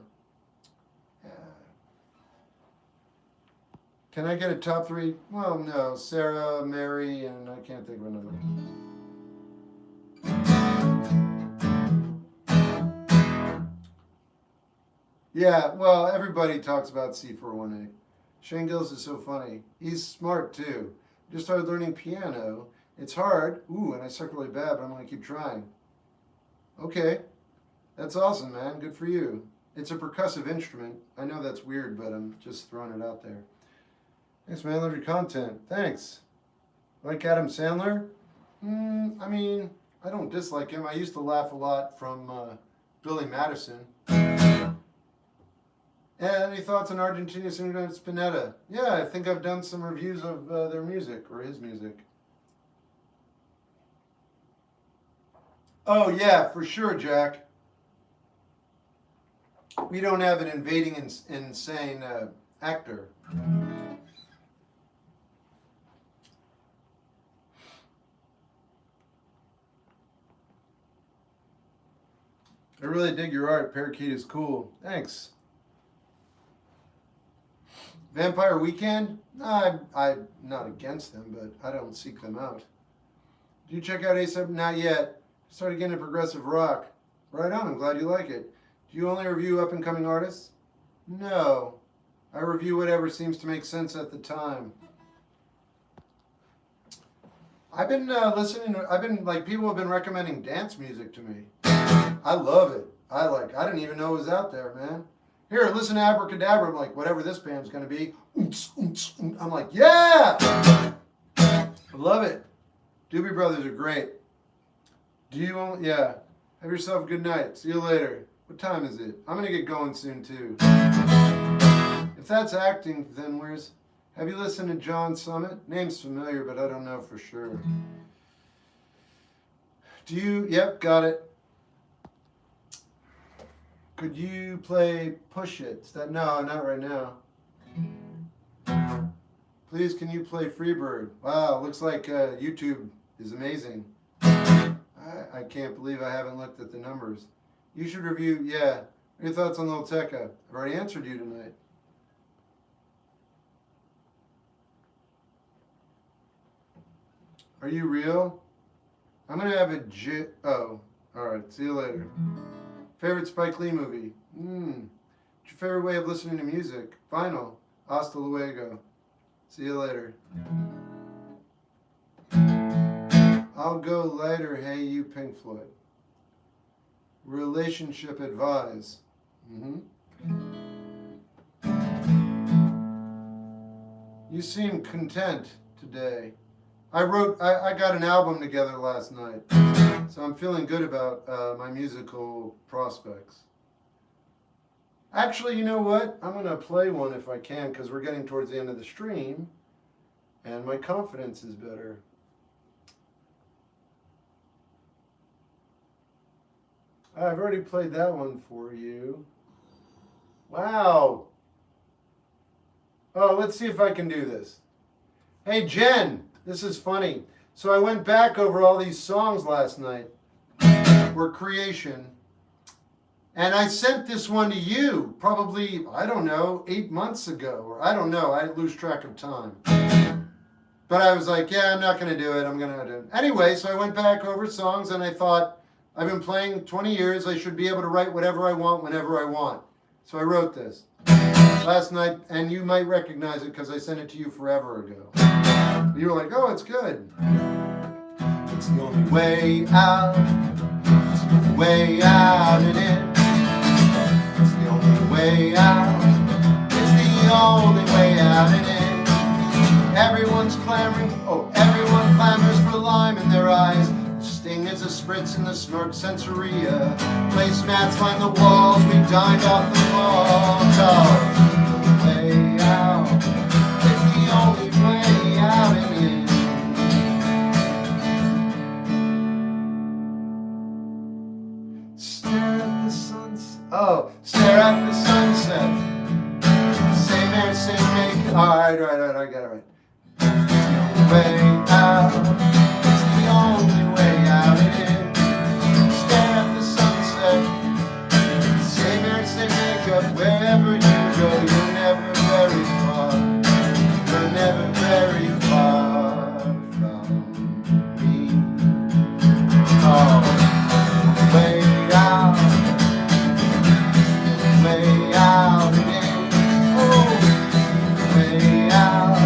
Can I get a top three? Well, no. Sarah, Mary, and I can't think of another one. Yeah, well, everybody talks about C418. Shane Gillis is so funny. He's smart, too. Just started learning piano. It's hard. Ooh, and I suck really bad, but I'm going to keep trying. Okay. That's awesome, man. Good for you. It's a percussive instrument. I know that's weird, but I'm just throwing it out there. Thanks, man. I love your content. Thanks. Like Adam Sandler? I mean, I don't dislike him. I used to laugh a lot from Billy Madison. Any thoughts on Argentina singer Spinetta? Yeah, I think I've done some reviews of their music, or his music. Oh, yeah, for sure, Jack. We don't have an invading insane actor. I really dig your art. Parakeet is cool. Thanks. Vampire Weekend? No, I'm not against them, but I don't seek them out. Do you check out ASAP? Not yet. Started getting into progressive rock. Right on, I'm glad you like it. Do you only review up-and-coming artists? No. I review whatever seems to make sense at the time. I've been people have been recommending dance music to me. I love it. I didn't even know it was out there, man. Here, listen to Abracadabra. I'm like, whatever this band's going to be. I'm like, yeah! I love it. Doobie Brothers are great. Yeah. Have yourself a good night. See you later. What time is it? I'm going to get going soon, too. If that's acting, then where's... Have you listened to John Summit? Name's familiar, but I don't know for sure. Yep, got it. Could you play Push It? No, not right now. Please, can you play Freebird? Wow, looks like YouTube is amazing. I can't believe I haven't looked at the numbers. You should review, yeah. What are your thoughts on Lil Tecca? I've already answered you tonight. Are you real? I'm going to have oh, alright, see you later. Favorite Spike Lee movie? What's your favorite way of listening to music? Vinyl. Hasta luego. See you later. I'll go later, hey you Pink Floyd. Relationship advice. You seem content today. I got an album together last night, so I'm feeling good about my musical prospects. Actually, you know what? I'm going to play one if I can, because we're getting towards the end of the stream, and my confidence is better. I've already played that one for you. Wow. Oh, let's see if I can do this. Hey, Jen, this is funny. So I went back over all these songs last night. Were creation. And I sent this one to you probably, I don't know, 8 months ago. Or I don't know, I lose track of time. But I was like, yeah, I'm not going to do it. I'm going to do it. Anyway, so I went back over songs and I thought, I've been playing 20 years. I should be able to write whatever I want whenever I want. So I wrote this last night, and you might recognize it because I sent it to you forever ago. You were like, oh, it's good. It's the only way out. It's the only way out and in. It's the only way out. It's the only way out and in. Everyone's clamoring. Oh, everyone clamors for lime in their eyes. Sting is a spritz in the smirk sensoria. Placemats line the walls, we dined off the malls. Way out, it's the only way out and in. Stare at the sunset. Oh, stare at the sunset. Same air, same make. Alright, I got it right. It's the only way out. It's the only way out and in. Stare at the sunset. Same air, same makeup. Wherever you go, you're never very far. You're never very far from me. Oh, way out. Way out and in. Oh, way out.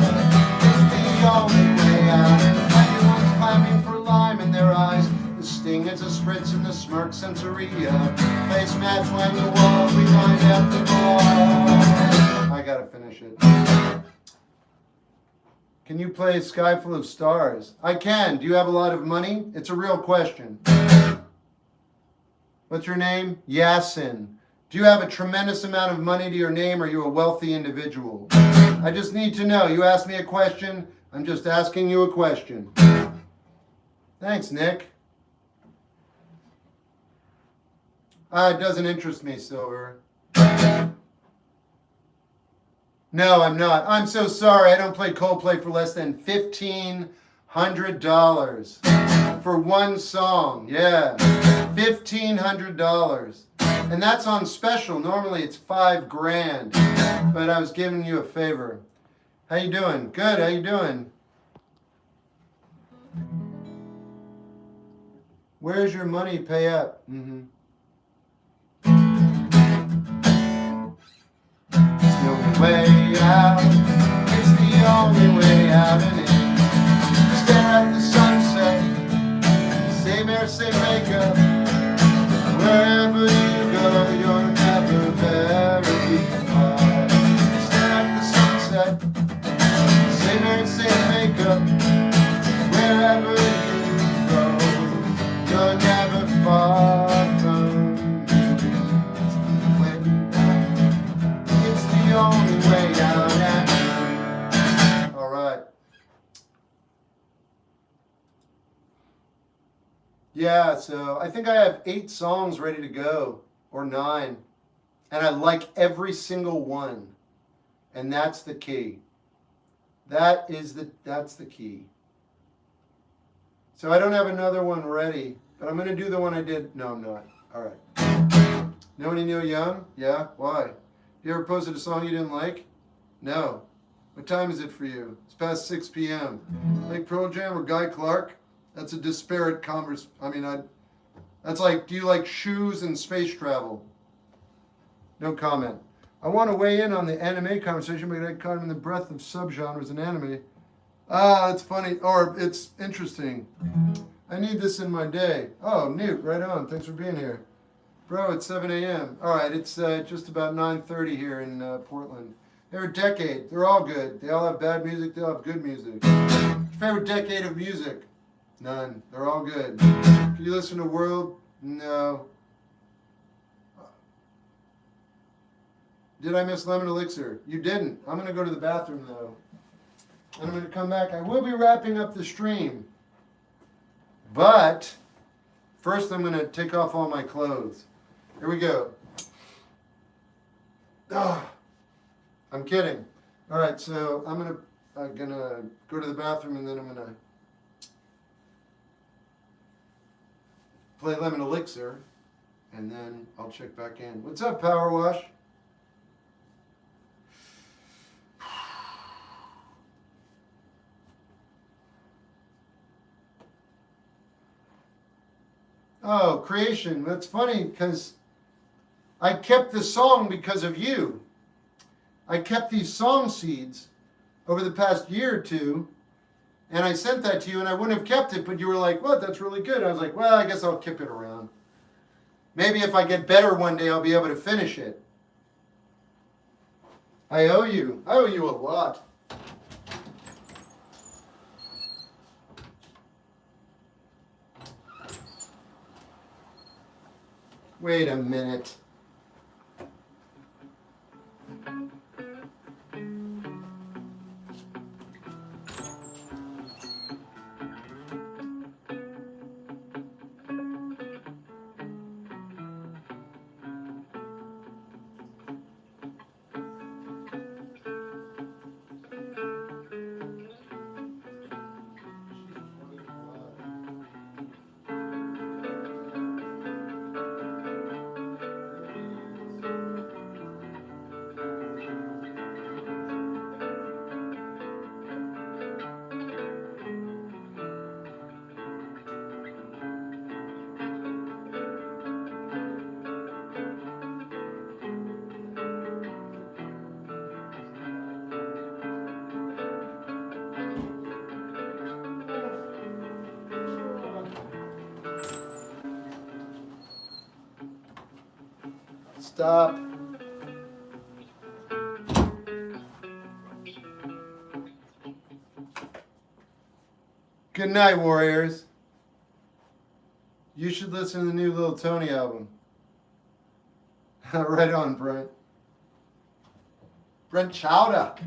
It's the only way out. Everyone's climbing for lime in their eyes. The sting is a spritz in the smirk sensoria. Placemats line the walls, we find at the bar. I gotta finish it. Can you play Sky Full of Stars? I can. Do you have a lot of money? It's a real question. What's your name? Yasin. Do you have a tremendous amount of money to your name, or are you a wealthy individual? I just need to know. You asked me a question. I'm just asking you a question. Thanks, Nick. It doesn't interest me, Silver. No, I'm not. I'm so sorry. I don't play Coldplay for less than $1,500 for one song. Yeah, $1,500. And that's on special. Normally it's $5,000. But I was giving you a favor. How you doing? Good. How you doing? Where's your money? Pay up. It's the only way out. It's the only way out and in. Stare at the sunset. Same air, same makeup. Wherever you go, you're never very far. Stare at the sunset. Same air, same makeup. Wherever you go, you're never far from me. It's the only way out and in. All right. Yeah, so I think I have 8 songs ready to go, or 9. And I like every single one. And that's the key. That's the key. So I don't have another one ready, but I'm going to do the one I did. No, I'm not. All right. Know any Neil Young? Yeah? Why? You ever posted a song you didn't like? No. What time is it for you? It's past 6 p.m. Like Pearl Jam or Guy Clark? That's a disparate that's like, do you like shoes and space travel? No comment. I want to weigh in on the anime conversation, but I caught him in the breadth of subgenres in anime. Ah, that's funny. Or it's interesting. I need this in my day. Oh, Newt, right on. Thanks for being here. Bro, it's 7 a.m. All right, it's just about 9:30 here in Portland. Favorite decade? They're all good. They all have bad music. They all have good music. Favorite decade of music? None. They're all good. Can you listen to World? No. Did I miss Lemon Elixir? You didn't. I'm going to go to the bathroom though. And I'm going to come back. I will be wrapping up the stream. But first I'm going to take off all my clothes. Here we go. Ah, I'm kidding. All right, so I'm gonna go to the bathroom and then I'm gonna play Lemon Elixir and then I'll check back in. What's up, Power Wash? Oh, Creation. That's funny because I kept this song because of you. I kept these song seeds over the past year or two, and I sent that to you, and I wouldn't have kept it, but you were like, what, that's really good. I was like, well, I guess I'll keep it around. Maybe if I get better one day, I'll be able to finish it. I owe you a lot. Wait a minute. Stop. Good night, Warriors. You should listen to the new Lil Tony album. Right on, Brent. Brent Chowda. Do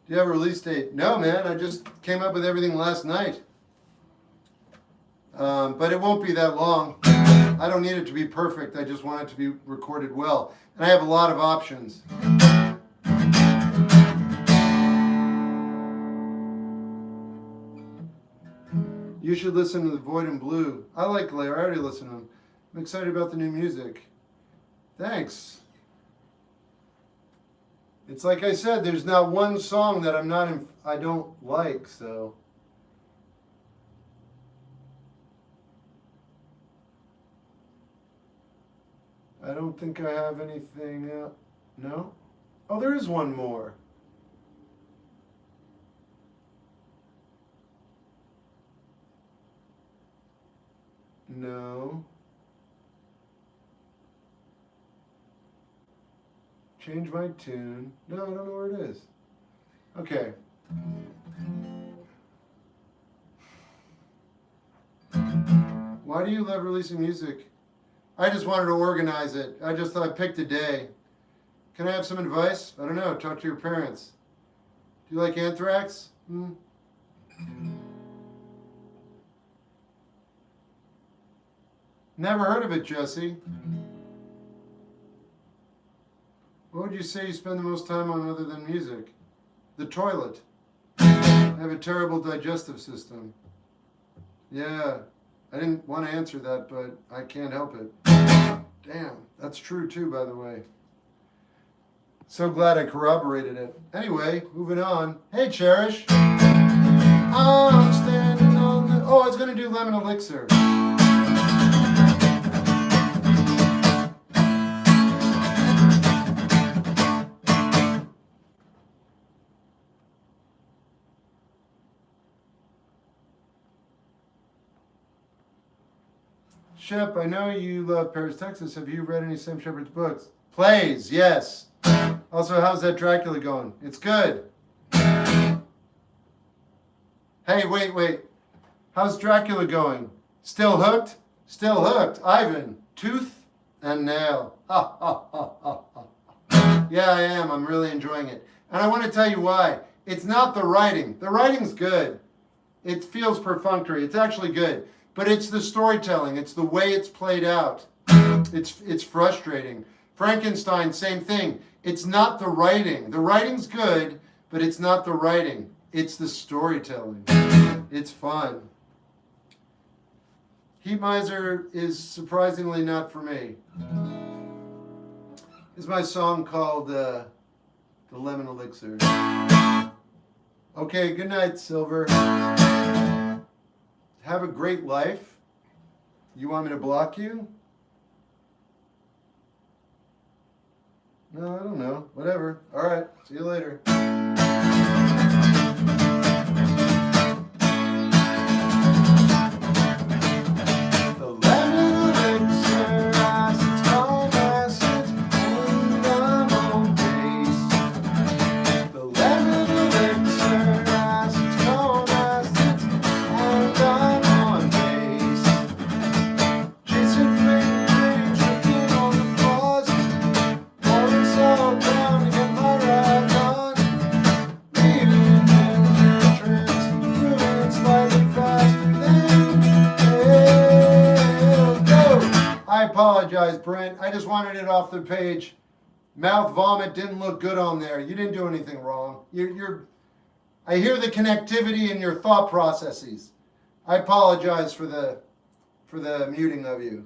you have a release date? No, man. I just came up with everything last night. But it won't be that long. I don't need it to be perfect. I just want it to be recorded well. And I have a lot of options. You should listen to The Void and Blue. I like Blair. I already listened to him. I'm excited about the new music. Thanks. It's like I said, there's not one song that I don't like, so. I don't think I have anything. No? Oh, there is one more. No. Change my tune. No, I don't know where it is. Okay. Why do you love releasing music? I just wanted to organize it. I just thought I picked a day. Can I have some advice? I don't know. Talk to your parents. Do you like Anthrax? Never heard of it, Jesse. What would you say you spend the most time on other than music? The toilet. I have a terrible digestive system. Yeah. I didn't want to answer that, but I can't help it. Damn, that's true too, by the way. So glad I corroborated it. Anyway, moving on. Hey, Cherish. I'm standing on the... Oh, I was going to do Lemon Elixir. Shep, I know you love Paris, Texas. Have you read any Sam Shepard's books? Plays, yes. Also, how's that Dracula going? It's good. Hey, wait. How's Dracula going? Still hooked? Still hooked. Ivan, tooth and nail. Ha, ha, ha, ha, ha. Yeah, I am. I'm really enjoying it. And I want to tell you why. It's not the writing. The writing's good. It feels perfunctory. It's actually good. But it's the storytelling. It's the way it's played out. It's frustrating. Frankenstein, same thing. It's not the writing. The writing's good, but it's not the writing. It's the storytelling. It's fun. Heat Miser is surprisingly not for me. This is my song called The Lemon Elixir. Okay, good night, Silver. Have a great life. You want me to block you? No, I don't know. Whatever. All right. See you later. I apologize, Brent. I just wanted it off the page. Mouth vomit didn't look good on there. You didn't do anything wrong. I hear the connectivity in your thought processes. I apologize for the muting of you.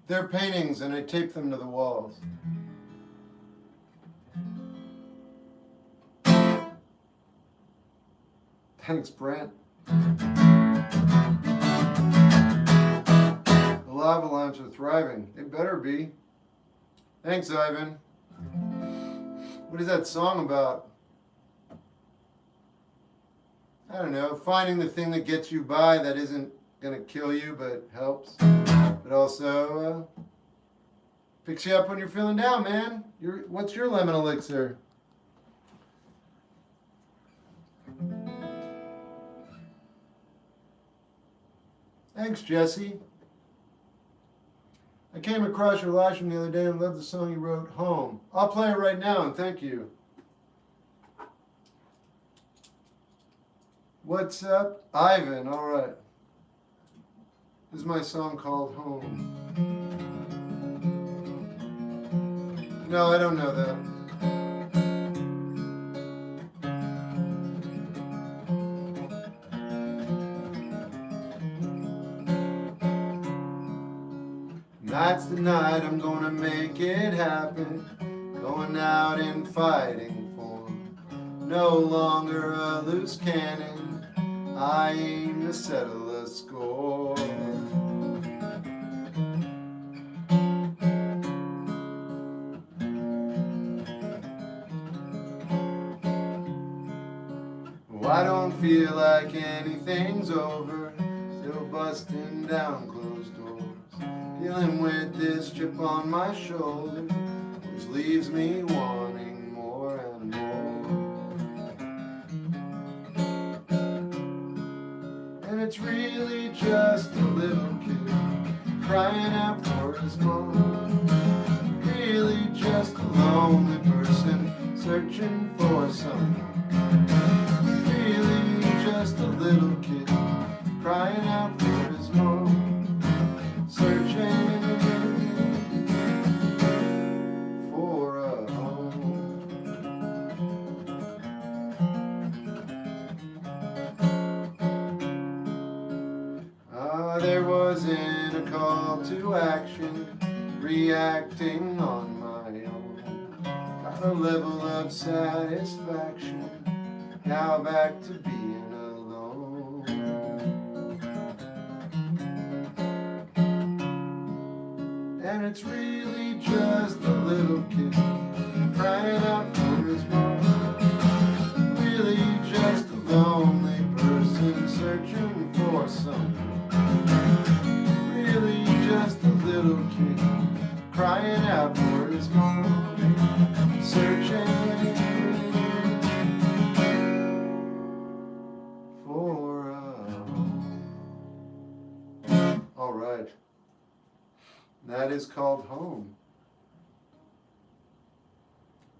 They're paintings and I tape them to the walls. Thanks, Brent. The lava lamps are thriving. They better be. Thanks, Ivan. What is that song about? I don't know, finding the thing that gets you by that isn't gonna kill you but helps. But also picks you up when you're feeling down, man. What's your lemon elixir? Thanks, Jesse. I came across your live stream the other day and loved the song you wrote, Home. I'll play it right now and thank you. What's up? Ivan, all right. This is my song called Home. No, I don't know that. Tonight's the night I'm gonna make it happen. Going out and fighting for no longer a loose cannon. I aim to settle a score. Oh, I don't feel like anything's over. Still busting down closed doors. Dealing with this chip on my shoulder, which leaves me wanting more and more. And it's really just a little kid crying out for his mom. Really just a lonely person searching for someone. Really just a little kid crying out for his mom. Searching for a home. There wasn't a call to action, reacting on my own. Got a level of satisfaction, now back to being alone. And it's really just a little kid crying out for his mom. Really just a lonely person searching for someone. Really just a little kid crying out for his mom. Searching for a home. All right. That is called Home.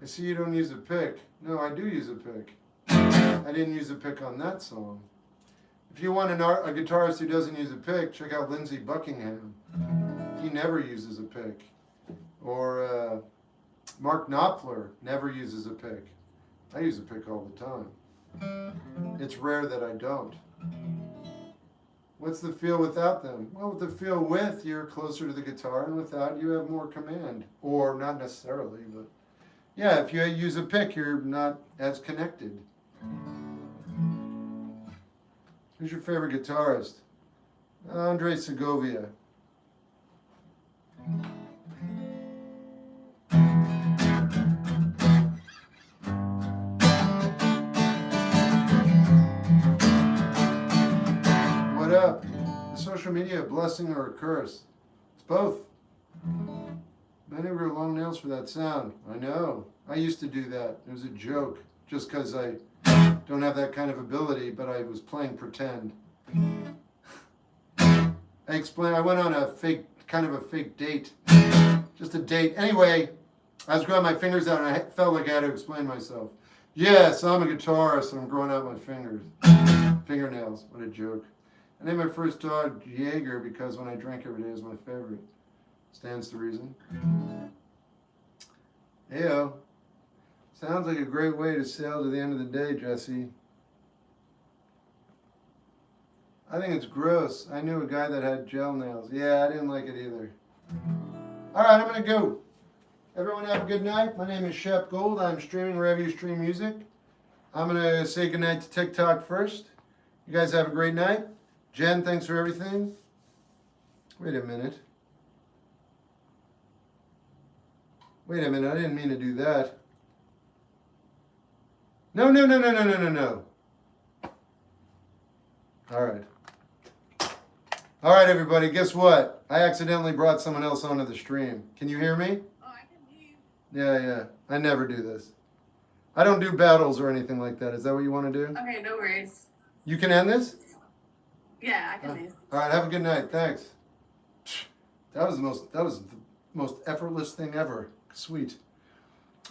I see you don't use a pick. No, I do use a pick. I didn't use a pick on that song. If you want a guitarist who doesn't use a pick, check out Lindsey Buckingham. He never uses a pick. Or Mark Knopfler never uses a pick. I use a pick all the time. It's rare that I don't. What's the feel without them? Well, with the feel with, you're closer to the guitar, and without, you have more command. Or not necessarily, but yeah, if you use a pick, you're not as connected. Who's your favorite guitarist? Andre Segovia. What up? Is social media a blessing or a curse? It's both. Many grew long nails for that sound. I know. I used to do that. It was a joke. Just because I don't have that kind of ability, but I was playing pretend. I went on a fake date. Just a date. Anyway, I was growing my fingers out and I felt like I had to explain myself. Yes, I'm a guitarist and I'm growing out my fingernails. What a joke. I named my first dog Jaeger because when I drank every day it was my favorite. Stands to reason. Heyo. Sounds like a great way to sail to the end of the day, Jesse. I think it's gross. I knew a guy that had gel nails. Yeah, I didn't like it either. All right, I'm going to go. Everyone have a good night. My name is Shep Gold. I'm streaming wherever you stream music. I'm going to say goodnight to TikTok first. You guys have a great night. Jen, thanks for everything. Wait a minute. I didn't mean to do that. No. All right, everybody, guess what? I accidentally brought someone else onto the stream. Can you hear me? Oh, I can hear you. Yeah. I never do this. I don't do battles or anything like that. Is that what you want to do? Okay, no worries. You can end this? Yeah, I can leave. All right, have a good night. Thanks. That was the most effortless thing ever. Sweet.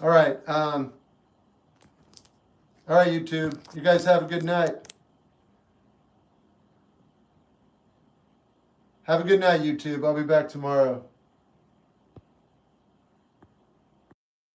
All right. All right, YouTube. You guys have a good night. Have a good night, YouTube. I'll be back tomorrow.